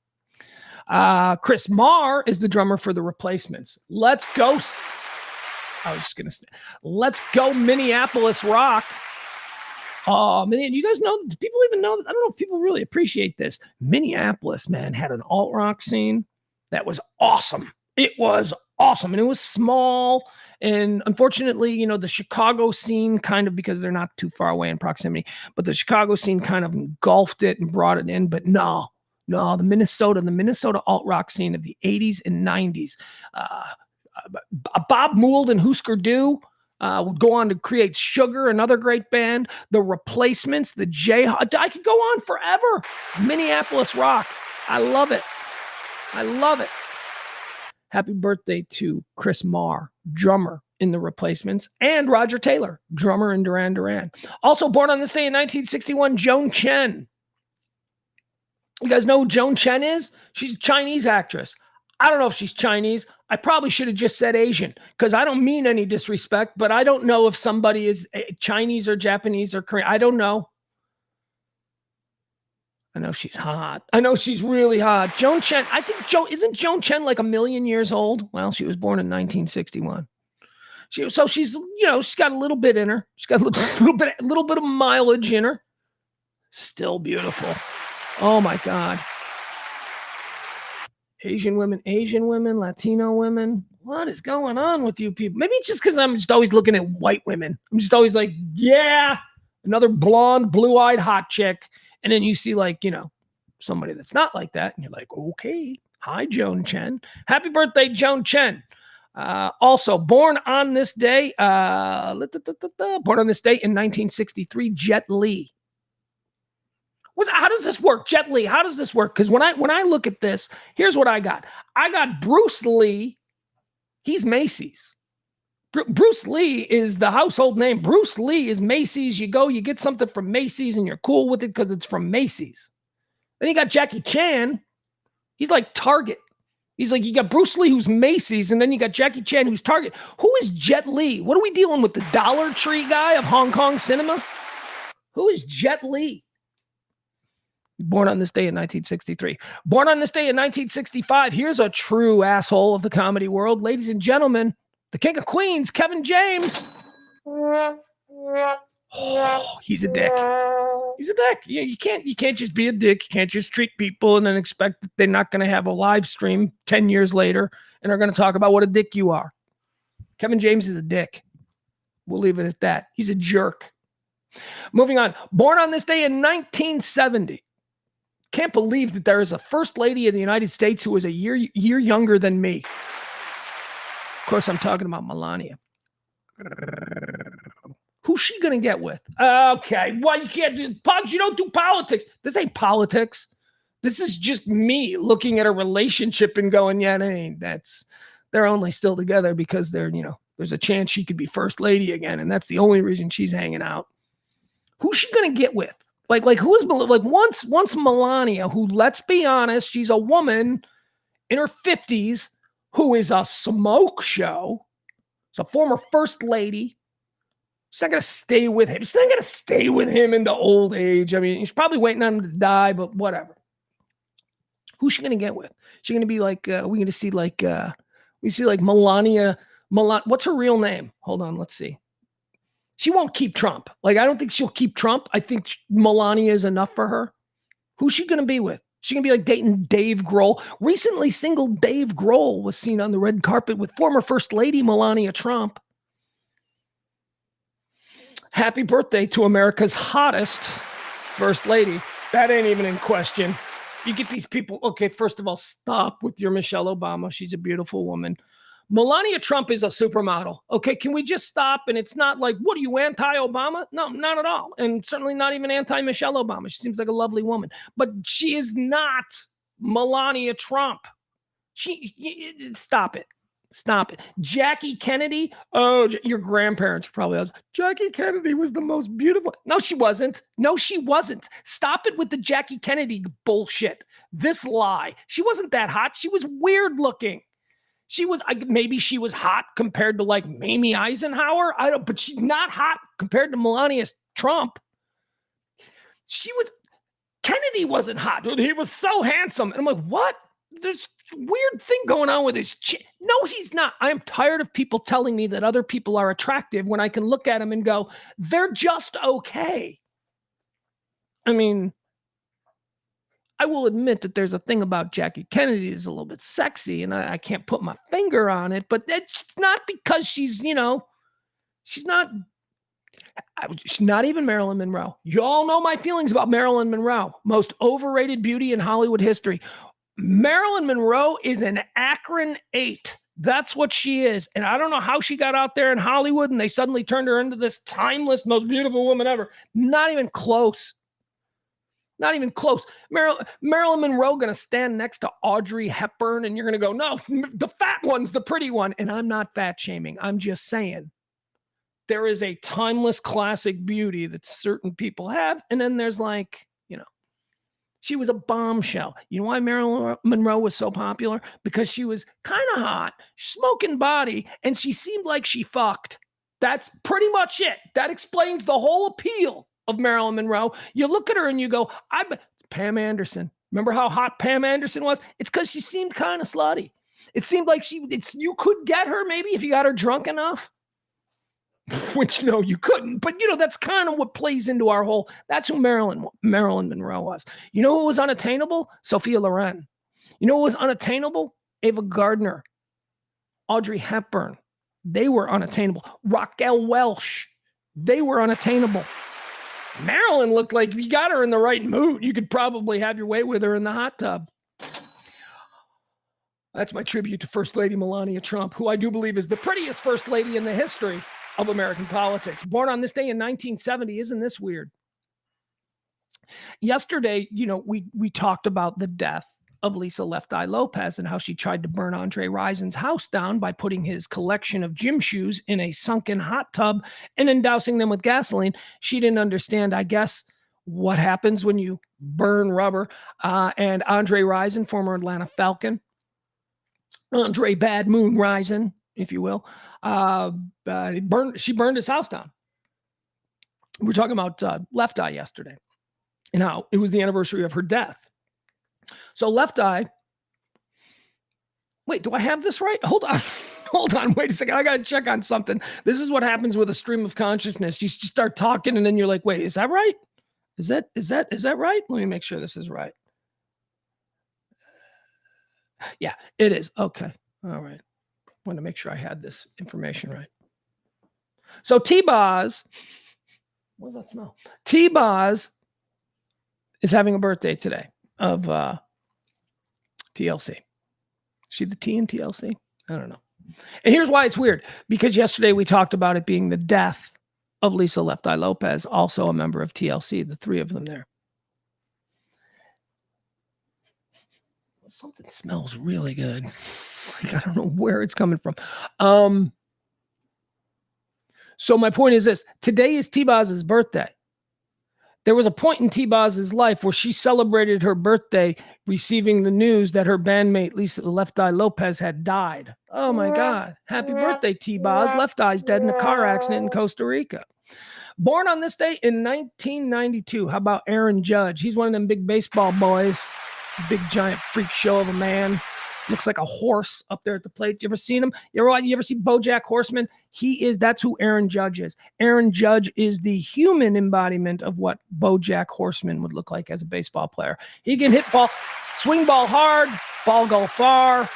Chris Marr is the drummer for The Replacements. Let's go. Let's go Minneapolis rock. Oh, man, you guys know, do people even know this? I don't know if people really appreciate this. Minneapolis, man, had an alt rock scene that was awesome. It was awesome. And it was small. And unfortunately, the Chicago scene kind of, because they're not too far away in proximity, but the Chicago scene kind of engulfed it and brought it in. But no, the Minnesota alt rock scene of the 80s and 90s. Bob Mould and Husker Du would go on to create Sugar, another great band. The Replacements, the I could go on forever. Minneapolis rock. I love it. Happy birthday to Chris Marr, drummer in The Replacements, and Roger Taylor, drummer in Duran Duran. Also born on this day in 1961, Joan Chen. You guys know who Joan Chen is? She's a Chinese actress. I don't know if she's Chinese. I probably should have just said Asian, because I don't mean any disrespect, but I don't know if somebody is Chinese or Japanese or Korean. I don't know. I know she's hot. I know she's really hot. Joan Chen. I think isn't Joan Chen like 1,000,000 years old? Well, she was born in 1961. She's got a little bit in her. She's got a little bit of mileage in her. Still beautiful. Oh my God. Asian women, Latino women. What is going on with you people? Maybe it's just because I'm just always looking at white women. I'm just always like, yeah, another blonde, blue-eyed hot chick. And then you see somebody that's not like that. And you're like, okay, hi, Joan Chen. Happy birthday, Joan Chen. Also born on this day, in 1963, Jet Li. How does this work? Jet Li, how does this work? Because when I look at this, here's what I got. I got Bruce Lee. He's Macy's. Bruce Lee is the household name. Bruce Lee is Macy's. You go, you get something from Macy's, and you're cool with it because it's from Macy's. Then you got Jackie Chan. He's like Target. He's like, you got Bruce Lee, who's Macy's, and then you got Jackie Chan, who's Target. Who is Jet Li? What are we dealing with? The Dollar Tree guy of Hong Kong cinema? Who is Jet Li? Born on this day in 1963. Born on this day in 1965. Here's a true asshole of the comedy world. Ladies and gentlemen, the King of Queens, Kevin James. Oh, he's a dick. He's a dick. You can't just be a dick. You can't just treat people and then expect that they're not going to have a live stream 10 years later and are going to talk about what a dick you are. Kevin James is a dick. We'll leave it at that. He's a jerk. Moving on. Born on this day in 1970. Can't believe that there is a first lady of the United States who is a year younger than me. Of course, I'm talking about Melania. Who's she going to get with? Okay. Well, you can't do Pugs. You don't do politics. This ain't politics. This is just me looking at a relationship and going, yeah, they're only still together because there's a chance she could be first lady again. And that's the only reason she's hanging out. Who's she going to get with? Like who's like once Melania, who, let's be honest, she's a woman in her 50s who is a smoke show. She's a former first lady. She's not going to stay with him. She's not going to stay with him into old age. I mean, he's probably waiting on him to die, but whatever. Who's she going to get with? She's going to be like, we're going to see like Melania. What's her real name? Hold on. Let's see. She won't keep Trump. Like, I don't think she'll keep Trump. I think Melania is enough for her. Who's she going to be with? She's going to be like dating Dave Grohl. Recently, single Dave Grohl was seen on the red carpet with former First Lady Melania Trump. Happy birthday to America's hottest First Lady. That ain't even in question. You get these people. Okay, first of all, stop with your Michelle Obama. She's a beautiful woman. Melania Trump is a supermodel. Okay, can we just stop? And it's not like, what are you, anti-Obama? No, not at all. And certainly not even anti-Michelle Obama. She seems like a lovely woman. But she is not Melania Trump. Stop it. Stop it. Jackie Kennedy. Oh, your grandparents probably. Jackie Kennedy was the most beautiful. No, she wasn't. No, she wasn't. Stop it with the Jackie Kennedy bullshit. This lie. She wasn't that hot. She was weird looking. Maybe she was hot compared to like Mamie Eisenhower. But she's not hot compared to Melania Trump. Kennedy wasn't hot. Dude, he was so handsome. And I'm like, what? There's a weird thing going on with his chin. No, he's not. I am tired of people telling me that other people are attractive when I can look at them and go, they're just okay. I mean, I will admit that there's a thing about Jackie Kennedy that's a little bit sexy, and I can't put my finger on it, but it's not because she's not even Marilyn Monroe. You all know my feelings about Marilyn Monroe. Most overrated beauty in Hollywood history. Marilyn Monroe is an Akron 8. That's what she is. And I don't know how she got out there in Hollywood and they suddenly turned her into this timeless, most beautiful woman ever. Not even close. Not even close. Marilyn Monroe going to stand next to Audrey Hepburn and you're going to go, no, the fat one's the pretty one. And I'm not fat shaming. I'm just saying there is a timeless classic beauty that certain people have. And then there's like, she was a bombshell. You know why Marilyn Monroe was so popular? Because she was kind of hot, smoking body, and she seemed like she fucked. That's pretty much it. That explains the whole appeal of Marilyn Monroe. You look at her and you go, Pam Anderson. Remember how hot Pam Anderson was? It's because she seemed kind of slutty. It seemed like you could get her maybe if you got her drunk enough. Which, no, you couldn't. But, that's kind of what plays into our whole, that's who Marilyn Monroe was. You know who was unattainable? Sophia Loren. You know who was unattainable? Ava Gardner. Audrey Hepburn. They were unattainable. Raquel Welch. They were unattainable. Marilyn looked like if you got her in the right mood, you could probably have your way with her in the hot tub. That's my tribute to First Lady Melania Trump, who I do believe is the prettiest First Lady in the history of American politics. Born on this day in 1970. Isn't this weird? Yesterday, we talked about the death of Lisa Left Eye Lopez and how she tried to burn Andre Rison's house down by putting his collection of gym shoes in a sunken hot tub and then dousing them with gasoline. She didn't understand, I guess, what happens when you burn rubber. And Andre Rison, former Atlanta Falcon, Andre Bad Moon Rison, if you will, she burned his house down. We were talking about Left Eye yesterday and how it was the anniversary of her death. So Left Eye, wait, do I have this right? Hold on, wait a second. I got to check on something. This is what happens with a stream of consciousness. You just start talking and then you're like, wait, is that right? Is that right? Let me make sure this is right. Yeah, it is. Okay. All right. Want to make sure I had this information right. So T-Boz, what does that smell? T-Boz is having a birthday today of TLC. She the T in TLC? I don't know. And here's why it's weird. Because yesterday we talked about it being the death of Lisa Left Eye Lopez, also a member of TLC, the three of them there. Something smells really good. Like, I don't know where it's coming from. So my point is this. Today is T-Boz's birthday. There was a point in T-Boz's life where she celebrated her birthday receiving the news that her bandmate Lisa Left Eye Lopez had died. Oh my God. Happy birthday, T-Boz. Left Eye's dead in a car accident in Costa Rica. Born on this day in 1992. How about Aaron Judge? He's one of them big baseball boys. Big giant freak show of a man. Looks like a horse up there at the plate. You ever seen him? You ever see BoJack Horseman? That's who Aaron Judge is. Aaron Judge is the human embodiment of what BoJack Horseman would look like as a baseball player. He can hit ball, swing ball hard, ball go far.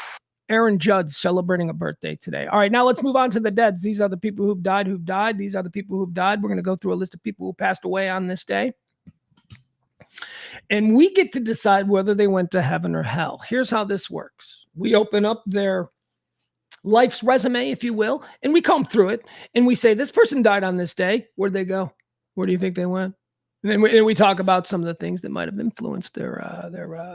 Aaron Judge celebrating a birthday today. All right, now let's move on to the deads. These are the people who've died. These are the people who've died. We're going to go through a list of people who passed away on this day. And we get to decide whether they went to heaven or hell. Here's how this works. We open up their life's resume, if you will, and we comb through it. And we say, this person died on this day. Where'd they go? Where do you think they went? And then we talk about some of the things that might have influenced their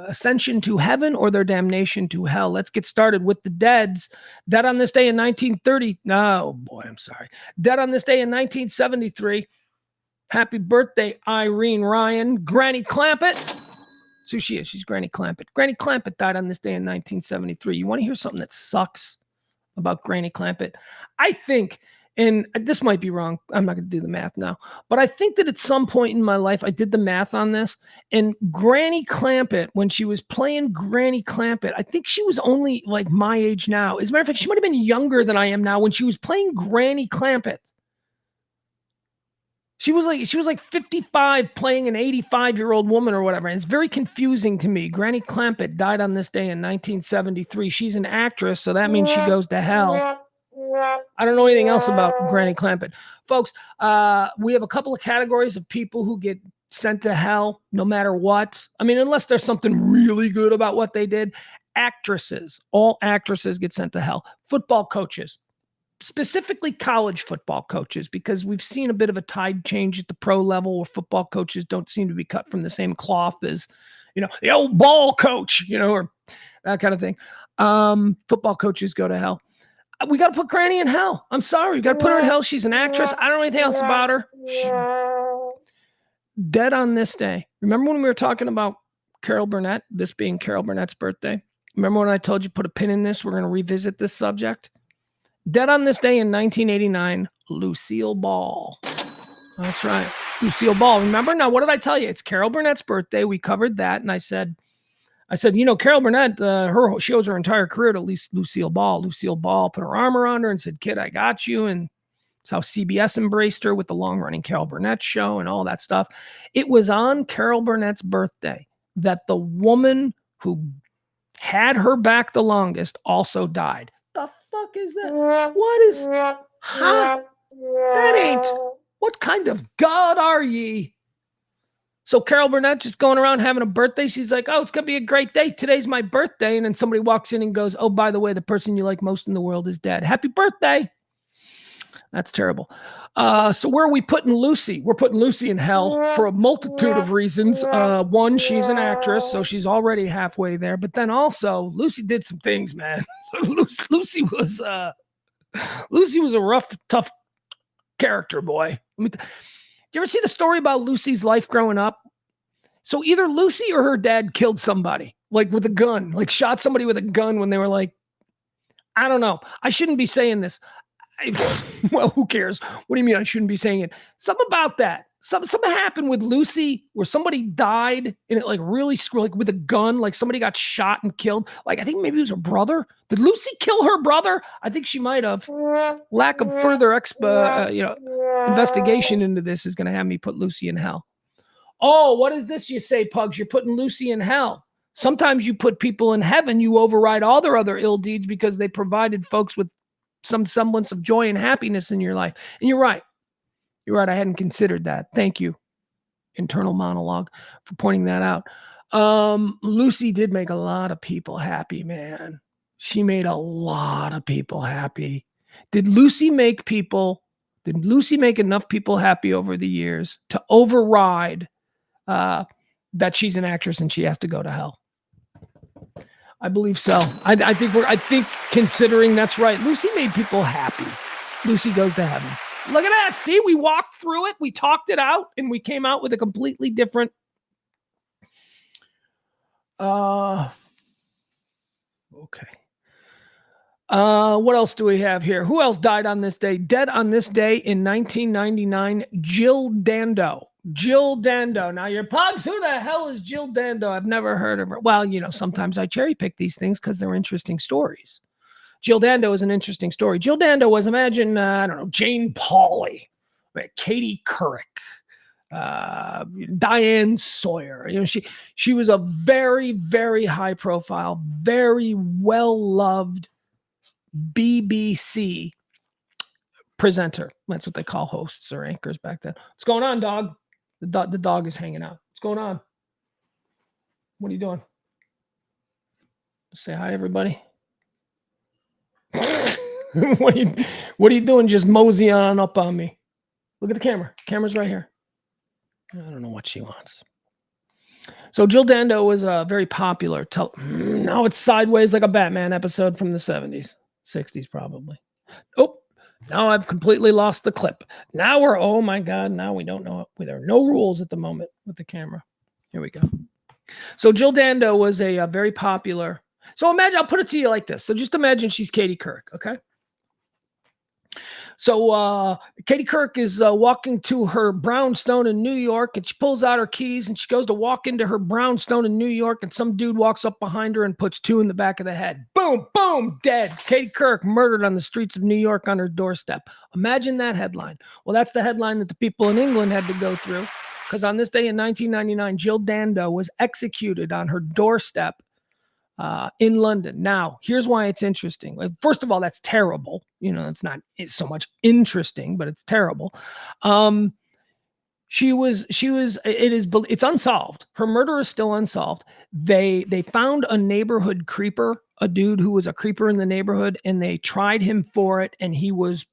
ascension to heaven or their damnation to hell. Let's get started with the deads. Dead on this day in 1930. Oh, boy, I'm sorry. Dead on this day in 1973. Happy birthday, Irene Ryan. Granny Clampett. That's who she is. She's Granny Clampett. Granny Clampett died on this day in 1973. You want to hear something that sucks about Granny Clampett? I think, and this might be wrong. I'm not going to do the math now. But I think that at some point in my life, I did the math on this. And Granny Clampett, when she was playing Granny Clampett, I think she was only like my age now. As a matter of fact, she might have been younger than I am now when she was playing Granny Clampett. She was like 55 playing an 85-year-old woman or whatever. And it's very confusing to me. Granny Clampett died on this day in 1973. She's an actress, so that means she goes to hell. I don't know anything else about Granny Clampett. Folks, we have a couple of categories of people who get sent to hell no matter what. I mean, unless there's something really good about what they did. Actresses. All actresses get sent to hell. Football coaches. Specifically college football coaches, because we've seen a bit of a tide change at the pro level where football coaches don't seem to be cut from the same cloth as, the old ball coach, or that kind of thing. Football coaches go to hell. We got to put Granny in hell. I'm sorry. We got to put her in hell. She's an actress. I don't know anything else about her. Dead on this day. Remember when we were talking about Carol Burnett, this being Carol Burnett's birthday? Remember when I told you put a pin in this? We're going to revisit this subject. Dead on this day in 1989, Lucille Ball. That's right. Lucille Ball. Remember? Now, what did I tell you? It's Carol Burnett's birthday. We covered that. And I said, Carol Burnett, she owes her entire career to Lucille Ball. Lucille Ball put her arm around her and said, kid, I got you. And it's how CBS embraced her with the long-running Carol Burnett show and all that stuff. It was on Carol Burnett's birthday that the woman who had her back the longest also died. The fuck is that? What is, huh? That ain't, what kind of God are ye? So Carol Burnett just going around having a birthday. She's like, oh, it's going to be a great day. Today's my birthday. And then somebody walks in and goes, oh, by the way, the person you like most in the world is dead. Happy birthday. That's terrible. So where are we putting Lucy? We're putting Lucy in hell for a multitude of reasons. One, she's an actress, so she's already halfway there. But then also, Lucy did some things, man. Lucy was a rough, tough character, boy. Do you ever see the story about Lucy's life growing up? So either Lucy or her dad killed somebody, like with a gun, like shot somebody with a gun when they were like, I don't know. I shouldn't be saying this. Well, who cares? What do you mean I shouldn't be saying it? Something about that. Something happened with Lucy where somebody died and it like really like with a gun, like somebody got shot and killed. Like I think maybe it was her brother. Did Lucy kill her brother? I think she might have. Lack of further investigation into this is going to have me put Lucy in hell. Oh, what is this you say, Pugs? You're putting Lucy in hell. Sometimes you put people in heaven. You override all their other ill deeds because they provided folks with some semblance of joy and happiness in your life. And you're right. You're right. I hadn't considered that. Thank you, internal monologue, for pointing that out. Lucy did make a lot of people happy, man. She made a lot of people happy. Did Lucy make enough people happy over the years to override that she's an actress and she has to go to hell? I believe so. I think considering that's right, Lucy made people happy. Lucy goes to heaven. Look at that. See, we walked through it. We talked it out and we came out with a completely different. Okay. What else do we have here? Who else died on this day? Dead on this day in 1999, Jill Dando. Jill Dando. Now, your Pugs, who the hell is Jill Dando? I've never heard of her. Well, sometimes I cherry pick these things because they're interesting stories. Jill Dando is an interesting story. Jill Dando was, imagine, Jane Pauley, Katie Couric, Diane Sawyer. She was a very, very high profile, very well-loved BBC presenter. That's what they call hosts or anchors back then. What's going on, dog? The dog is hanging out. What's going on? What are you doing? Say hi to everybody. What are you doing? Just mosey on up on me. Look at the camera. Camera's right here. I don't know what she wants. So Jill Dando was very popular. Now it's sideways like a Batman episode from the 70s, 60s probably. Oh, now I've completely lost the clip. Now oh my God, now we don't know. There are no rules at the moment with the camera. Here we go. So Jill Dando was a very popular. So imagine, I'll put it to you like this. So just imagine she's Katie Couric, okay? So Katie Couric is walking to her brownstone in New York, and she pulls out her keys, and she goes to walk into her brownstone in New York, and some dude walks up behind her and puts 2 in the back of the head. Boom, boom, dead. Katie Couric murdered on the streets of New York on her doorstep. Imagine that headline. Well, that's the headline that the people in England had to go through, because on this day in 1999, Jill Dando was executed on her doorstep in London. Now, here's why it's interesting. First of all, that's terrible. It's not so much interesting, but it's terrible. It's unsolved. Her murder is still unsolved. They found a neighborhood creeper, a dude who was a creeper in the neighborhood, and they tried him for it, and he was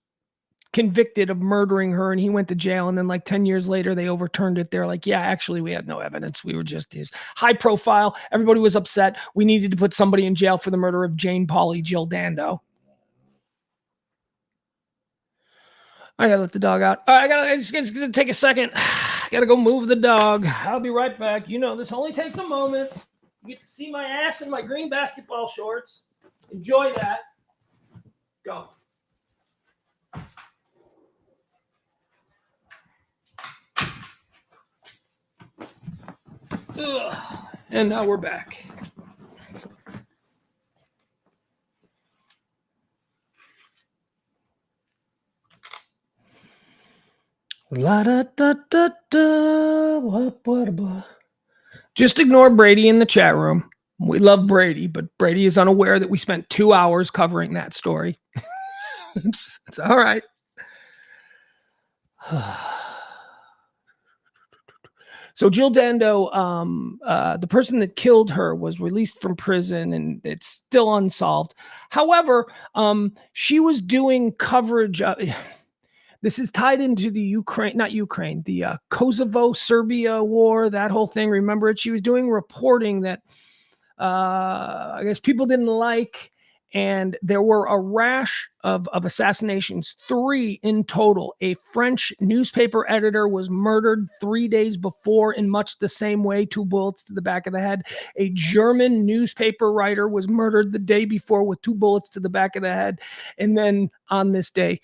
convicted of murdering her, and he went to jail. And then like 10 years later, they overturned it. They're like, yeah, actually we had no evidence. We were just his high profile. Everybody was upset. We needed to put somebody in jail for the murder of Jane Pauley, Jill Dando. I gotta let the dog out. All right, it's gonna take a second. I gotta go move the dog. I'll be right back. This only takes a moment. You get to see my ass in my green basketball shorts. Enjoy that. Go. And now we're back. La da da da da. Just ignore Brady in the chat room. We love Brady, but Brady is unaware that we spent 2 hours covering that story. It's all right. So Jill Dando, the person that killed her, was released from prison, and it's still unsolved. However, she was doing coverage. This is tied into the the Kosovo-Serbia war, that whole thing. Remember it? She was doing reporting that I guess people didn't like, and there were a rash of assassinations, 3 in total. A French newspaper editor was murdered 3 days before in much the same way, 2 bullets to the back of the head. A German newspaper writer was murdered the day before with 2 bullets to the back of the head. And then on this day,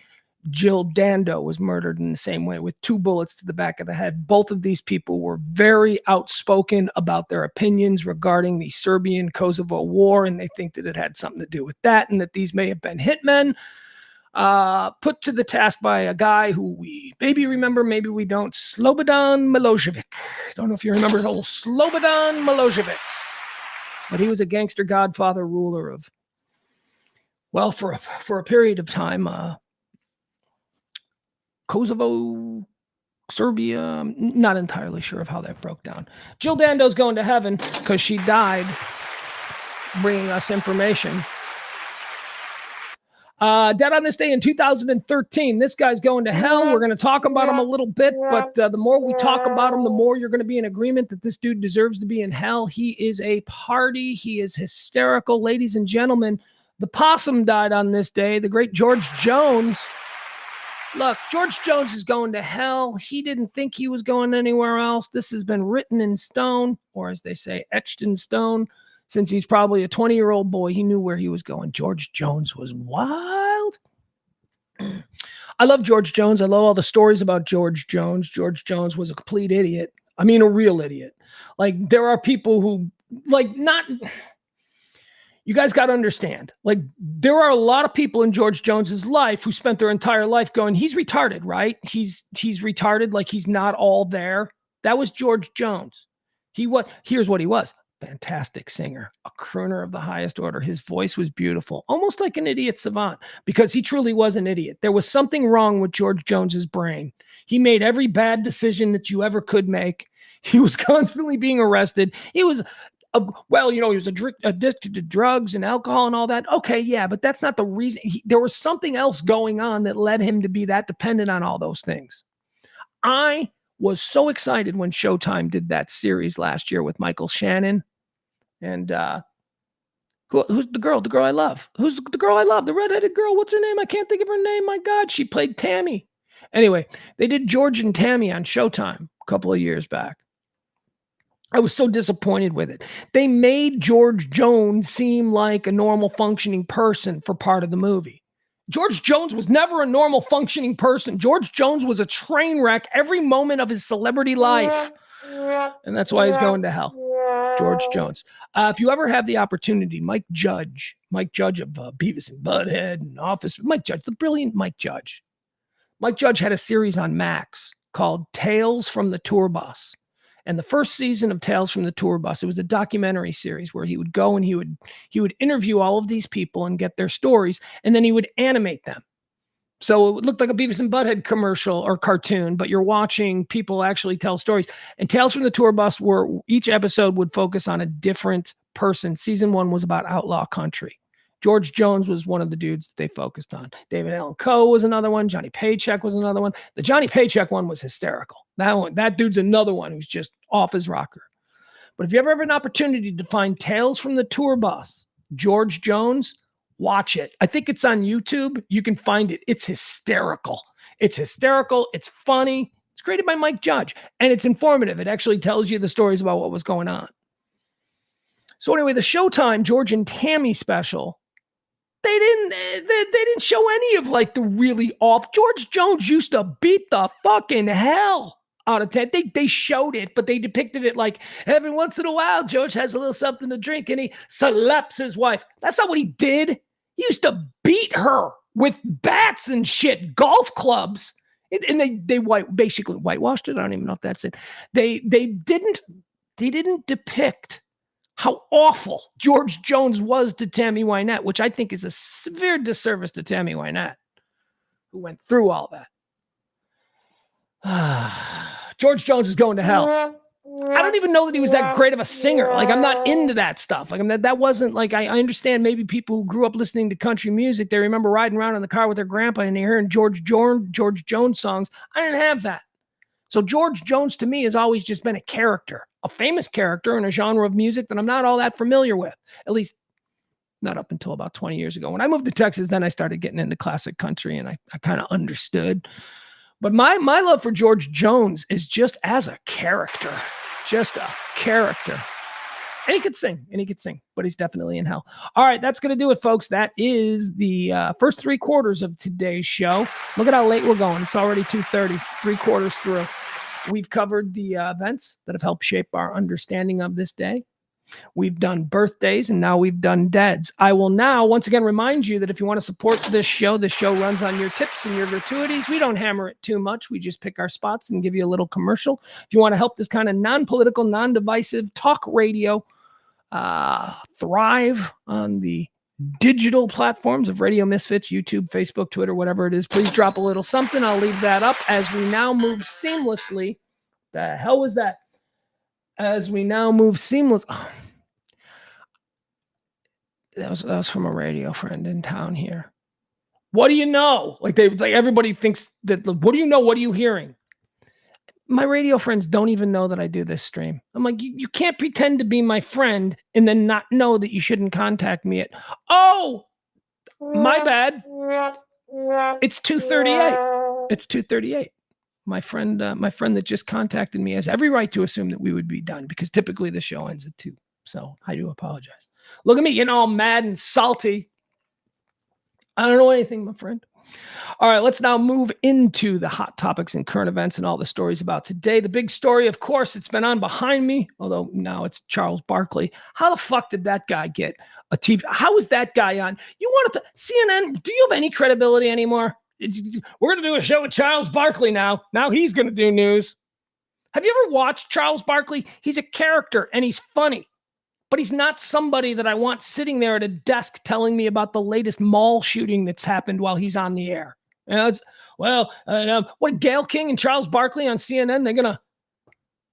Jill Dando was murdered in the same way with 2 bullets to the back of the head. Both of these people were very outspoken about their opinions regarding the Serbian-Kosovo war, and they think that it had something to do with that, and that these may have been hitmen put to the task by a guy who we maybe remember, maybe we don't, Slobodan Milosevic. I don't know if you remember old Slobodan Milosevic, but he was a gangster godfather ruler of, well, for a period of time, Kosovo, Serbia. I'm not entirely sure of how that broke down. Jill Dando's going to heaven because she died bringing us information. Dead on this day in 2013. This guy's going to hell. We're going to talk about him a little bit, but the more we talk about him, the more you're going to be in agreement that this dude deserves to be in hell. He is a party. He is hysterical. Ladies and gentlemen, the possum died on this day. The great George Jones. Look, George Jones is going to hell. He didn't think he was going anywhere else. This has been written in stone, or as they say, etched in stone, since he's probably a 20-year-old boy. He knew where he was going. George Jones was wild. I love George Jones. I love all the stories about George Jones. George Jones was a complete idiot. I mean, a real idiot. Like, there are people who, like, not... You guys got to understand, like, there are a lot of people in George Jones's life who spent their entire life going, he's retarded, right? He's retarded, like he's not all there. That was George Jones. Here's what he was. Fantastic singer, a crooner of the highest order. His voice was beautiful, almost like an idiot savant, because he truly was an idiot. There was something wrong with George Jones's brain. He made every bad decision that you ever could make. He was constantly being arrested. He was... well, you know, he was addicted to drugs and alcohol and all that. Okay, yeah, but that's not the reason. There was something else going on that led him to be that dependent on all those things. I was so excited when Showtime did that series last year with Michael Shannon. And who's the girl? The girl I love. Who's the girl I love? The redheaded girl. What's her name? I can't think of her name. My God, she played Tammy. Anyway, they did George and Tammy on Showtime a couple of years back. I was so disappointed with it. They made George Jones seem like a normal functioning person for part of the movie. George Jones was never a normal functioning person. George Jones was a train wreck every moment of his celebrity life. And that's why he's going to hell. George Jones. If you ever have the opportunity, Mike Judge of Beavis and Butthead and Office, Mike Judge, the brilliant Mike Judge. Mike Judge had a series on Max called Tales from the Tour Bus. And the first season of Tales from the Tour Bus, it was a documentary series where he would go and he would interview all of these people and get their stories, and then he would animate them. So it looked like a Beavis and Butthead commercial or cartoon, but you're watching people actually tell stories. And Tales from the Tour Bus, where each episode would focus on a different person. Season 1 was about outlaw country. George Jones was one of the dudes that they focused on. David Allen Coe was another one. Johnny Paycheck was another one. The Johnny Paycheck one was hysterical. That dude's another one who's just off his rocker. But if you ever have an opportunity to find Tales from the Tour Bus, George Jones, watch it. I think it's on YouTube. You can find it. It's hysterical. It's hysterical. It's funny. It's created by Mike Judge. And it's informative. It actually tells you the stories about what was going on. So anyway, the Showtime George and Tammy special, they didn't show any of like the really off. George Jones used to beat the fucking hell out of 10. They showed it, but they depicted it like every once in a while, George has a little something to drink and he slaps his wife. That's not what he did. He used to beat her with bats and shit, golf clubs. And they basically whitewashed it. I don't even know if that's it. They didn't depict how awful George Jones was to Tammy Wynette, which I think is a severe disservice to Tammy Wynette, who went through all that. George Jones is going to hell. I don't even know that he was that great of a singer. Like, I'm not into that stuff. Like, that wasn't like, I understand maybe people who grew up listening to country music, they remember riding around in the car with their grandpa and they're hearing George Jones songs. I didn't have that. So George Jones to me has always just been a character, a famous character in a genre of music that I'm not all that familiar with, at least not up until about 20 years ago. When I moved to Texas, then I started getting into classic country and I kind of understood. But my love for George Jones is just as a character, just a character. And he could sing, but he's definitely in hell. All right, that's going to do it, folks. That is the first 3 quarters of today's show. Look at how late we're going. It's already 2:30, 3 quarters through. We've covered the events that have helped shape our understanding of this day. We've done birthdays, and now we've done deads. I will now once again remind you that if you want to support this show runs on your tips and your gratuities. We don't hammer it too much. We just pick our spots and give you a little commercial. If you want to help this kind of non-political, non-divisive talk radio thrive on the digital platforms of Radio Misfits, YouTube, Facebook, Twitter, whatever it is, please drop a little something. I'll leave that up as we now move seamlessly. The hell was that? As we now move seamless. Oh, that was from a radio friend in town here. What do you know? Like everybody thinks that. What do you know? What are you hearing? My radio friends don't even know that I do this stream. I'm like, you can't pretend to be my friend and then not know that you shouldn't contact me at. Oh, my bad. It's 2:38. It's 2:38. My friend that just contacted me has every right to assume that we would be done because typically the show ends at 2. So I do apologize. Look at me getting all mad and salty. I don't know anything, my friend. All right, let's now move into the hot topics and current events and all the stories about today. The big story, of course, it's been on behind me, although now it's Charles Barkley. How the fuck did that guy get a TV? How is that guy on? You wanted to CNN? Do you have any credibility anymore? We're going to do a show with Charles Barkley now. Now he's going to do news. Have you ever watched Charles Barkley? He's a character and he's funny, but he's not somebody that I want sitting there at a desk telling me about the latest mall shooting that's happened while he's on the air. You know, what Gayle King and Charles Barkley on CNN, they're going to,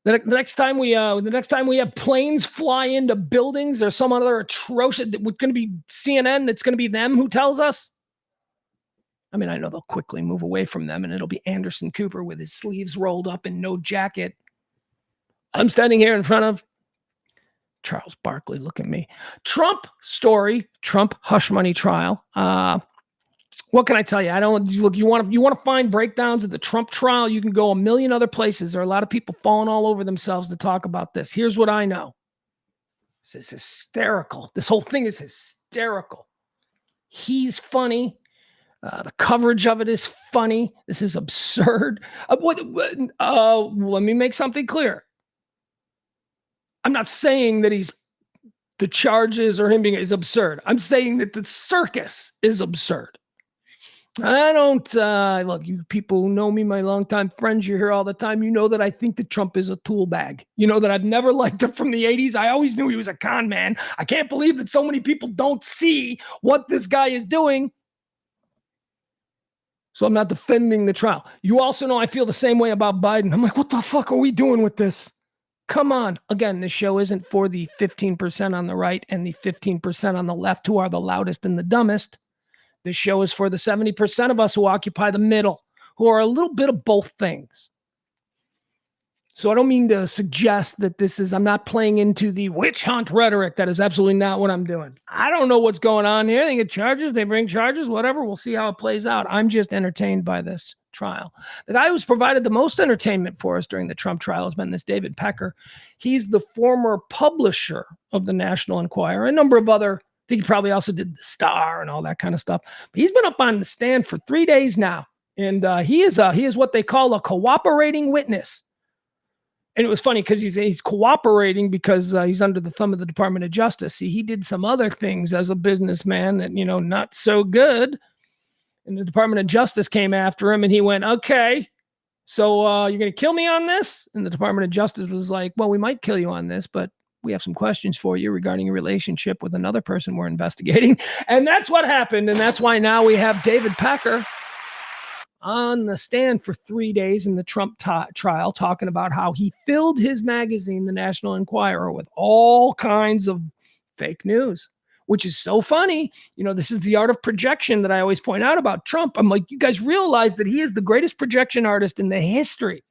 the next time we have planes fly into buildings, there's some other atrocious, it's going to be CNN, that's going to be them who tells us. I mean, I know they'll quickly move away from them and it'll be Anderson Cooper with his sleeves rolled up and no jacket. I'm standing here in front of Charles Barkley. Look at me. Trump story, Trump hush money trial. What can I tell you? I don't look. You want to find breakdowns of the Trump trial? You can go a million other places. There are a lot of people falling all over themselves to talk about this. Here's what I know. This is hysterical. This whole thing is hysterical. He's funny. The coverage of it is funny. This is absurd. Let me make something clear. I'm not saying that the charges or him being is absurd. I'm saying that the circus is absurd. I don't, look, you people who know me, my longtime friends, you're here all the time. You know that I think that Trump is a tool bag. You know that I've never liked him from the 80s. I always knew he was a con man. I can't believe that so many people don't see what this guy is doing. So I'm not defending the trial. You also know I feel the same way about Biden. I'm like, what the fuck are we doing with this? Come on. Again, this show isn't for the 15% on the right and the 15% on the left who are the loudest and the dumbest. This show is for the 70% of us who occupy the middle, who are a little bit of both things. So I don't mean to suggest that I'm not playing into the witch hunt rhetoric. That is absolutely not what I'm doing. I don't know what's going on here. They get charges, they bring charges, whatever. We'll see how it plays out. I'm just entertained by this trial. The guy who's provided the most entertainment for us during the Trump trial has been this David Pecker. He's the former publisher of the National Enquirer, a number of other, I think he probably also did the Star and all that kind of stuff. But he's been up on the stand for 3 days now. And he is what they call a cooperating witness. And it was funny because he's cooperating because he's under the thumb of the Department of Justice. See, he did some other things as a businessman that, not so good. And the Department of Justice came after him and he went, okay, so you're going to kill me on this? And the Department of Justice was like, well, we might kill you on this, but we have some questions for you regarding your relationship with another person we're investigating. And that's what happened. And that's why now we have David Pecker on the stand for 3 days in the Trump trial, talking about how he filled his magazine, the National Enquirer, with all kinds of fake news, which is so funny. You know, this is the art of projection that I always point out about Trump. I'm like, you guys realize that he is the greatest projection artist in the history.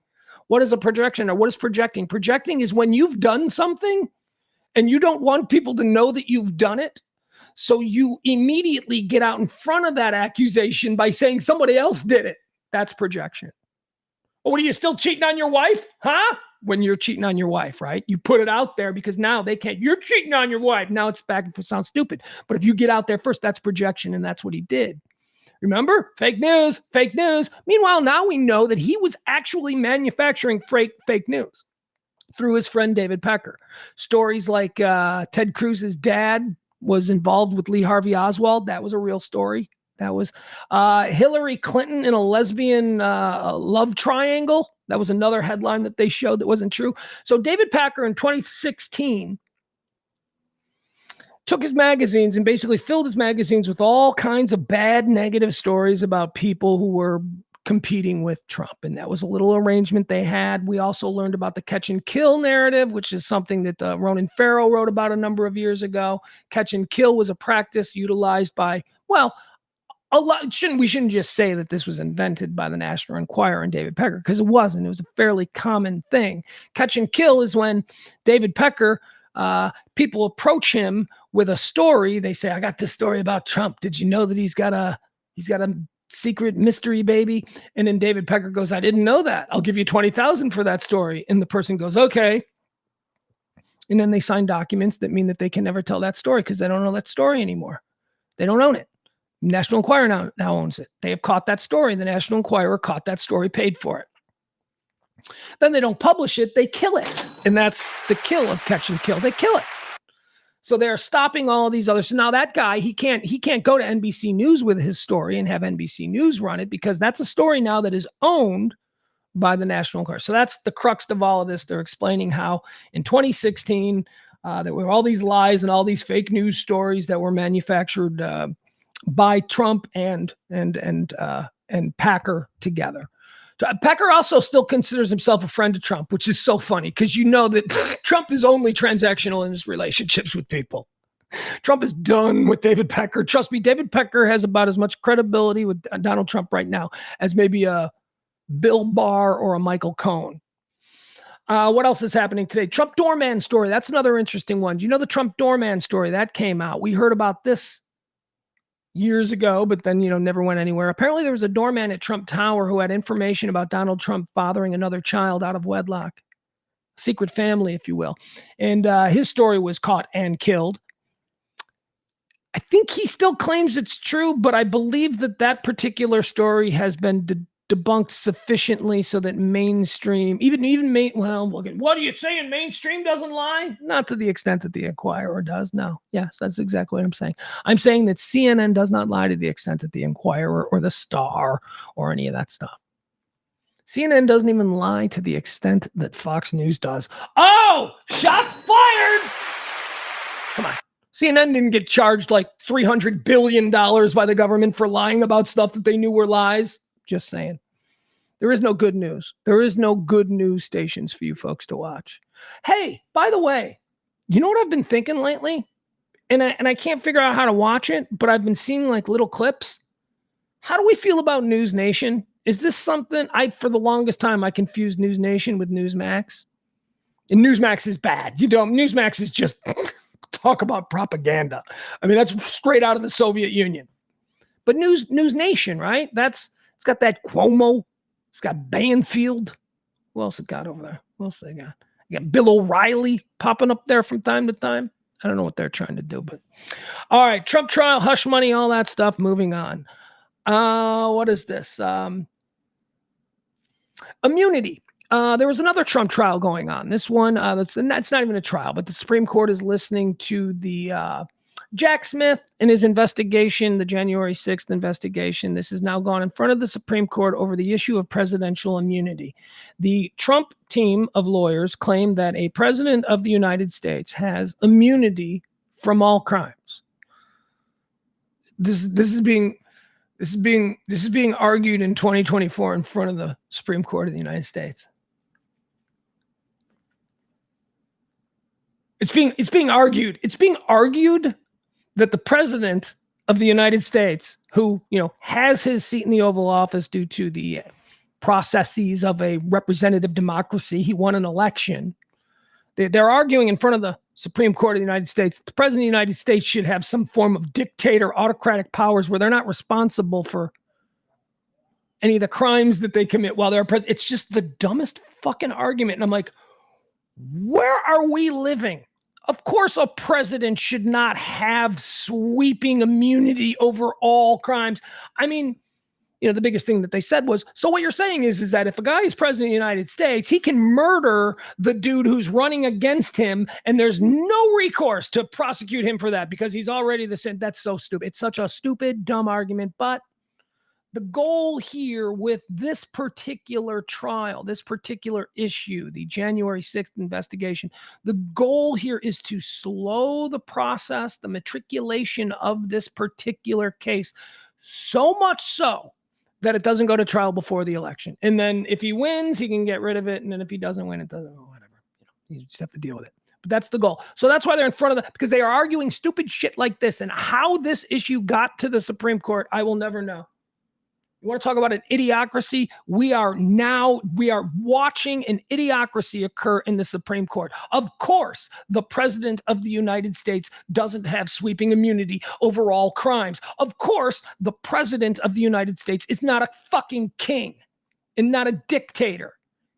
What is a projection, or what is projecting? Projecting is when you've done something and you don't want people to know that you've done it. So you immediately get out in front of that accusation by saying somebody else did it. That's projection. Well, what are you still cheating on your wife? Huh? When you're cheating on your wife, right? You put it out there because now they can't. You're cheating on your wife. Now it's back. It sounds stupid. But if you get out there first, that's projection. And that's what he did. Remember? Fake news, fake news. Meanwhile, now we know that he was actually manufacturing fake news through his friend David Pecker. Stories like Ted Cruz's dad was involved with Lee Harvey Oswald. That was a real story. That was Hillary Clinton in a lesbian love triangle. That was another headline that they showed that wasn't true. So David Packer in 2016 took his magazines and basically filled his magazines with all kinds of bad, negative stories about people who were competing with Trump. And that was a little arrangement they had. We also learned about the catch and kill narrative, which is something that Ronan Farrow wrote about a number of years ago. Catch and kill was a practice utilized by, well, a lot. We shouldn't just say that this was invented by the National Enquirer and David Pecker, because it wasn't. It was a fairly common thing. Catch and kill is when David Pecker, people approach him with a story. They say, I got this story about Trump. Did you know that he's got a secret mystery baby? And then David Pecker goes, I didn't know that. I'll give you $20,000 for that story. And the person goes, okay. And then they sign documents that mean that they can never tell that story because they don't know that story anymore. They don't own it. National Enquirer now owns it. They have caught that story. The National Enquirer caught that story, paid for it. Then they don't publish it. They kill it. And that's the kill of catch and kill. They kill it. So they're stopping all of these others. So now that guy, he can't go to NBC News with his story and have NBC News run it, because that's a story now that is owned by the National Enquirer. So that's the crux of all of this. They're explaining how in 2016, there were all these lies and all these fake news stories that were manufactured by Trump and Packer together. Pecker also still considers himself a friend of Trump, which is so funny because you know that Trump is only transactional in his relationships with people. Trump is done with David Pecker. Trust me, David Pecker has about as much credibility with Donald Trump right now as maybe a Bill Barr or a Michael Cohen. What else is happening today? Trump doorman story. That's another interesting one. Do you know the Trump doorman story that came out? We heard about this years ago, but then, never went anywhere. Apparently there was a doorman at Trump Tower who had information about Donald Trump fathering another child out of wedlock. Secret family, if you will. And his story was caught and killed. I think he still claims it's true, but I believe that particular story has been debunked sufficiently so that mainstream, what are you saying? Mainstream doesn't lie? Not to the extent that the Enquirer does. No. Yes, that's exactly what I'm saying. I'm saying that CNN does not lie to the extent that the Enquirer or the Star or any of that stuff. CNN doesn't even lie to the extent that Fox News does. Oh, shots fired. Come on. CNN didn't get charged like $300 billion by the government for lying about stuff that they knew were lies. Just saying. There is no good news. There is no good news stations for you folks to watch. Hey, by the way, you know what I've been thinking lately? And I can't figure out how to watch it, but I've been seeing like little clips. How do we feel about News Nation? Is this something for the longest time, I confused News Nation with Newsmax. And Newsmax is bad. Newsmax is just talk about propaganda. I mean, that's straight out of the Soviet Union. But News Nation, right? It's got that Cuomo. It's got Banfield. Who else it got over there? What else they got? You got Bill O'Reilly popping up there from time to time. I don't know what they're trying to do, but all right. Trump trial, hush money, all that stuff. Moving on. What is this? Immunity. There was another Trump trial going on. This one, that's not even a trial, but the Supreme Court is listening to the Jack Smith and his investigation, the January 6th investigation. This has now gone in front of the Supreme Court over the issue of presidential immunity. The Trump team of lawyers claim that a president of the United States has immunity from all crimes. This is being This is being argued in 2024 in front of the Supreme Court of the United States. It's being argued. It's being argued that the president of the United States, who, has his seat in the Oval Office due to the processes of a representative democracy, he won an election. They're arguing in front of the Supreme Court of the United States that the president of the United States should have some form of dictator, autocratic powers where they're not responsible for any of the crimes that they commit while they're president. It's just the dumbest fucking argument. And I'm like, where are we living? Of course, a president should not have sweeping immunity over all crimes. I mean, the biggest thing that they said was, so what you're saying is that if a guy is president of the United States, he can murder the dude who's running against him, and there's no recourse to prosecute him for that because he's already the same. That's so stupid. It's such a stupid, dumb argument. But the goal here with this particular trial, this particular issue, the January 6th investigation, the goal here is to slow the process, the matriculation of this particular case, so much so that it doesn't go to trial before the election. And then if he wins, he can get rid of it. And then if he doesn't win, it doesn't, whatever. You just have to deal with it. But that's the goal. So that's why they're in front of because they are arguing stupid shit like this. And how this issue got to the Supreme Court, I will never know. You want to talk about an idiocracy? We are watching an idiocracy occur in the Supreme Court. Of course, the president of the United States doesn't have sweeping immunity over all crimes. Of course, the president of the United States is not a fucking king and not a dictator.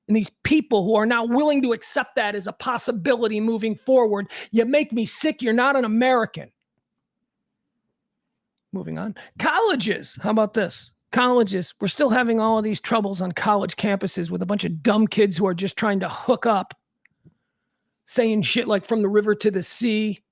And these people who are now willing to accept that as a possibility moving forward, you make me sick. You're not an American. Moving on. Colleges. How about this? Colleges, we're still having all of these troubles on college campuses with a bunch of dumb kids who are just trying to hook up, saying shit like from the river to the sea,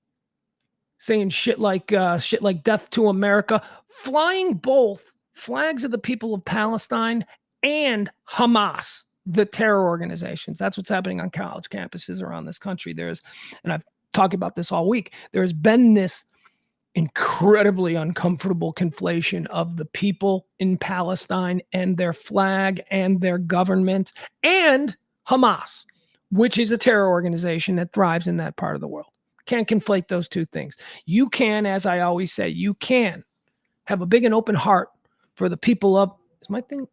saying shit like death to America, flying both flags of the people of Palestine and Hamas, the terror organizations. That's what's happening on college campuses around this country. And I've talked about this all week, there's been this incredibly uncomfortable conflation of the people in Palestine and their flag and their government and Hamas, which is a terror organization that thrives in that part of the world. Can't conflate those two things. You can, as I always say, you can have a big and open heart for the people of, is my thing?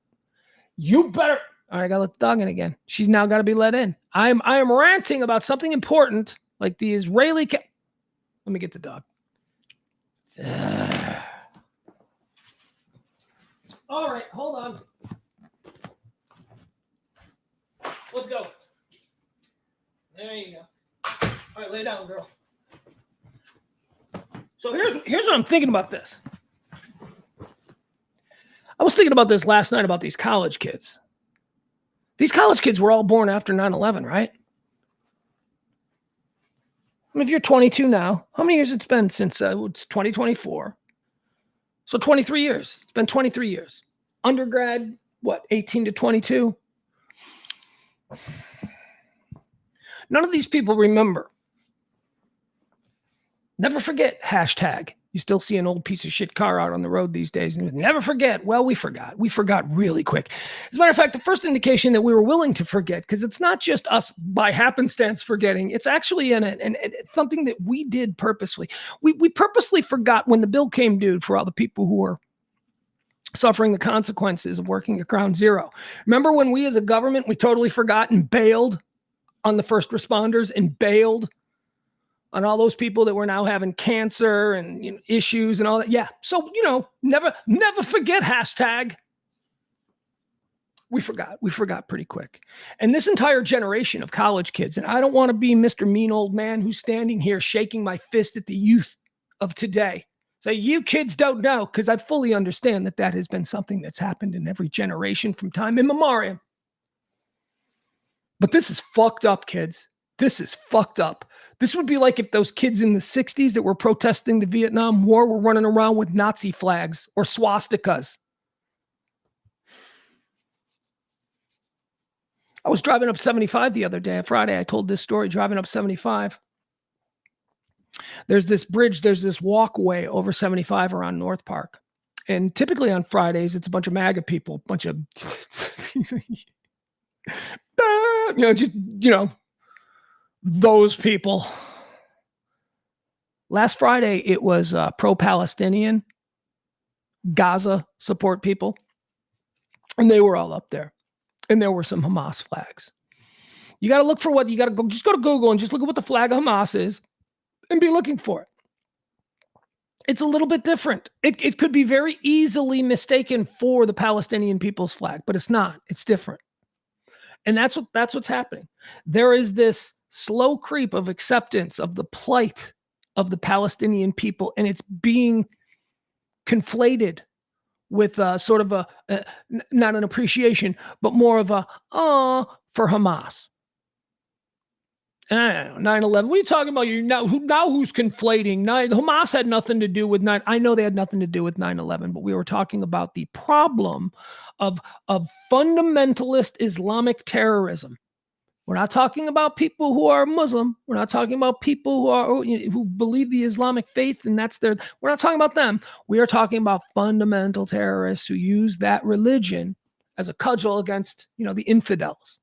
You better, all right, I gotta let the dog in again. She's now got to be let in. I am ranting about something important like the Israeli, let me get the dog. All right, hold on. Let's go. There you go. All right, lay down, girl. So here's what I'm thinking about this. I was thinking about this last night about these college kids. These college kids were all born after 9/11, right? I mean, if you're 22 now, how many years it's been since it's 2024? So 23 years. It's been 23 years. Undergrad, 18 to 22? None of these people remember. Never forget, hashtag. You still see an old piece of shit car out on the road these days. And never forget. Well, we forgot. We forgot really quick. As a matter of fact, the first indication that we were willing to forget, because it's not just us by happenstance forgetting. It's actually something that we did purposely. We purposely forgot when the bill came due for all the people who were suffering the consequences of working at Ground Zero. Remember when we as a government, we totally forgot and bailed on the first responders and bailed on all those people that were now having cancer and issues and all that. Yeah. So, never forget, hashtag. We forgot pretty quick. And this entire generation of college kids, and I don't want to be Mr. Mean Old Man who's standing here shaking my fist at the youth of today. So you kids don't know, because I fully understand that has been something that's happened in every generation from time immemorial. But this is fucked up, kids. This is fucked up. This would be like if those kids in the 60s that were protesting the Vietnam War were running around with Nazi flags or swastikas. I was driving up 75 the other day, Friday. I told this story, driving up 75. There's this bridge, there's this walkway over 75 around North Park. And typically on Fridays, it's a bunch of MAGA people, bunch of, those people. Last Friday, it was pro-Palestinian, Gaza support people. And they were all up there. And there were some Hamas flags. You got to look for what you got to go. Just go to Google and just look at what the flag of Hamas is and be looking for it. It's a little bit different. It could be very easily mistaken for the Palestinian people's flag, but it's not. It's different. And that's what's happening. There is this slow creep of acceptance of the plight of the Palestinian people, and it's being conflated with sort of not an appreciation, but more of a for Hamas. And I don't know, 9/11. What are you talking about? Who's conflating? Hamas had nothing to do with 9. I know they had nothing to do with 9/11, but we were talking about the problem of fundamentalist Islamic terrorism. We're not talking about people who are Muslim. We're not talking about people who believe the Islamic faith, and we're not talking about them. We are talking about fundamental terrorists who use that religion as a cudgel against, the infidels.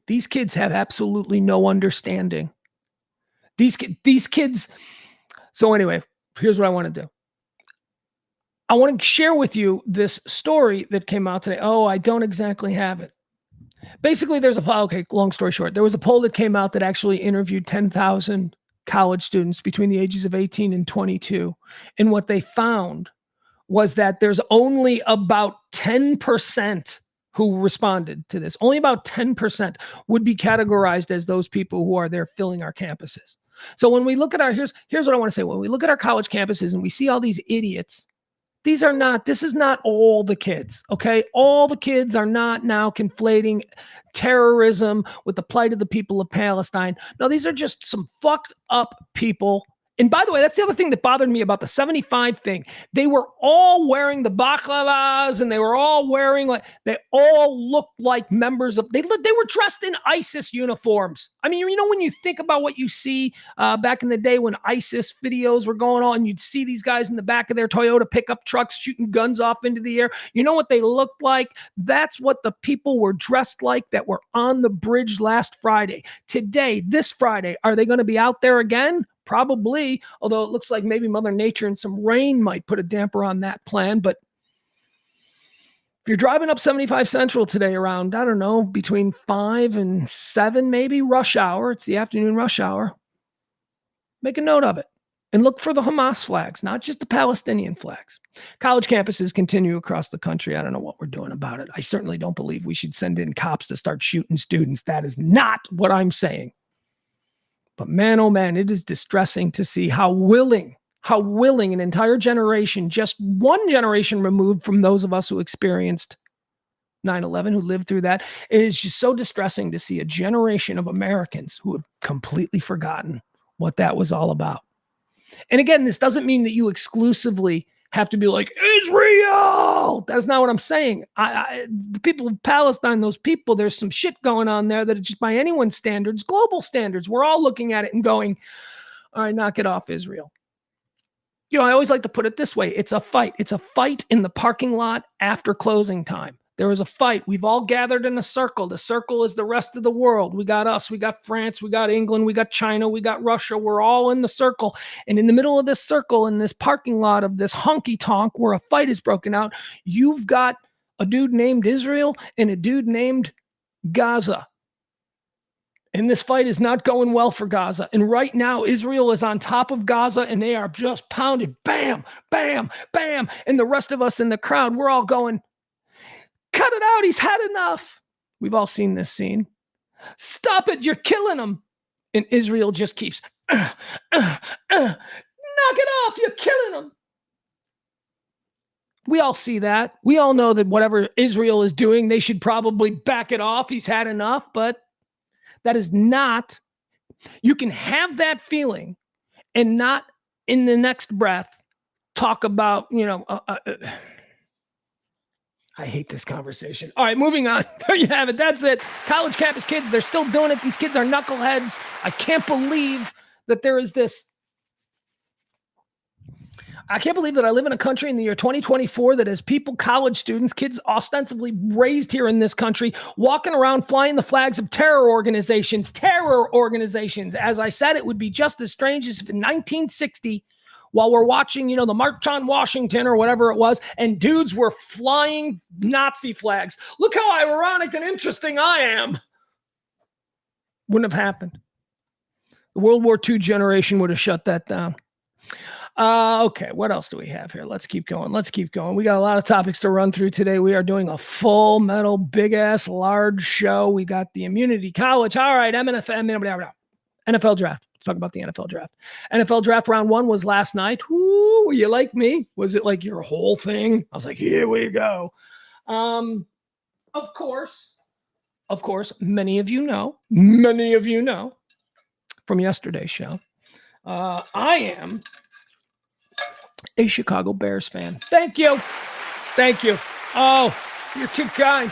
These kids have absolutely no understanding. These kids. So anyway, here's what I want to do. I want to share with you this story that came out today. Oh, I don't exactly have it. Basically, long story short, there was a poll that came out that actually interviewed 10,000 college students between the ages of 18 and 22. And what they found was that there's only about 10% who responded to this. Only about 10% would be categorized as those people who are there filling our campuses. So when we look at here's what I want to say. When we look at our college campuses and we see all these idiots, this is not all the kids, okay? All the kids are not now conflating terrorism with the plight of the people of Palestine. No, these are just some fucked up people. And by the way, that's the other thing that bothered me about the 75 thing. They were all wearing the baklavas, and they were all they all looked like members of, they were dressed in ISIS uniforms. I mean, when you think about what you see back in the day when ISIS videos were going on, you'd see these guys in the back of their Toyota pickup trucks shooting guns off into the air. You know what they looked like? That's what the people were dressed like that were on the bridge last Friday. Today, this Friday, are they going to be out there again? Probably, although it looks like maybe Mother Nature and some rain might put a damper on that plan. But if you're driving up 75 Central today around, I don't know, between 5 and 7, maybe rush hour, it's the afternoon rush hour, make a note of it and look for the Hamas flags, not just the Palestinian flags. College campuses continue across the country. I don't know what we're doing about it. I certainly don't believe we should send in cops to start shooting students. That is not what I'm saying. But man, oh man, it is distressing to see how willing an entire generation, just one generation removed from those of us who experienced 9/11, who lived through that. It is just so distressing to see a generation of Americans who have completely forgotten what that was all about. And again, this doesn't mean that you exclusively have to be like, Israel. That's not what I'm saying. The people of Palestine, those people, there's some shit going on there that it's just by anyone's standards, global standards. We're all looking at it and going, all right, knock it off, Israel. I always like to put it this way. It's a fight. It's a fight in the parking lot after closing time. There was a fight. We've all gathered in a circle. The circle is the rest of the world. We got us. We got France. We got England. We got China. We got Russia. We're all in the circle. And in the middle of this circle, in this parking lot of this honky-tonk where a fight is broken out, you've got a dude named Israel and a dude named Gaza. And this fight is not going well for Gaza. And right now, Israel is on top of Gaza, and they are just pounded. Bam, bam, bam. And the rest of us in the crowd, we're all going, cut it out. He's had enough. We've all seen this scene. Stop it. You're killing him. And Israel just keeps, knock it off. You're killing him. We all see that. We all know that whatever Israel is doing, they should probably back it off. He's had enough. But that is not, you can have that feeling and not in the next breath talk about, I hate this conversation. All right, moving on. There you have it. That's it. College campus kids, they're still doing it. These kids are knuckleheads. I can't believe that there is this. I can't believe that I live in a country in the year 2024 that has people, college students, kids ostensibly raised here in this country, walking around flying the flags of terror organizations. As I said, it would be just as strange as if in 1960, while we're watching, the March on Washington or whatever it was, and dudes were flying Nazi flags. Look how ironic and interesting I am. Wouldn't have happened. The World War II generation would have shut that down. Okay, what else do we have here? Let's keep going. We got a lot of topics to run through today. We are doing a full metal, big-ass, large show. We got the Immunity College. All right, NFL draft. Let's talk about the NFL draft. NFL draft round 1 was last night. Woo, were you like me? Was it like your whole thing? I was like, here we go. Of course, many of you know from yesterday's show, I am a Chicago Bears fan. Thank you. Oh, you're too kind.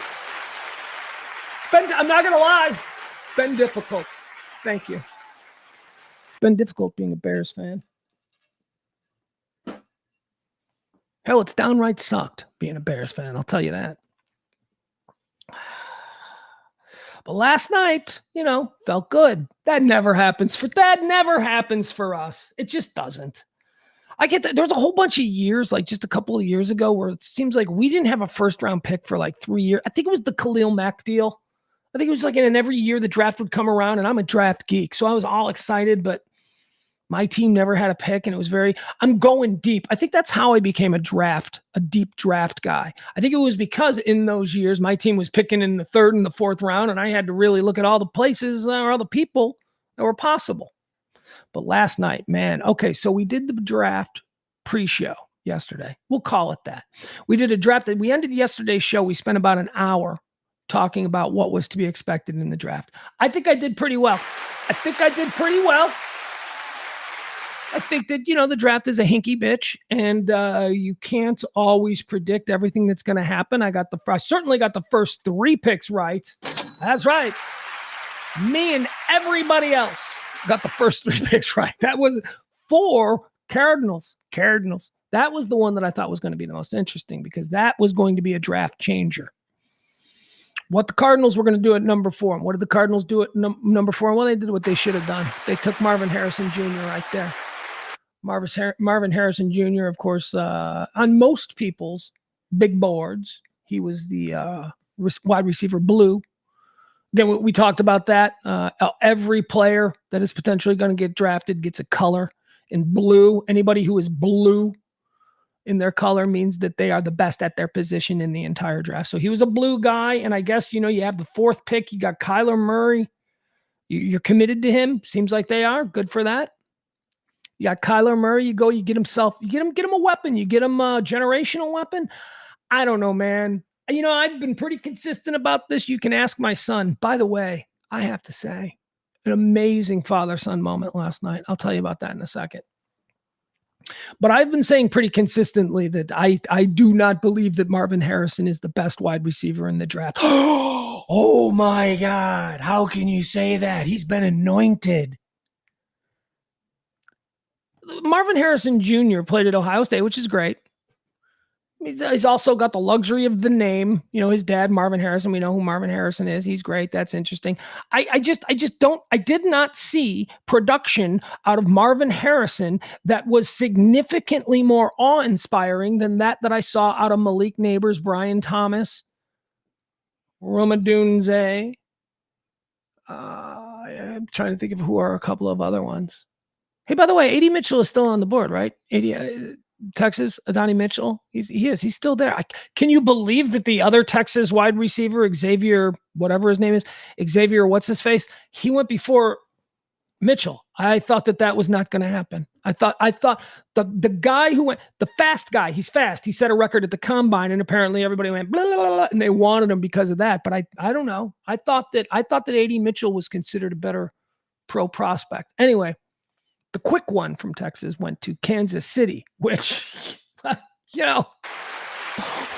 I'm not going to lie. It's been difficult. Thank you. It's been difficult being a Bears fan. Hell, it's downright sucked being a Bears fan. I'll tell you that. But last night, felt good. That never happens for us. It just doesn't. I get that. There's a whole bunch of years, like just a couple of years ago, where it seems like we didn't have a first round pick for like 3 years. I think it was the Khalil Mack deal. I think it was like in every year the draft would come around, and I'm a draft geek, so I was all excited, but my team never had a pick, and it was I'm going deep. I think that's how I became a deep draft guy. I think it was because in those years, my team was picking in the 3rd and the 4th round, and I had to really look at all the places or all the people that were possible. But last night, man, okay, so we did the draft pre-show yesterday. We'll call it that. We did a draft. We ended yesterday's show. We spent about an hour talking about what was to be expected in the draft. I think I did pretty well. I think that, the draft is a hinky bitch, and you can't always predict everything that's going to happen. I certainly got the first 3 picks right. That's right. Me and everybody else got the first 3 picks right. That was 4 Cardinals. That was the one that I thought was going to be the most interesting, because that was going to be a draft changer. What the Cardinals were going to do at number 4. And what did the Cardinals do at number 4? Well, they did what they should have done. They took Marvin Harrison Jr. right there. Marvin Harrison Jr., of course, on most people's big boards, he was the wide receiver blue. Again, we talked about that. Every player that is potentially going to get drafted gets a color in blue. Anybody who is blue in their color means that they are the best at their position in the entire draft. So he was a blue guy, and I guess, you have the 4th pick. You got Kyler Murray. You're committed to him. Seems like they are. Good for that. You got Kyler Murray. You get him a weapon. You get him a generational weapon. I don't know, man. I've been pretty consistent about this. You can ask my son. By the way, I have to say, an amazing father-son moment last night. I'll tell you about that in a second. But I've been saying pretty consistently that I do not believe that Marvin Harrison is the best wide receiver in the draft. Oh my God. How can you say that? He's been anointed. Marvin Harrison Jr. played at Ohio State, which is great. He's also got the luxury of the name. His dad, Marvin Harrison. We know who Marvin Harrison is. He's great. That's interesting. I did not see production out of Marvin Harrison that was significantly more awe-inspiring than that I saw out of Malik Neighbors, Brian Thomas, Roma Dunze. I'm trying to think of who are a couple of other ones. Hey, by the way, A.D. Mitchell is still on the board, right? Texas, Adonai Mitchell. He's still there. Can you believe that the other Texas wide receiver, Xavier, whatever his name is, Xavier, what's his face? He went before Mitchell. I thought that was not going to happen. I thought the guy who went, the fast guy, he's fast. He set a record at the combine, and apparently everybody went blah, blah, blah, blah, and they wanted him because of that. But I don't know. I thought that A.D. Mitchell was considered a better pro prospect. Anyway, the quick one from Texas went to Kansas City, which, who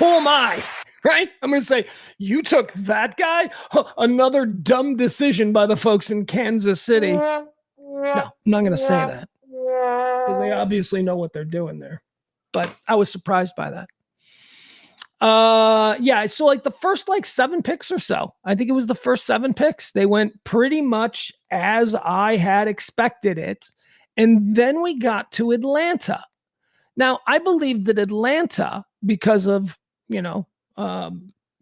am I, right? I'm going to say, you took that guy? Another dumb decision by the folks in Kansas City. No, I'm not going to say that, because they obviously know what they're doing there. but I was surprised by that. Yeah, so like the first like 7 picks or so, I think it was the first 7 picks, they went pretty much as I had expected it. And then we got to Atlanta. Now, I believe that Atlanta, because of,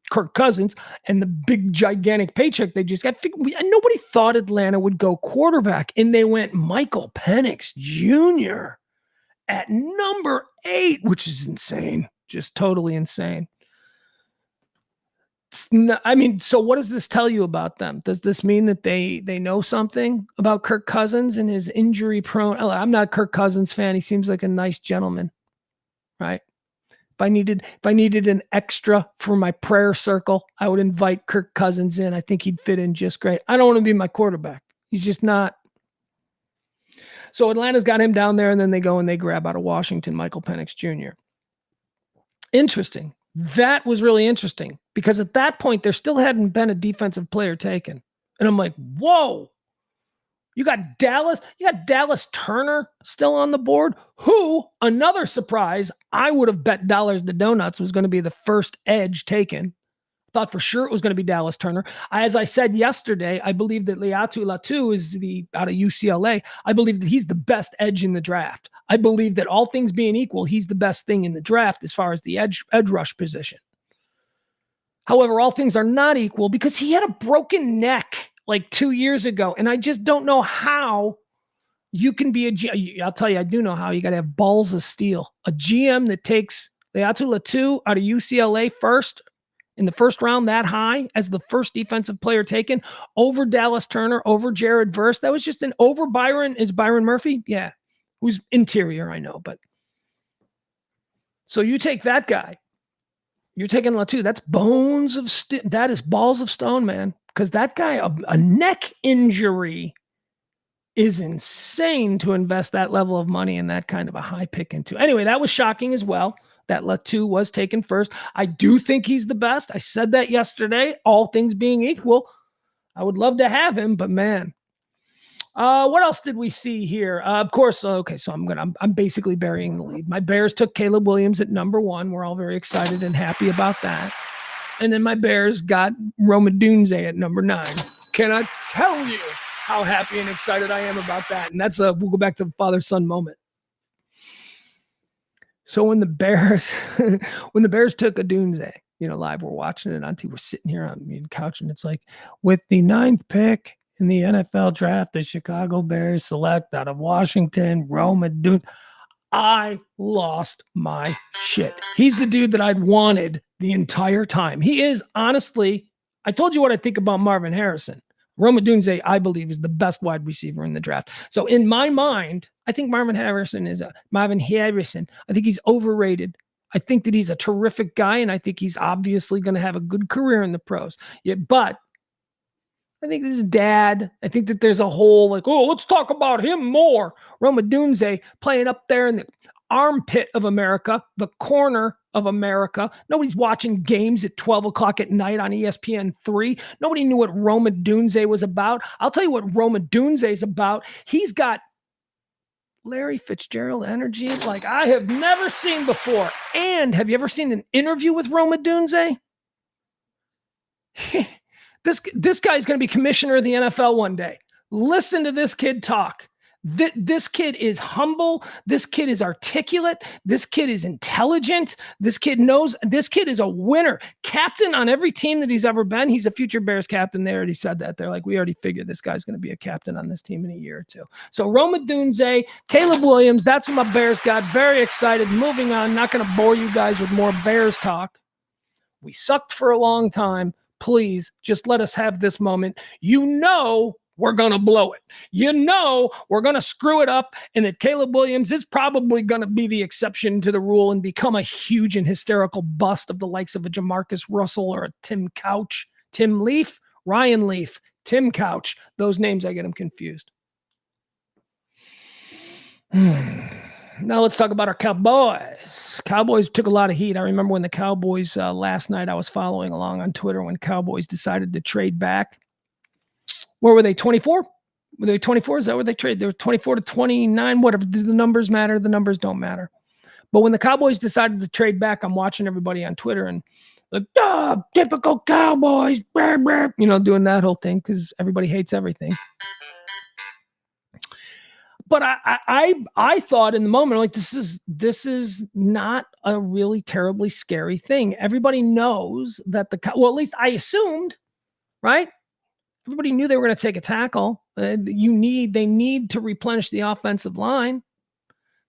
Kirk Cousins and the big gigantic paycheck they just got, nobody thought Atlanta would go quarterback, and they went Michael Penix Jr. at number 8, which is insane, just totally insane. So what does this tell you about them? Does this mean that they know something about Kirk Cousins and his injury prone? I'm not a Kirk Cousins fan. He seems like a nice gentleman, right? If I needed an extra for my prayer circle, I would invite Kirk Cousins in. I think he'd fit in just great. I don't want to be my quarterback. He's just not. So Atlanta's got him down there, and then they go and they grab out of Washington Michael Penix Jr. Interesting. That was really interesting because at that point, there still hadn't been a defensive player taken. And I'm like, whoa, you got Dallas Turner still on the board, who, another surprise, I would have bet dollars to donuts was going to be the first edge taken. Thought for sure it was going to be Dallas Turner. As I said yesterday, I believe that oughta is out of UCLA. I believe that he's the best edge in the draft. I believe that all things being equal, he's the best thing in the draft as far as the edge rush position. However, all things are not equal because he had a broken neck like 2 years ago, and I just don't know how you can be I'll tell you, I do know how. You got to have balls of steel. A GM that takes oughta out of UCLA first, in the first round that high as the first defensive player taken over Dallas Turner, over Jared Verse. That was just over Byron. Is Byron Murphy? Yeah. Who's interior, I know, but so you take that guy, you're taking Latu. That's bones of that is balls of stone, man. Because that guy, a neck injury is insane to invest that level of money in that kind of a high pick into. Anyway, that was shocking as well. That Latu was taken first. I do think he's the best. I said that yesterday. All things being equal, I would love to have him, but man. What else did we see here? Of course, okay, so I'm basically burying the lead. My Bears took Caleb Williams at number 1. We're all very excited and happy about that. And then my Bears got Rome Odunze at number 9. Cannot tell you how happy and excited I am about that. And that's we'll go back to the father-son moment. So when the Bears took Odunze, live, we're watching it on TV. We're sitting here on the couch, and it's like, with the 9th pick in the NFL draft, the Chicago Bears select out of Washington, Rome Odunze. I lost my shit. He's the dude that I'd wanted the entire time. He is, honestly, I told you what I think about Marvin Harrison. Rome Odunze, I believe, is the best wide receiver in the draft. So in my mind, I think Marvin Harrison. I think he's overrated. I think that he's a terrific guy, and I think he's obviously going to have a good career in the pros. Yeah, but I think his dad, I think that there's a whole let's talk about him more. Rome Odunze playing up there in the armpit of America, the corner of America. Nobody's watching games at 12 o'clock at night on ESPN3. Nobody knew what Rome Odunze was about. I'll tell you what Rome Odunze is about. He's got Larry Fitzgerald energy like I have never seen before. And have you ever seen an interview with Rome Odunze? This guy's going to be commissioner of the NFL one day. Listen to this kid talk. This kid is humble. This kid is articulate. This kid is intelligent. This kid knows. This kid is a winner. Captain on every team that he's ever been. He's a future Bears captain. They already said that. They're like, we already figured this guy's going to be a captain on this team in a year or two. So Rome Odunze, Caleb Williams, that's what my Bears got. Very excited. Moving on. Not going to bore you guys with more Bears talk. We sucked for a long time. Please just let us have this moment. We're going to blow it. We're going to screw it up, and that Caleb Williams is probably going to be the exception to the rule and become a huge and hysterical bust of the likes of a Jamarcus Russell or a Tim Couch, Tim Leaf, Ryan Leaf, Tim Couch. Those names, I get them confused. Now let's talk about our Cowboys. Cowboys took a lot of heat. I remember when the Cowboys, last night I was following along on Twitter when Cowboys decided to trade back. Where were they, 24? Were they 24? Is that where they traded? They were 24 to 29, whatever. Do the numbers matter? The numbers don't matter. But when the Cowboys decided to trade back, I'm watching everybody on Twitter and like, typical Cowboys, blah, blah, doing that whole thing because everybody hates everything. But I thought in the moment, like, this is not a really terribly scary thing. Everybody knows that at least I assumed, right? Everybody knew they were going to take a tackle. They need to replenish the offensive line.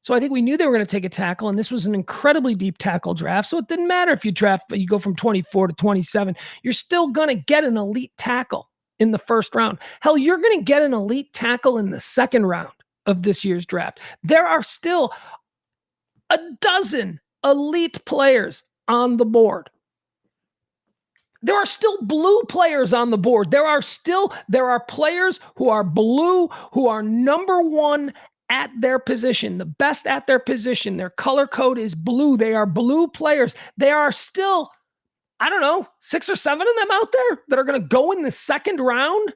So I think we knew they were going to take a tackle, and this was an incredibly deep tackle draft. So it didn't matter if you go from 24 to 27. You're still going to get an elite tackle in the first round. Hell, you're going to get an elite tackle in the second round of this year's draft. There are still a dozen elite players on the board. There are still blue players on the board. There are players who are blue, who are number one at their position, the best at their position. Their color code is blue. They are blue players. There are still, I don't know, 6 or 7 of them out there that are going to go in the second round.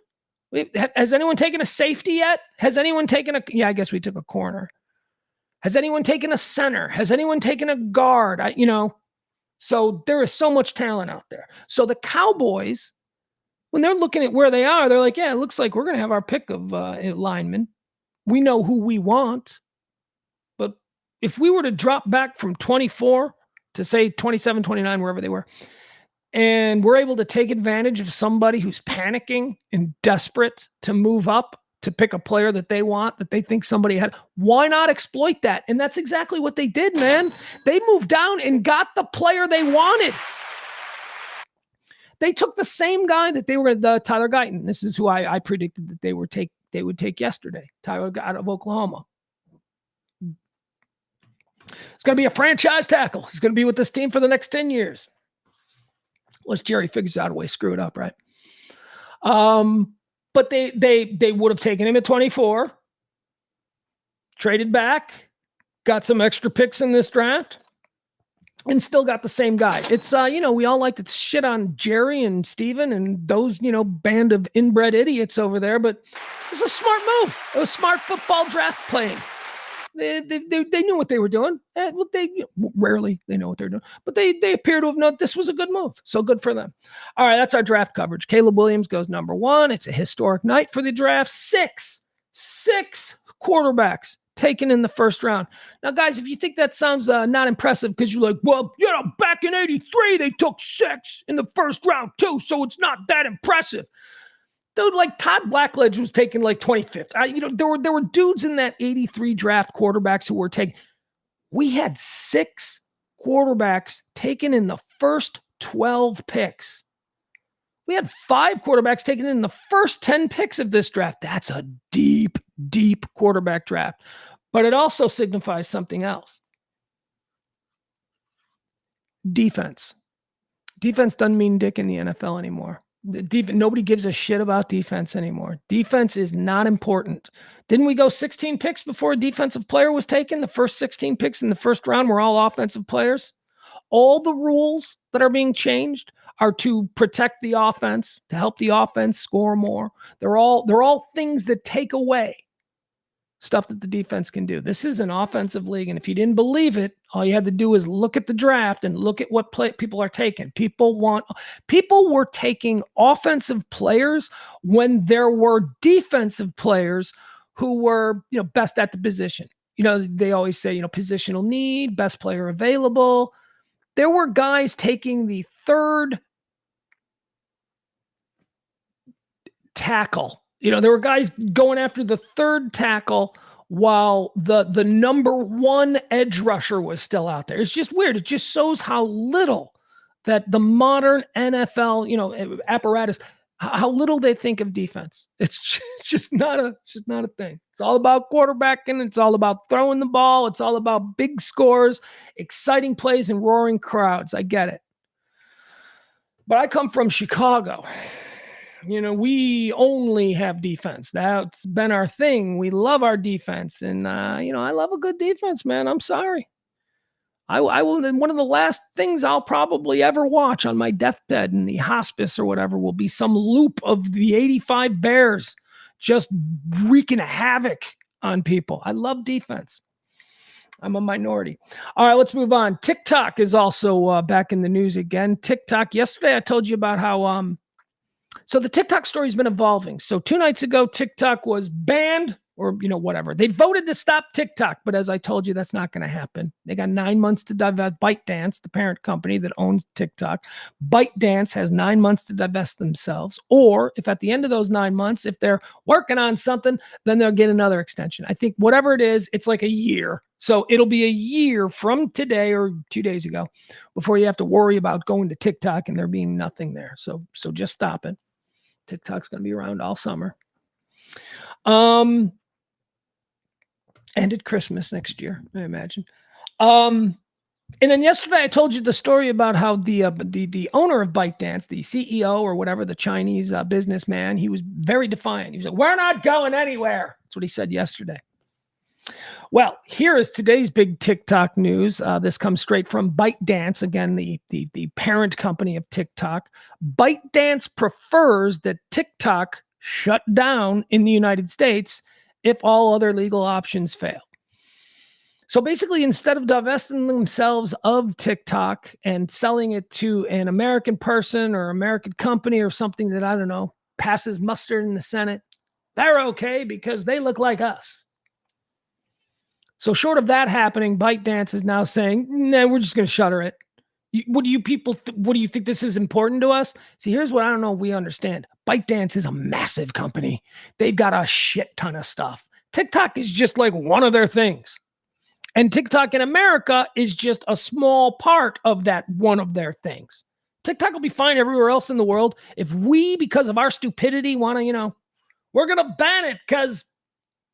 Has anyone taken a safety yet? Has anyone taken I guess we took a corner. Has anyone taken a center? Has anyone taken a guard? So there is so much talent out there. So the Cowboys, when they're looking at where they are, they're like, yeah, it looks like we're going to have our pick of linemen. We know who we want. But if we were to drop back from 24 to say 27, 29, wherever they were, and we're able to take advantage of somebody who's panicking and desperate to move up to pick a player that they want, that they think somebody had, why not exploit that? And that's exactly what they did, man. They moved down and got the player they wanted. They took the same guy that they were Tyler Guyton. This is who I predicted that they would take yesterday. Tyler out of Oklahoma. It's going to be a franchise tackle. He's going to be with this team for the next 10 years. Unless Jerry figures out a way to screw it up, right? But they would have taken him at 24, traded back, got some extra picks in this draft, and still got the same guy. It's, we all like to shit on Jerry and Steven and those, band of inbred idiots over there, but it was a smart move. It was smart football draft playing. They knew what they were doing. Rarely they know what they're doing, but they appear to have known this was a good move. So good for them. All right, that's our draft coverage. Caleb Williams goes number 1. It's a historic night for the draft. Six quarterbacks taken in the first round. Now, guys, if you think that sounds not impressive because you're like, well, back in 83, they took 6 in the first round too, so it's not that impressive. Dude, like Todd Blackledge was taken like 25th. There were dudes in that 83 draft, quarterbacks who were taken. We had 6 quarterbacks taken in the first 12 picks. We had 5 quarterbacks taken in the first 10 picks of this draft. That's a deep, deep quarterback draft. But it also signifies something else. Defense. Defense doesn't mean dick in the NFL anymore. Nobody gives a shit about defense anymore. Defense is not important. Didn't we go 16 picks before a defensive player was taken? The first 16 picks in the first round were all offensive players. All the rules that are being changed are to protect the offense, to help the offense score more. They're all things that take away stuff that the defense can do. This is an offensive league, and if you didn't believe it, all you had to do is look at the draft and look at what people are taking. People were taking offensive players when there were defensive players who were, best at the position. They always say, positional need, best player available. There were guys taking the third tackle. There were guys going after the third tackle while the number 1 edge rusher was still out there. It's just weird. It just shows how little that the modern NFL, apparatus, how little they think of defense. It's just not a thing. It's all about quarterbacking. It's all about throwing the ball. It's all about big scores, exciting plays, and roaring crowds. I get it. But I come from Chicago. We only have defense. That's been our thing. We love our defense. And, I love a good defense, man. I'm sorry. I will. One of the last things I'll probably ever watch on my deathbed in the hospice or whatever will be some loop of the 85 Bears just wreaking havoc on people. I love defense. I'm a minority. All right, let's move on. TikTok is also back in the news again. TikTok, yesterday I told you about how so the TikTok story has been evolving. So 2 nights ago, TikTok was banned or, whatever. They voted to stop TikTok, but as I told you, that's not going to happen. They got 9 months to divest. ByteDance, the parent company that owns TikTok, ByteDance has 9 months to divest themselves. Or if at the end of those 9 months, if they're working on something, then they'll get another extension. I think whatever it is, it's like a year. So it'll be a year from today or 2 days ago before you have to worry about going to TikTok and there being nothing there. So just stop it. TikTok's going to be around all summer. And at Christmas next year, I imagine. And then yesterday I told you the story about how the owner of ByteDance, the CEO or whatever, the Chinese businessman, he was very defiant. He was like, "We're not going anywhere." That's what he said yesterday. Well, here is today's big TikTok news. This comes straight from ByteDance, again, the parent company of TikTok. ByteDance prefers that TikTok shut down in the United States if all other legal options fail. So basically, instead of divesting themselves of TikTok and selling it to an American person or American company or something that, I don't know, passes muster in the Senate, they're okay because they look like us. So short of that happening, ByteDance is now saying, "Nah, we're just going to shutter it." What do you people? What do you think this is important to us? See, here's what I don't know if we understand. ByteDance is a massive company. They've got a shit ton of stuff. TikTok is just like one of their things. And TikTok in America is just a small part of that one of their things. TikTok will be fine everywhere else in the world. If we, because of our stupidity, want to, we're going to ban it because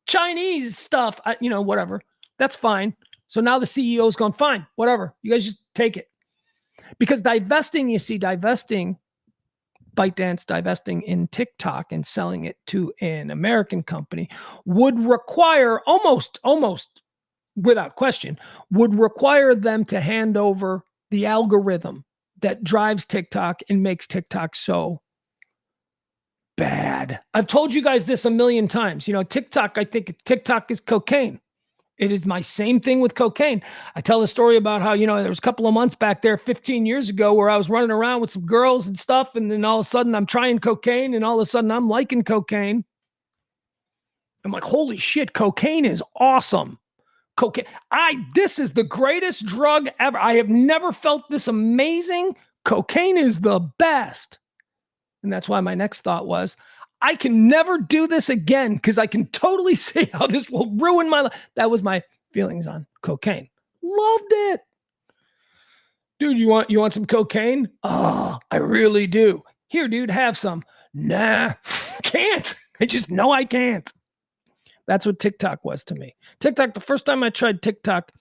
Chinese stuff, whatever. That's fine. So now the CEO's gone, fine, whatever. You guys just take it. Because divesting ByteDance divesting in TikTok and selling it to an American company would require almost without question, would require them to hand over the algorithm that drives TikTok and makes TikTok so bad. I've told you guys this a million times. TikTok, I think TikTok is cocaine. It is my same thing with cocaine. I tell a story about how, there was a couple of months back there 15 years ago where I was running around with some girls and stuff. And then all of a sudden I'm trying cocaine and all of a sudden I'm liking cocaine. I'm like, holy shit, cocaine is awesome. Cocaine. This is the greatest drug ever. I have never felt this amazing. Cocaine is the best. And that's why my next thought was, I can never do this again because I can totally see how this will ruin my life. That was my feelings on cocaine. Loved it. Dude, you want some cocaine? Oh, I really do. Here, dude, have some. Nah, can't. I just know I can't. That's what TikTok was to me. TikTok, the first time I tried TikTok,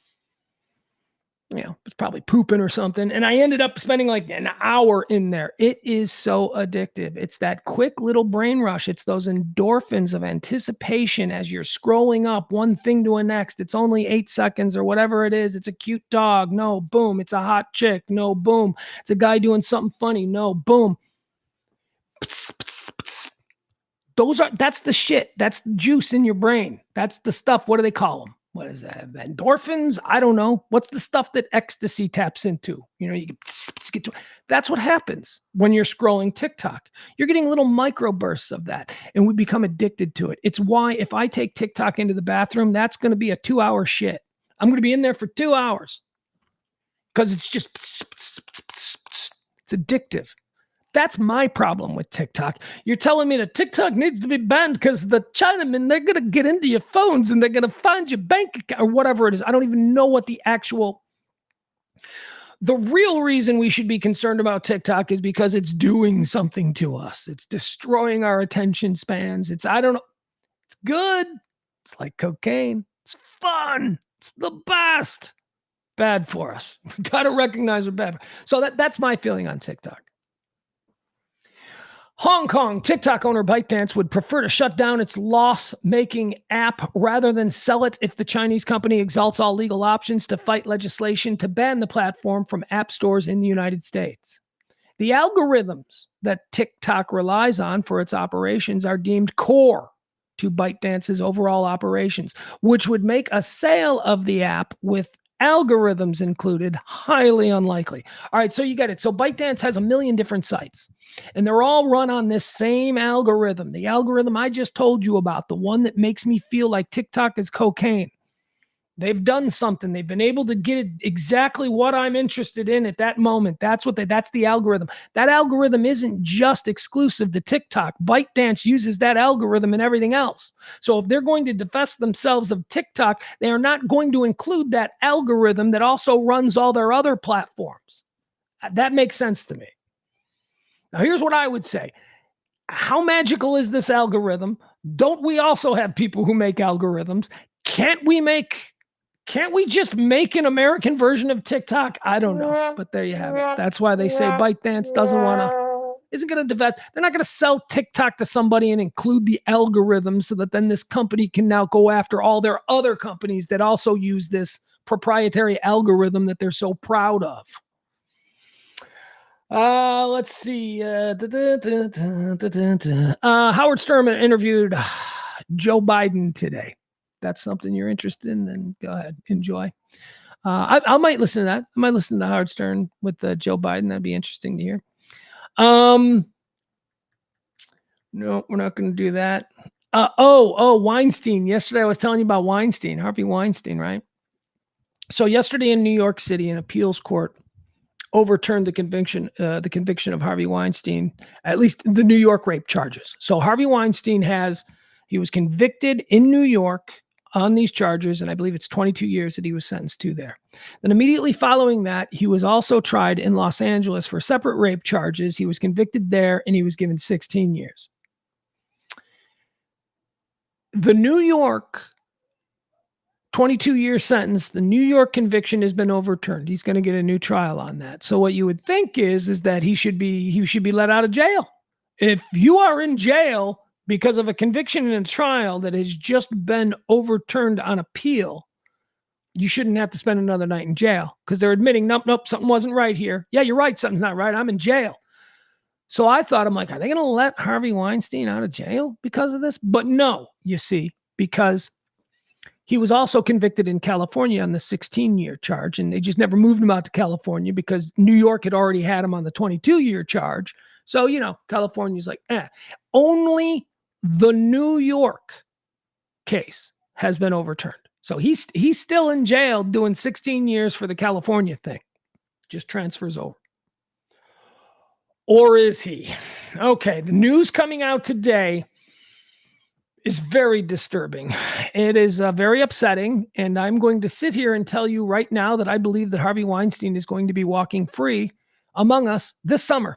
it was probably pooping or something. And I ended up spending like an hour in there. It is so addictive. It's that quick little brain rush. It's those endorphins of anticipation as you're scrolling up one thing to a next. It's only 8 seconds or whatever it is. It's a cute dog. No, boom. It's a hot chick. No, boom. It's a guy doing something funny. No, boom. That's the shit. That's the juice in your brain. That's the stuff. What do they call them? What is that? Endorphins? I don't know. What's the stuff that ecstasy taps into? You get to. That's what happens when you're scrolling TikTok. You're getting little microbursts of that, and we become addicted to it. It's why if I take TikTok into the bathroom, that's going to be a 2-hour shit. I'm going to be in there for 2 hours because it's just it's addictive. That's my problem with TikTok. You're telling me that TikTok needs to be banned because the Chinamen, they're going to get into your phones and they're going to find your bank account or whatever it is. I don't even know what the real reason we should be concerned about TikTok is because it's doing something to us. It's destroying our attention spans. It's good. It's like cocaine. It's fun. It's the best. Bad for us. We got to recognize we're bad. So that's my feeling on TikTok. Hong Kong TikTok owner ByteDance would prefer to shut down its loss-making app rather than sell it if the Chinese company exalts all legal options to fight legislation to ban the platform from app stores in the United States. The algorithms that TikTok relies on for its operations are deemed core to ByteDance's overall operations, which would make a sale of the app with algorithms included highly unlikely. All right, so you get it. So ByteDance has a million different sites, and they're all run on this same algorithm. The algorithm I just told you about, the one that makes me feel like TikTok is cocaine. They've done something. They've been able to get exactly what I'm interested in at that moment. That's the algorithm. That algorithm isn't just exclusive to TikTok. ByteDance uses that algorithm and everything else. So if they're going to divest themselves of TikTok, they are not going to include that algorithm that also runs all their other platforms. That makes sense to me. Now, here's what I would say. How magical is this algorithm? Don't we also have people who make algorithms? Can't we just make an American version of TikTok? I don't know, but there you have it. That's why they say ByteDance isn't going to divest. They're not going to sell TikTok to somebody and include the algorithm so that then this company can now go after all their other companies that also use this proprietary algorithm that they're so proud of. Let's see. Howard Stern interviewed Joe Biden today. That's something you're interested in, then go ahead, enjoy. I might listen to that. I might listen to Howard Stern with Joe Biden. That'd be interesting to hear. No, we're not going to do that. Weinstein. Yesterday I was telling you about Weinstein, Harvey Weinstein, right? So yesterday in New York City, an appeals court overturned the conviction of Harvey Weinstein, at least the New York rape charges. So Harvey Weinstein he was convicted in New York on these charges, and I believe it's 22 years that he was sentenced to there. Then immediately following that, he was also tried in Los Angeles for separate rape charges. He was convicted there, and he was given 16 years. The New York 22-year sentence, the New York conviction has been overturned. He's going to get a new trial on that. So what you would think is that he should be let out of jail. If you are in jail because of a conviction in a trial that has just been overturned on appeal, you shouldn't have to spend another night in jail because they're admitting, nope, something wasn't right here. Yeah, you're right, something's not right. I'm in jail. So I'm like, are they going to let Harvey Weinstein out of jail because of this? But no, you see, because he was also convicted in California on the 16-year charge, and they just never moved him out to California because New York had already had him on the 22-year charge. So, California's like, only the New York case has been overturned. So he's still in jail doing 16 years for the California thing. Just transfers over. Or is he? Okay, the news coming out today is very disturbing. It is very upsetting, and I'm going to sit here and tell you right now that I believe that Harvey Weinstein is going to be walking free among us this summer.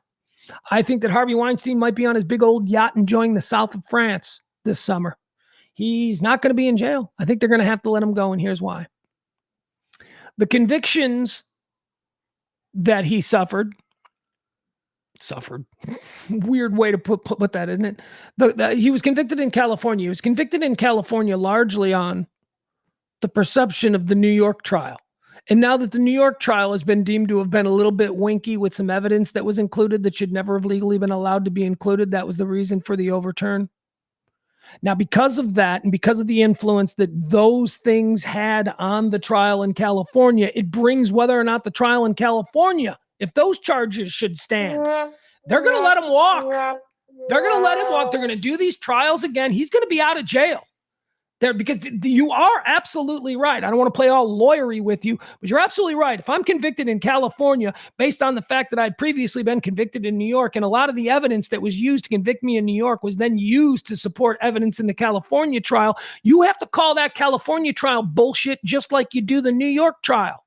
I think that Harvey Weinstein might be on his big old yacht enjoying the south of France this summer. He's not going to be in jail. I think they're going to have to let him go, and here's why. The convictions that he suffered, weird way to put that, isn't it? He was convicted in California. He was convicted in California largely on the perception of the New York trial. And now that the New York trial has been deemed to have been a little bit winky with some evidence that was included that should never have legally been allowed to be included, that was the reason for the overturn. Now, because of that, and because of the influence that those things had on the trial in California, it brings whether or not the trial in California, if those charges should stand, they're going to let him walk. They're going to let him walk. They're going to do these trials again. He's going to be out of jail. Because you are absolutely right. I don't want to play all lawyery with you, but you're absolutely right. If I'm convicted in California based on the fact that I'd previously been convicted in New York, and a lot of the evidence that was used to convict me in New York was then used to support evidence in the California trial, you have to call that California trial bullshit just like you do the New York trial.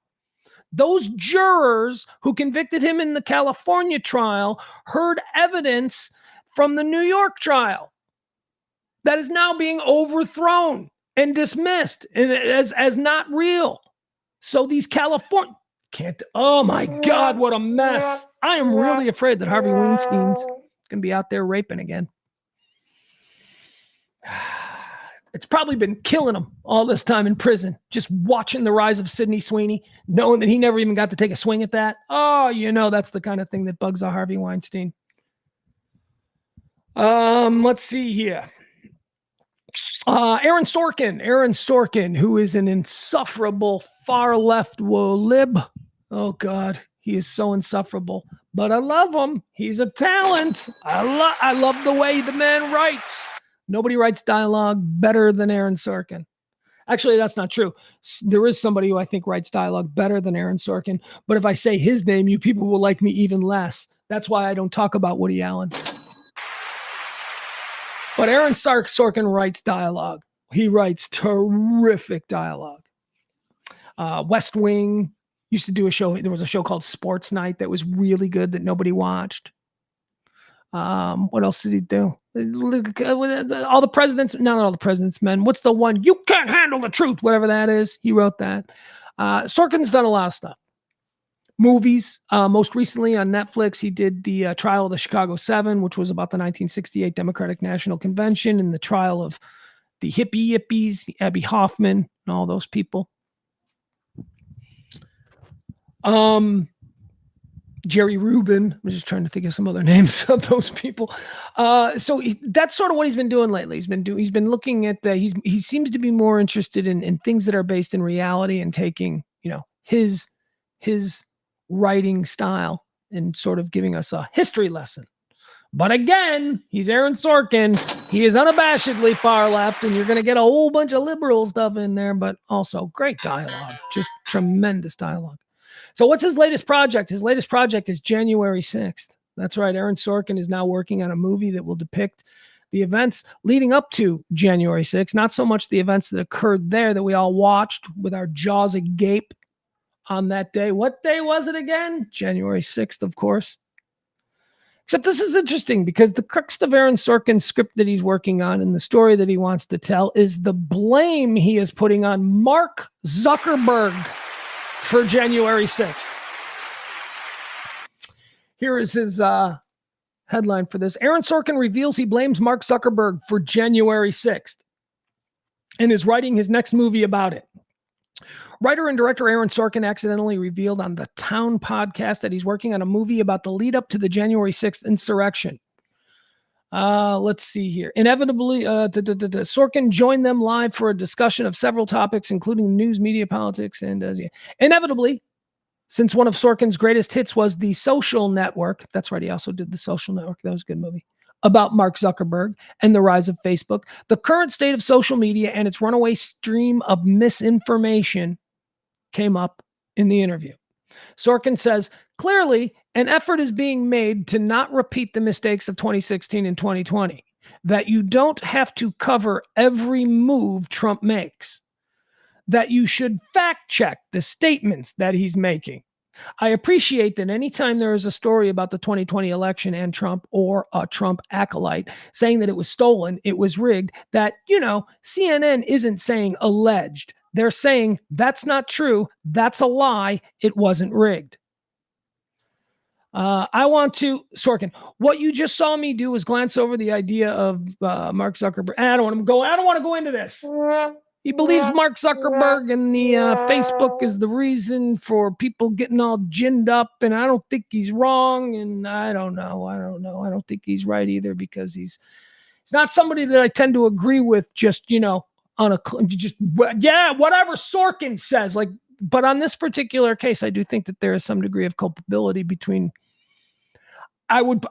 Those jurors who convicted him in the California trial heard evidence from the New York trial that is now being overthrown and dismissed as not real. So these California oh my God, what a mess. I am really afraid that Harvey Weinstein's going to be out there raping again. It's probably been killing him all this time in prison, just watching the rise of Sidney Sweeney, knowing that he never even got to take a swing at that. Oh, that's the kind of thing that bugs a Harvey Weinstein. Let's see here. Aaron Sorkin, who is an insufferable far left lib. Oh God, he is so insufferable, but I love him. He's a talent. I love the way the man writes. Nobody writes dialogue better than Aaron Sorkin. Actually, that's not true. There is somebody who I think writes dialogue better than Aaron Sorkin, but if I say his name, you people will like me even less. That's why I don't talk about Woody Allen. But Aaron Sorkin writes dialogue. He writes terrific dialogue. West Wing used to do a show. There was a show called Sports Night that was really good that nobody watched. What else did he do? All the President's, not all the President's Men. What's the one? You Can't Handle the Truth, whatever that is. He wrote that. Sorkin's done a lot of stuff. Movies. Most recently on Netflix, he did the trial of the Chicago 7, which was about the 1968 Democratic National Convention and the trial of the hippies, Abby Hoffman, and all those people. Jerry Rubin. I'm just trying to think of some other names of those people. So that's sort of what he's been doing lately. He's been looking at he seems to be more interested in things that are based in reality and taking, his writing style and sort of giving us a history lesson. But again, he's Aaron Sorkin. He is unabashedly far left, and you're going to get a whole bunch of liberal stuff in there, but also great dialogue, just tremendous dialogue. So what's his latest project? His latest project is January 6th. That's right. Aaron Sorkin is now working on a movie that will depict the events leading up to January 6th, not so much the events that occurred there that we all watched with our jaws agape on that day. What day was it again? January 6th, of course. Except this is interesting because the crux of Aaron Sorkin's script that he's working on and the story that he wants to tell is the blame he is putting on Mark Zuckerberg for January 6th. Here is his headline for this. Aaron Sorkin reveals he blames Mark Zuckerberg for January 6th and is writing his next movie about it. Writer and director Aaron Sorkin accidentally revealed on the Town podcast that he's working on a movie about the lead up to the January 6th insurrection. Let's see here. Inevitably, Sorkin joined them live for a discussion of several topics, including news, media, politics, and inevitably, since one of Sorkin's greatest hits was The Social Network. That's right. He also did The Social Network. That was a good movie. About Mark Zuckerberg and the rise of Facebook, the current state of social media and its runaway stream of misinformation came up in the interview. Sorkin says, clearly, an effort is being made to not repeat the mistakes of 2016 and 2020, that you don't have to cover every move Trump makes, that you should fact check the statements that he's making. I appreciate that anytime there is a story about the 2020 election and Trump or a Trump acolyte saying that it was stolen, it was rigged, that, CNN isn't saying alleged. They're saying that's not true. That's a lie. It wasn't rigged. Sorkin, what you just saw me do was glance over the idea of Mark Zuckerberg. I don't want to go into this. He believes Mark Zuckerberg and the Facebook is the reason for people getting all ginned up, and I don't think he's wrong, and I don't know. I don't think he's right either because he's not somebody that I tend to agree with just, whatever Sorkin says. But on this particular case, I do think that there is some degree of culpability between. I would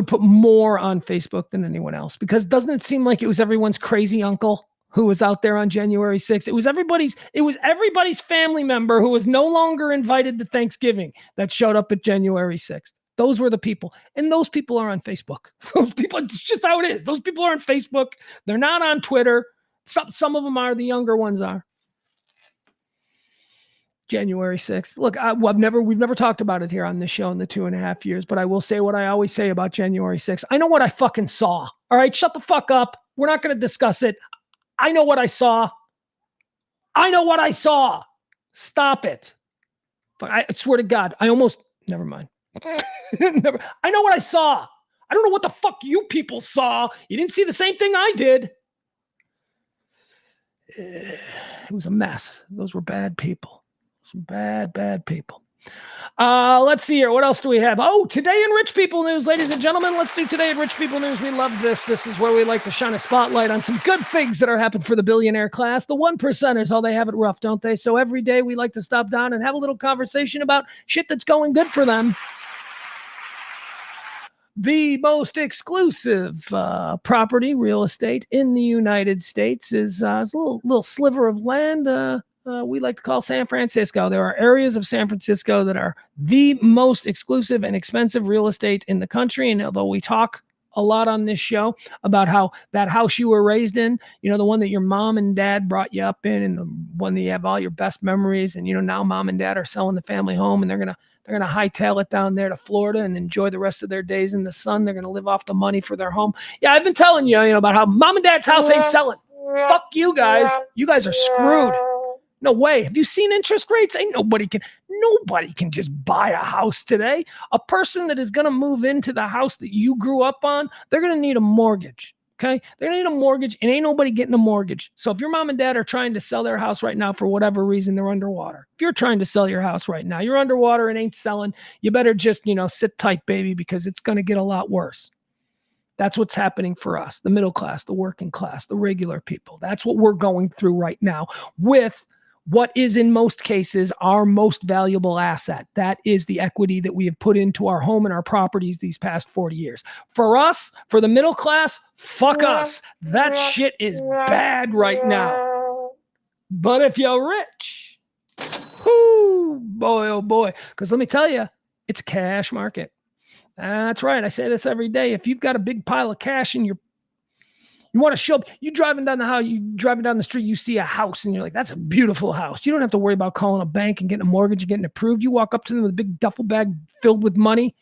put more on Facebook than anyone else because doesn't it seem like it was everyone's crazy uncle who was out there on January 6th? It was everybody's family member who was no longer invited to Thanksgiving that showed up at January 6th. Those were the people. And those people are on Facebook. Those people, it's just how it is. Those people are on Facebook. They're not on Twitter. Some of them are, the younger ones are. January 6th. Look, we've never talked about it here on this show in the 2.5 years, but I will say what I always say about January 6th. I know what I fucking saw. All right, shut the fuck up. We're not going to discuss it. I know what I saw. Stop it. But I swear to God, never mind. I know what I saw. I don't know what the fuck you people saw. You didn't see the same thing I did. It was a mess. Those were bad people. Some bad people. Let's see here. What else do we have? Oh, Today in Rich People News, ladies and gentlemen. Let's do Today in Rich People News. We love this. This is where we like to shine a spotlight on some good things that are happening for the billionaire class. The 1%ers, oh, they have it rough, don't they? So every day we like to stop down and have a little conversation about shit that's going good for them. The most exclusive property, real estate in the United States is a little sliver of land we like to call San Francisco. There are areas of San Francisco that are the most exclusive and expensive real estate in the country. And although we talk a lot on this show about how that house you were raised in, the one that your mom and dad brought you up in, and the one that you have all your best memories, and now mom and dad are selling the family home, and they're gonna hightail it down there to Florida and enjoy the rest of their days in the sun. They're gonna live off the money for their home. Yeah, I've been telling you, about how mom and dad's house ain't selling. Fuck you guys. You guys are screwed. No way. Have you seen interest rates? Nobody can just buy a house today. A person that is going to move into the house that you grew up on, they're going to need a mortgage. Okay. They're going to need a mortgage, and ain't nobody getting a mortgage. So if your mom and dad are trying to sell their house right now for whatever reason, they're underwater. If you're trying to sell your house right now, you're underwater and ain't selling, you better just, sit tight, baby, because it's going to get a lot worse. That's what's happening for us, the middle class, the working class, the regular people. That's what we're going through right now with what is in most cases our most valuable asset. That is the equity that we have put into our home and our properties these past 40 years. For us, for the middle class, fuck us. That shit is bad right now. But if you're rich, whoo, boy, oh boy. Because let me tell you, it's a cash market. That's right. I say this every day. If you've got a big pile of cash in your you want to show up, you driving down the street, you see a house and you're like, that's a beautiful house. You don't have to worry about calling a bank and getting a mortgage and getting approved. You walk up to them with a big duffel bag filled with money.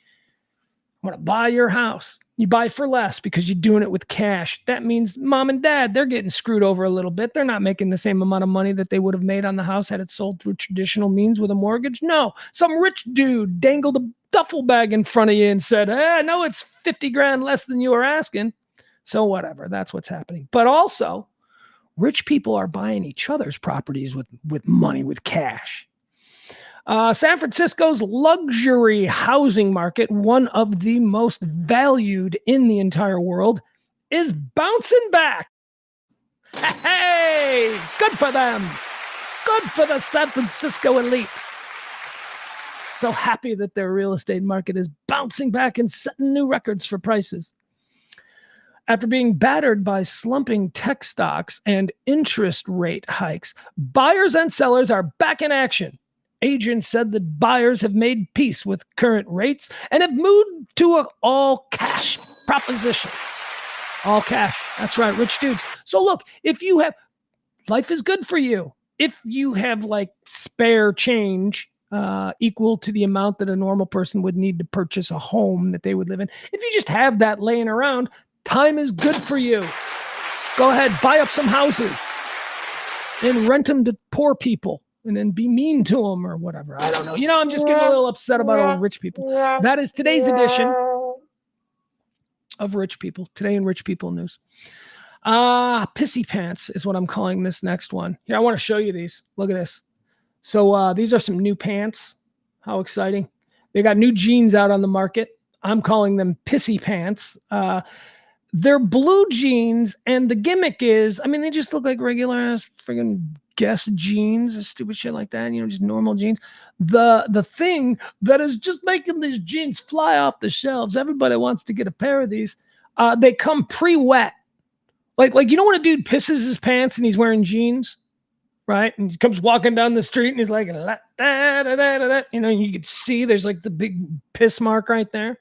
I want to buy your house. You buy for less because you're doing it with cash. That means mom and dad, they're getting screwed over a little bit. They're not making the same amount of money that they would have made on the house had it sold through traditional means with a mortgage. No, some rich dude dangled a duffel bag in front of you and said, no, it's 50 grand less than you were asking. So whatever, that's what's happening. But also, rich people are buying each other's properties with money, with cash. San Francisco's luxury housing market, one of the most valued in the entire world, is bouncing back. Hey, good for them. Good for the San Francisco elite. So happy that their real estate market is bouncing back and setting new records for prices. After being battered by slumping tech stocks and interest rate hikes, buyers and sellers are back in action. Agents said that buyers have made peace with current rates and have moved to all cash propositions. All cash. That's right, rich dudes. So look, life is good for you. If you have like spare change equal to the amount that a normal person would need to purchase a home that they would live in, if you just have that laying around, time is good for you. Go ahead, buy up some houses and rent them to poor people and then be mean to them or whatever. I don't know. I'm just getting a little upset about all rich people. That is today's edition of Rich People. Today in Rich People News. Pissy pants is what I'm calling this next one. Here, I want to show you these. Look at this. So these are some new pants. How exciting. They got new jeans out on the market. I'm calling them pissy pants. They're blue jeans, and the gimmick is, they just look like regular ass friggin' Guess jeans or stupid shit like that, just normal jeans. The thing that is just making these jeans fly off the shelves, everybody wants to get a pair of these. They come pre-wet. Like when a dude pisses his pants and he's wearing jeans, right? And he comes walking down the street and he's like, da, da, da, da, da. You can see there's like the big piss mark right there.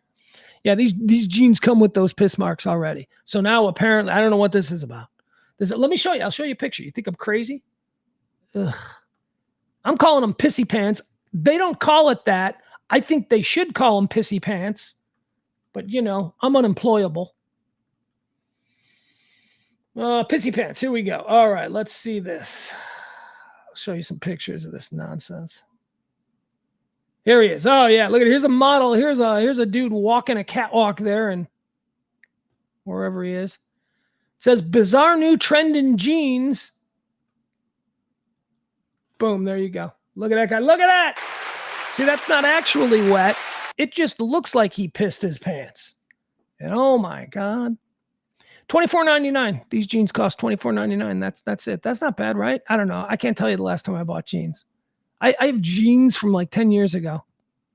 Yeah, these jeans come with those piss marks already. So now apparently, I don't know what this is about. Let me show you. I'll show you a picture. You think I'm crazy? Ugh. I'm calling them pissy pants. They don't call it that. I think they should call them pissy pants. But, I'm unemployable. Pissy pants. Here we go. All right, let's see this. I'll show you some pictures of this nonsense. Here he is. Oh yeah, look at it. Here's a model. Here's a dude walking a catwalk there and wherever he is. It says bizarre new trend in jeans. Boom, there you go. Look at that guy. Look at that. See, that's not actually wet. It just looks like he pissed his pants. And oh my God. $24.99. These jeans cost $24.99. That's it. That's not bad, right? I don't know. I can't tell you the last time I bought jeans. I have jeans from like 10 years ago.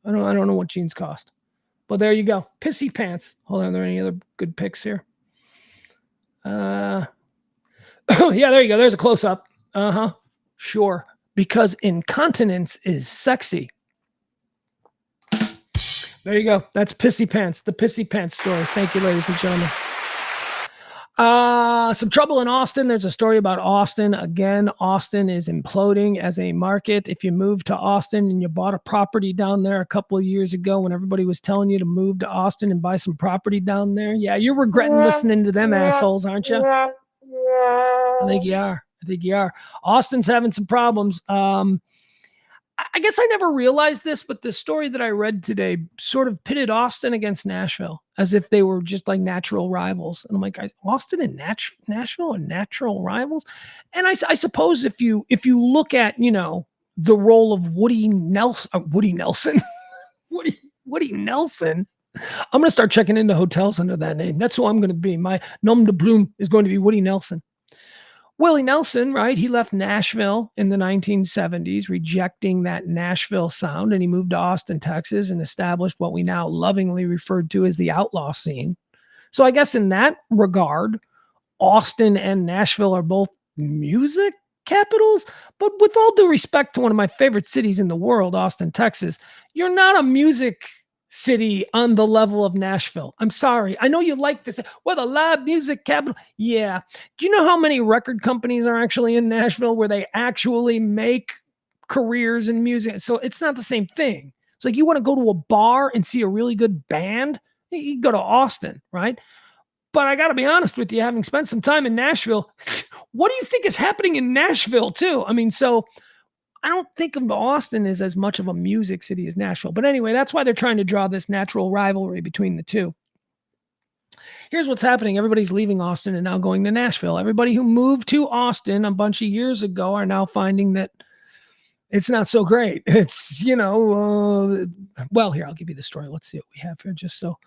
I don't know what jeans cost. But there you go. Pissy pants. Hold on, are there any other good picks here? Yeah, there you go. There's a close-up. Sure. Because incontinence is sexy. There you go. That's Pissy Pants, the Pissy Pants story. Thank you, ladies and gentlemen. Some trouble in Austin. There's a story about Austin. Again, Austin is imploding as a market. If you move to Austin and you bought a property down there a couple of years ago when everybody was telling you to move to Austin and buy some property down there, yeah, you're regretting listening to them assholes, aren't you? I think you are. Austin's having some problems. I guess I never realized this, but the story that I read today sort of pitted Austin against Nashville as if they were just like natural rivals. And I'm like, Austin and Nashville are natural rivals. And I suppose if you look at, the role of Woody Nelson, I'm going to start checking into hotels under that name. That's who I'm going to be. My nom de plume is going to be Woody Nelson. Willie Nelson, right? He left Nashville in the 1970s, rejecting that Nashville sound, and he moved to Austin, Texas, and established what we now lovingly refer to as the outlaw scene. So I guess in that regard, Austin and Nashville are both music capitals, but with all due respect to one of my favorite cities in the world, Austin, Texas, you're not a music city on the level of Nashville. I'm sorry. I know you like to say, well, the live music capital. Yeah. Do you know how many record companies are actually in Nashville where they actually make careers in music? So it's not the same thing. It's like you want to go to a bar and see a really good band, you go to Austin, right? But I got to be honest with you, having spent some time in Nashville, what do you think is happening in Nashville too? I mean, so I don't think of Austin as much of a music city as Nashville. But anyway, that's why they're trying to draw this natural rivalry between the two. Here's what's happening. Everybody's leaving Austin and now going to Nashville. Everybody who moved to Austin a bunch of years ago are now finding that it's not so great. It's, well, here, I'll give you the story. Let's see what we have here. Just so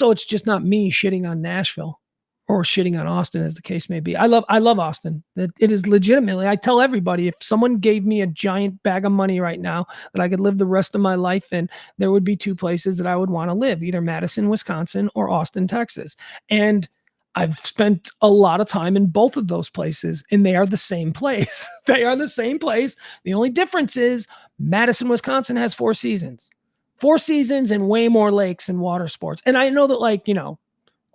it's just not me shitting on Nashville or shitting on Austin, as the case may be. I love Austin. It is legitimately, I tell everybody, if someone gave me a giant bag of money right now that I could live the rest of my life in, there would be two places that I would want to live, either Madison, Wisconsin or Austin, Texas. And I've spent a lot of time in both of those places, and they are the same place. They are the same place. The only difference is Madison, Wisconsin has 4 seasons. 4 seasons and way more lakes and water sports. And I know that,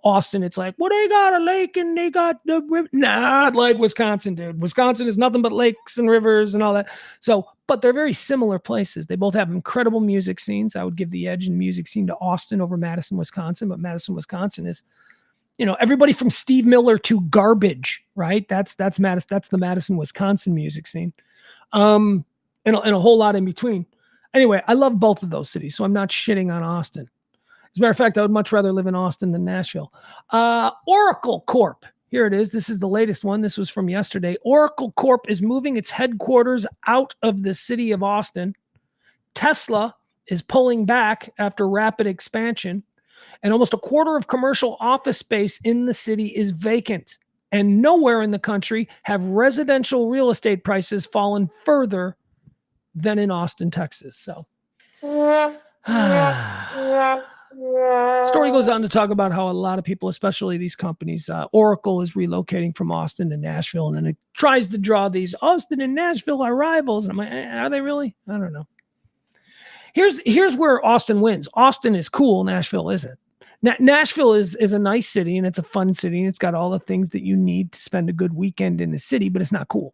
Austin, it's like, well, they got a lake and they got the river. Not like Wisconsin, dude. Wisconsin is nothing but lakes and rivers and all that. So, but they're very similar places. They both have incredible music scenes. I would give the edge in music scene to Austin over Madison, Wisconsin. But Madison, Wisconsin is, everybody from Steve Miller to Garbage, right? That's Madison. That's the Madison, Wisconsin music scene. And a whole lot in between. Anyway, I love both of those cities, so I'm not shitting on Austin. As a matter of fact, I would much rather live in Austin than Nashville. Oracle Corp. Here it is. This is the latest one. This was from yesterday. Oracle Corp is moving its headquarters out of the city of Austin. Tesla is pulling back after rapid expansion. And almost a quarter of commercial office space in the city is vacant. And nowhere in the country have residential real estate prices fallen further than in Austin, Texas. So, story goes on to talk about how a lot of people, especially these companies, Oracle is relocating from Austin to Nashville, and then it tries to draw these Austin and Nashville are rivals. And I'm like, are they really? I don't know. Here's where Austin wins. Austin is cool. Nashville isn't. Nashville is a nice city, and it's a fun city, and it's got all the things that you need to spend a good weekend in the city, but it's not cool.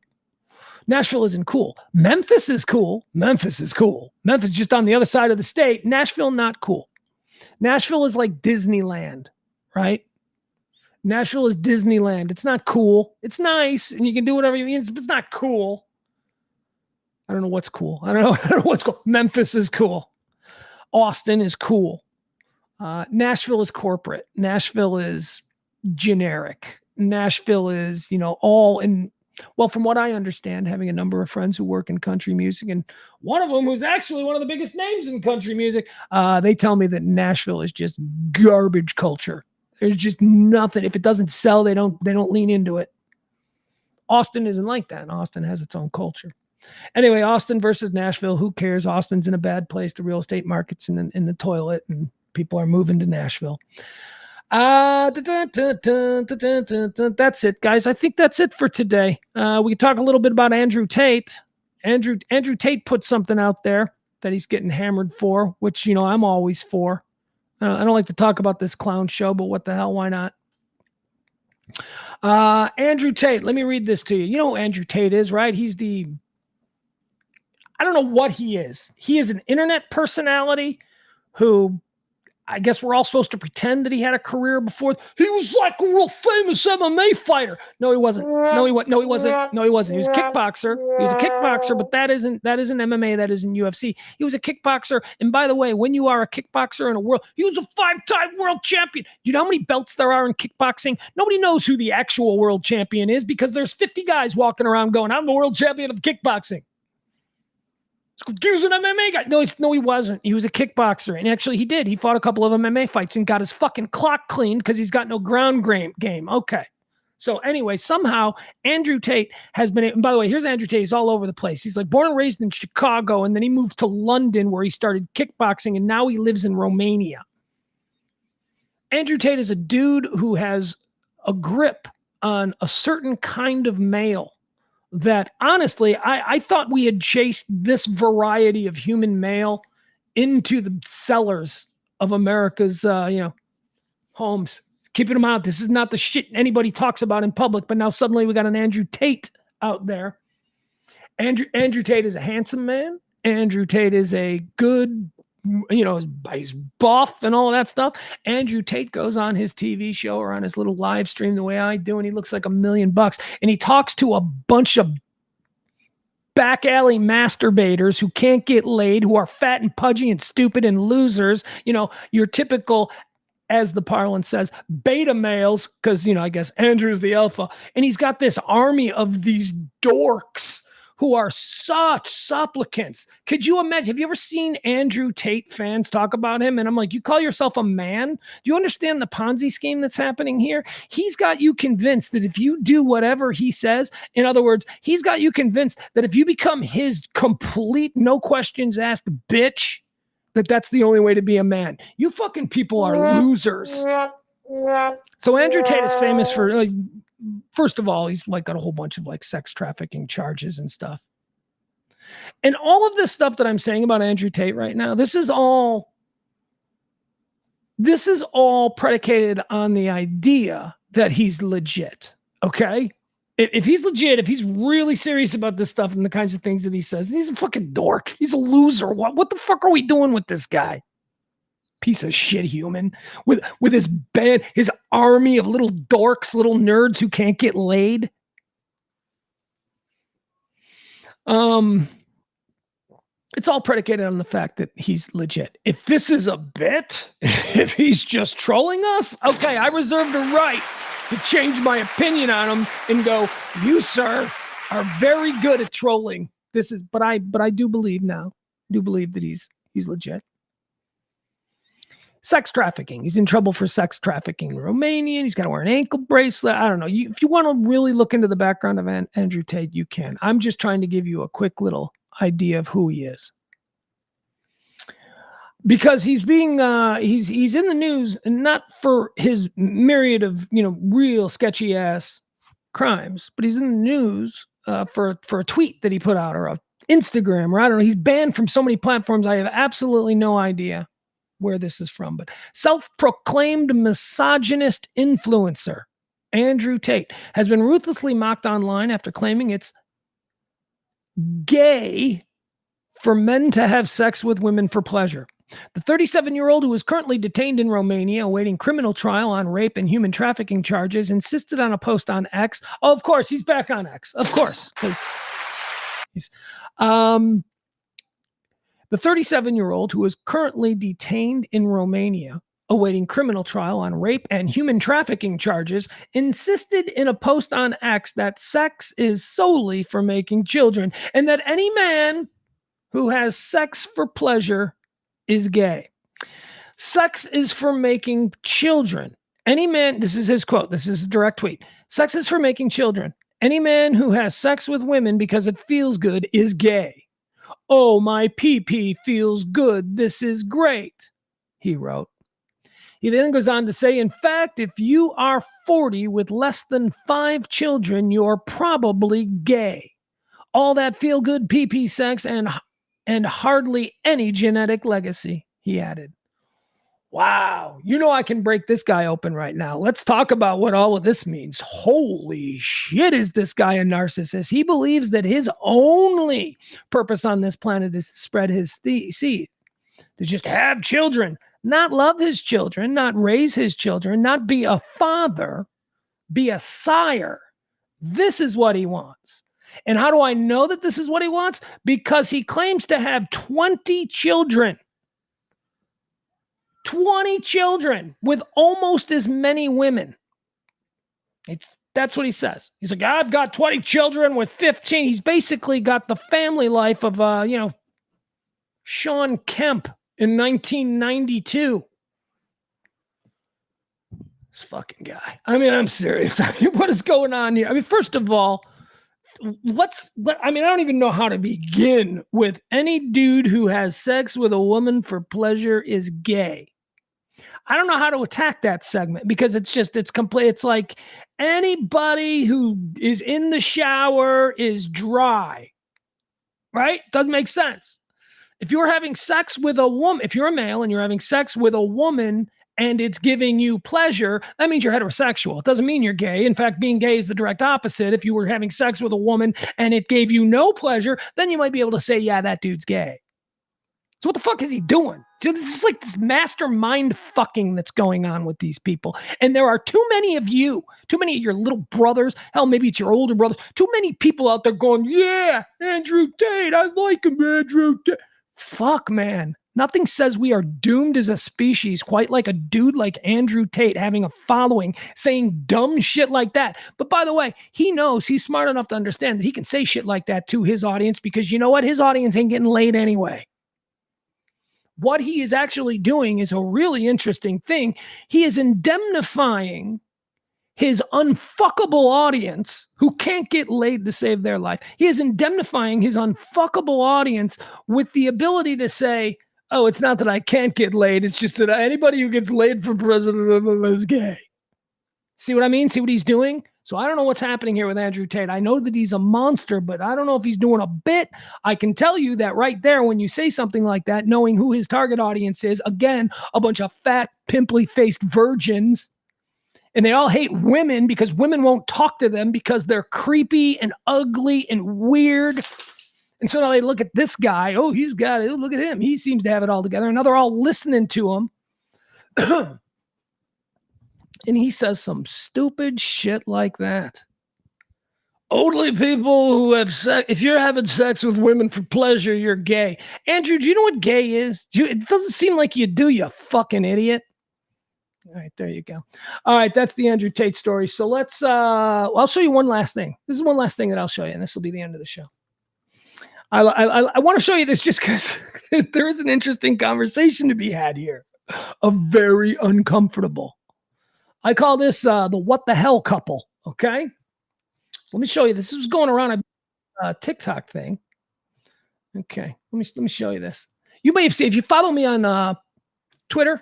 Nashville isn't cool. Memphis is cool. Memphis just on the other side of the state. Nashville, not cool. Nashville is like Disneyland, right? Nashville is Disneyland. It's not cool. It's nice, and you can do whatever you need, but it's not cool. I don't know what's cool. I don't know what's cool. Memphis is cool. Austin is cool. Nashville is corporate. Nashville is generic. Nashville is, all in. Well, from what I understand, having a number of friends who work in country music, and one of them who's actually one of the biggest names in country music, they tell me that Nashville is just garbage culture. There's just nothing. If it doesn't sell, they don't lean into it. Austin isn't like that. Austin has its own culture. Anyway, Austin versus Nashville. Who cares? Austin's in a bad place. The real estate market's in the toilet, and people are moving to Nashville. That's it, guys. I think that's it for today. We can talk a little bit about Andrew Tate. Andrew Tate put something out there that he's getting hammered for, which, I'm always for. I don't like to talk about this clown show, but what the hell? Why not? Andrew Tate. Let me read this to you. You know who Andrew Tate is, right? I don't know what he is. He is an internet personality who, I guess we're all supposed to pretend that he had a career before. He was like a real famous MMA fighter. No, he wasn't. No, he wasn't. No, he wasn't. He was a kickboxer. But that isn't MMA. That isn't UFC. He was a kickboxer. And by the way, when you are a kickboxer in a world, he was a 5-time world champion. Do you know how many belts there are in kickboxing? Nobody knows who the actual world champion is because there's 50 guys walking around going, I'm the world champion of kickboxing. He was an MMA guy. No, he wasn't. He was a kickboxer. And actually, he did. He fought a couple of MMA fights and got his fucking clock cleaned because he's got no ground game. Okay. So anyway, somehow Andrew Tate has been, and by the way, here's Andrew Tate. He's all over the place. He's like born and raised in Chicago, and then he moved to London where he started kickboxing, and now he lives in Romania. Andrew Tate is a dude who has a grip on a certain kind of male that honestly, I thought we had chased this variety of human male into the cellars of America's, homes, keeping them out. This is not the shit anybody talks about in public, but now suddenly we got an Andrew Tate out there. Andrew Tate is a handsome man. Andrew Tate is a good, he's buff and all of that stuff. Andrew Tate goes on his TV show or on his little live stream the way I do, and he looks like $1 million. And he talks to a bunch of back alley masturbators who can't get laid, who are fat and pudgy and stupid and losers. Your typical, as the parlance says, beta males, because, I guess Andrew's the alpha. And he's got this army of these dorks who are such supplicants. Could you imagine? Have you ever seen Andrew Tate fans talk about him? And I'm like, you call yourself a man? Do you understand the Ponzi scheme that's happening here? He's got you convinced that if you do whatever he says, in other words, he's got you convinced that if you become his complete, no questions asked bitch, that's the only way to be a man. You fucking people are losers. So Andrew Tate is famous for, first of all, he's got a whole bunch of sex trafficking charges and stuff. And all of this stuff that I'm saying about Andrew Tate right now, this is all predicated on the idea that he's legit. Okay. If he's legit, if he's really serious about this stuff and the kinds of things that he says, he's a fucking dork. He's a loser. What the fuck are we doing with this guy? Piece of shit human with his army of little dorks, little nerds who can't get laid. It's all predicated on the fact that he's legit. If this is a bit, if he's just trolling us, okay, I reserve the right to change my opinion on him and go, you, sir, are very good at trolling. But I do believe now. I do believe that he's legit. Sex trafficking. He's in trouble for sex trafficking in Romania. He's got to wear an ankle bracelet. I don't know. If you want to really look into the background of Andrew Tate, you can. I'm just trying to give you a quick little idea of who he is. Because he's being he's in the news, and not for his myriad of real sketchy ass crimes, but he's in the news for a tweet that he put out, or a Instagram, or I don't know. He's banned from so many platforms. I have absolutely no idea where this is from, but self-proclaimed misogynist influencer Andrew Tate has been ruthlessly mocked online after claiming it's gay for men to have sex with women for pleasure. The 37-year-old, who is currently detained in Romania awaiting criminal trial on rape and human trafficking charges, insisted on a post on X. Oh, of course, he's back on X. Of course, because he's the 37-year-old, who is currently detained in Romania awaiting criminal trial on rape and human trafficking charges, insisted in a post on X that sex is solely for making children and that any man who has sex for pleasure is gay. Sex is for making children. Any man, this is his quote, this is a direct tweet. Sex is for making children. Any man who has sex with women because it feels good is gay. Oh, my pee-pee feels good. This is great, he wrote. He then goes on to say, in fact, if you are 40 with less than 5 children, you're probably gay. All that feel-good pee-pee sex and hardly any genetic legacy, he added. Wow, I can break this guy open right now. Let's talk about what all of this means. Holy shit, is this guy a narcissist? He believes that his only purpose on this planet is to spread his seed, to just have children, not love his children, not raise his children, not be a father, be a sire. This is what he wants. And how do I know that this is what he wants? Because he claims to have 20 children. 20 children with almost as many women. That's what he says. He's like, I've got 20 children with 15. He's basically got the family life of, Sean Kemp in 1992. This fucking guy. I mean, I'm serious. I mean, what is going on here? I mean, first of all, I don't even know how to begin with any dude who has sex with a woman for pleasure is gay. I don't know how to attack that segment because it's complete. It's like anybody who is in the shower is dry, right? Doesn't make sense. If you're having sex with a woman, if you're a male and you're having sex with a woman and it's giving you pleasure, that means you're heterosexual. It doesn't mean you're gay. In fact, being gay is the direct opposite. If you were having sex with a woman and it gave you no pleasure, then you might be able to say, yeah, that dude's gay. So what the fuck is he doing? This is like this mastermind fucking that's going on with these people. And there are too many of you, too many of your little brothers, hell, maybe it's your older brothers, too many people out there going, yeah, Andrew Tate, I like him, Andrew Tate. Fuck, man. Nothing says we are doomed as a species quite like a dude like Andrew Tate having a following, saying dumb shit like that. But by the way, he knows, he's smart enough to understand that he can say shit like that to his audience because you know what? His audience ain't getting laid anyway. What he is actually doing is a really interesting thing. He is indemnifying his unfuckable audience who can't get laid to save their life. He is indemnifying his unfuckable audience with the ability to say, oh, it's not that I can't get laid. It's just that anybody who gets laid for president is gay. See what I mean? See what he's doing? So I don't know what's happening here with Andrew Tate. I know that he's a monster, but I don't know if he's doing a bit. I can tell you that right there, when you say something like that, knowing who his target audience is, again, a bunch of fat, pimply-faced virgins, and they all hate women because women won't talk to them because they're creepy and ugly and weird. And so now they look at this guy. Oh, he's got it. Look at him. He seems to have it all together. And now they're all listening to him. And he says some stupid shit like that. Only people who have sex, if you're having sex with women for pleasure, you're gay. Andrew, do you know what gay is? It doesn't seem like you do, you fucking idiot. All right, there you go. All right, that's the Andrew Tate story. So let's, I'll show you one last thing. This is one last thing that I'll show you, and this will be the end of the show. I want to show you this just because there is an interesting conversation to be had here. A very uncomfortable. I call this the what the hell couple, okay? So let me show you. This is going around a TikTok thing. Okay, let me show you this. You may have seen, if you follow me on Twitter,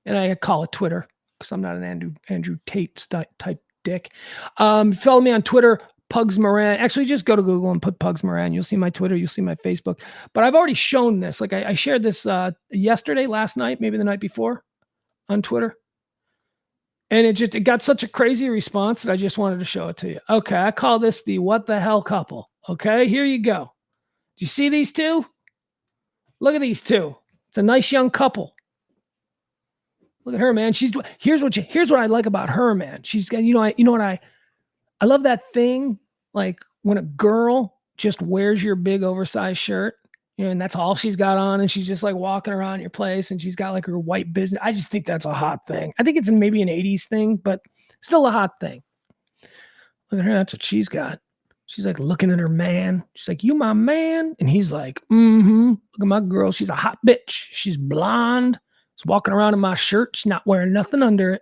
and I call it Twitter because I'm not an Andrew Tate type dick. Follow me on Twitter, Pugs Moran. Actually, just go to Google and put Pugs Moran. You'll see my Twitter. You'll see my Facebook. But I've already shown this. Like I shared this yesterday, last night, maybe the night before on Twitter. And it got such a crazy response that I just wanted to show it to you. Okay, I call this the what the hell couple. Okay, here you go. Do you see these two? Look at these two. It's a nice young couple. Look at her, man. Here's what I like about her, man. She's got, I love that thing, like when a girl just wears your big oversized shirt and that's all she's got on, and she's just like walking around your place, and she's got like her white business. I just think that's a hot thing. I think it's maybe an 80s thing, but still a hot thing. Look at her, that's what she's got. She's like looking at her man. She's like, "You my man?" And he's like, "Mm-hmm. Look at my girl. She's a hot bitch. She's blonde. She's walking around in my shirt. She's not wearing nothing under it."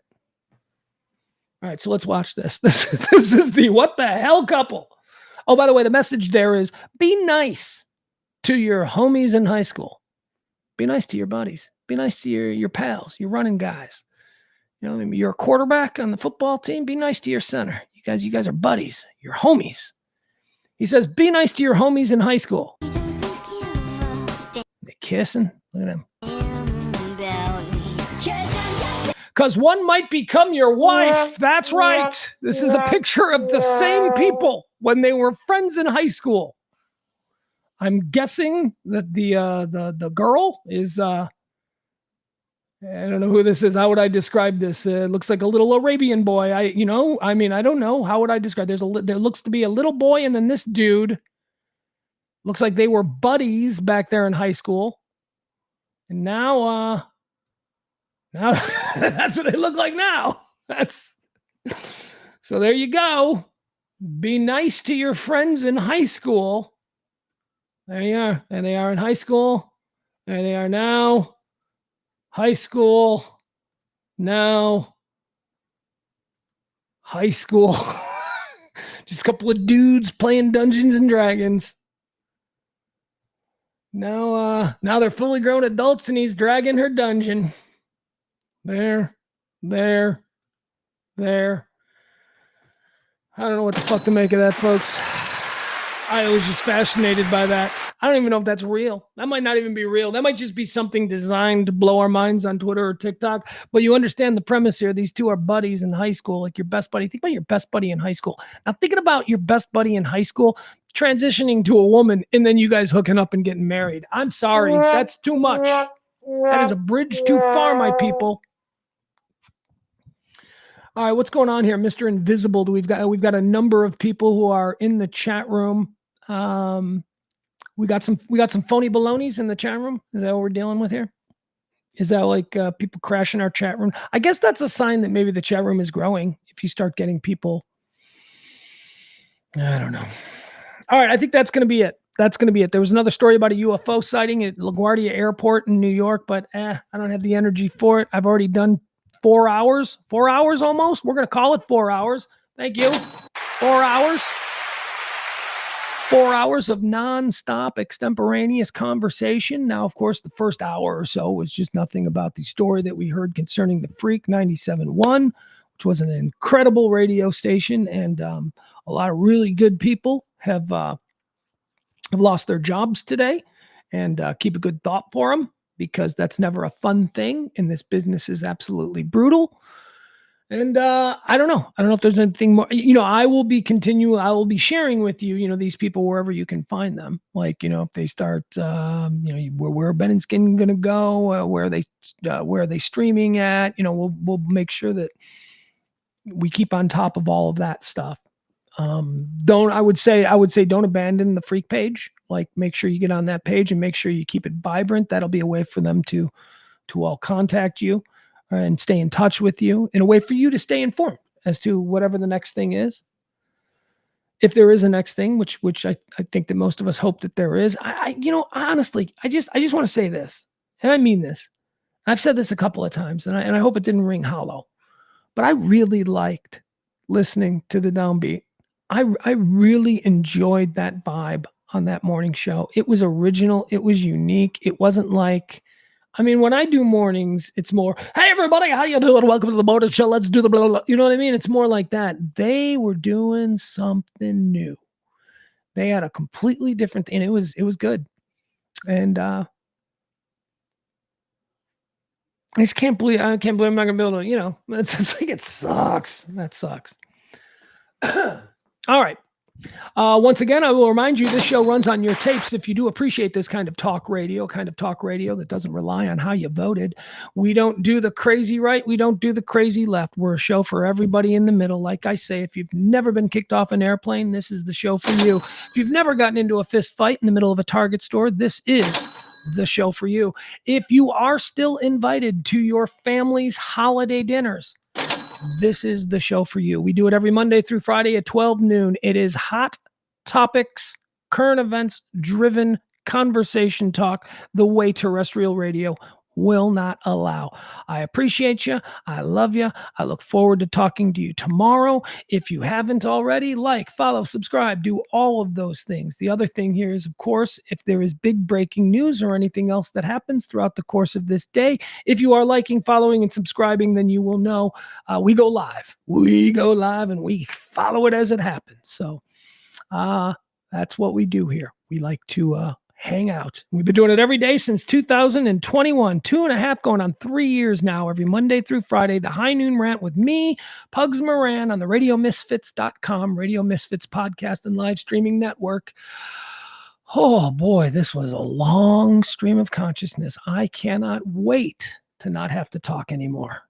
All right, so let's watch this. This is the what the hell couple. Oh, by the way, the message there is be nice to your homies in high school. Be nice to your buddies. Be nice to your pals, your running guys. You're a quarterback on the football team. Be nice to your center. You guys are buddies. You're homies. He says, be nice to your homies in high school. They're kissing. Look at them. Because one might become your wife. That's right. This is a picture of the same people when they were friends in high school. I'm guessing that the girl is I don't know who this is. How would I describe this? It looks like a little Arabian boy. I don't know. How would I describe? There looks to be a little boy, and then this dude looks like they were buddies back there in high school. And now that's what they look like now. So there you go. Be nice to your friends in high school. There you are. There they are in high school. There they are now. High school. Now. High school. Just a couple of dudes playing Dungeons and Dragons. Now they're fully grown adults, and he's dragging her dungeon. There. I don't know what the fuck to make of that, folks. I was just fascinated by that. I don't even know if that's real. That might not even be real. That might just be something designed to blow our minds on Twitter or TikTok. But you understand the premise here. These two are buddies in high school, like your best buddy. Think about your best buddy in high school. Now, thinking about your best buddy in high school transitioning to a woman and then you guys hooking up and getting married. I'm sorry. That's too much. That is a bridge too far, my people. All right, what's going on here, Mr. Invisible? We've got a number of people who are in the chat room. We got some phony balonies in the chat room. Is that what we're dealing with here? Is that like people crashing our chat room? I guess that's a sign that maybe the chat room is growing. If you start getting people, I don't know. All right, I think that's going to be it. There was another story about a UFO sighting at LaGuardia Airport in New York, but I don't have the energy for it. I've already done 4 hours almost. We're going to call it 4 hours. Thank you. 4 hours. 4 hours of nonstop extemporaneous conversation. Now, of course, the first hour or so was just nothing about the story that we heard concerning the Freak 97.1, which was an incredible radio station, and a lot of really good people have lost their jobs today, and keep a good thought for them, because that's never a fun thing, and this business is absolutely brutal. And I don't know if there's anything more. I will be sharing with you, these people wherever you can find them. Like, if they start, where Ben and Skin going to go, where are they streaming at? We'll make sure that we keep on top of all of that stuff. I would say don't abandon the Freak page. Like, make sure you get on that page and make sure you keep it vibrant. That'll be a way for them to all contact you and stay in touch with you, in a way for you to stay informed as to whatever the next thing is. If there is a next thing, which I think that most of us hope that there is. Honestly, I just want to say this, and I mean this. I've said this a couple of times, and I hope it didn't ring hollow, but I really liked listening to the Downbeat. I really enjoyed that vibe on that morning show. It was original. It was unique. It wasn't like, when I do mornings, it's more, hey, everybody, how you doing? Welcome to the morning show. Let's do the blah, blah, blah. You know what I mean? It's more like that. They were doing something new. They had a completely different thing. It was good. And I just can't believe I'm not going to be able to, it's like, it sucks. That sucks. All right. Once again, I will remind you this show runs on your tapes. If you do appreciate this kind of talk radio that doesn't rely on how you voted, we don't do the crazy right. We don't do the crazy left. We're a show for everybody in the middle. Like I say, if you've never been kicked off an airplane, this is the show for you. If you've never gotten into a fist fight in the middle of a Target store, this is the show for you. If you are still invited to your family's holiday dinners, this is the show for you. We do it every Monday through Friday at 12 noon. It is hot topics, current events driven conversation talk the way terrestrial radio will not allow. I appreciate you. I love you. I look forward to talking to you tomorrow. If you haven't already, like, follow, subscribe, do all of those things. The other thing here is, of course, if there is big breaking news or anything else that happens throughout the course of this day, if you are liking, following, and subscribing, then you will know we go live. We go live and we follow it as it happens. So that's what we do here. We like to hang out. We've been doing it every day since 2021, 2.5 going on 3 years now, every Monday through Friday, the High Noon Rant with me, Pugs Moran, on the RadioMisfits.com, Radio Misfits podcast and live streaming network. Oh boy, this was a long stream of consciousness. I cannot wait to not have to talk anymore.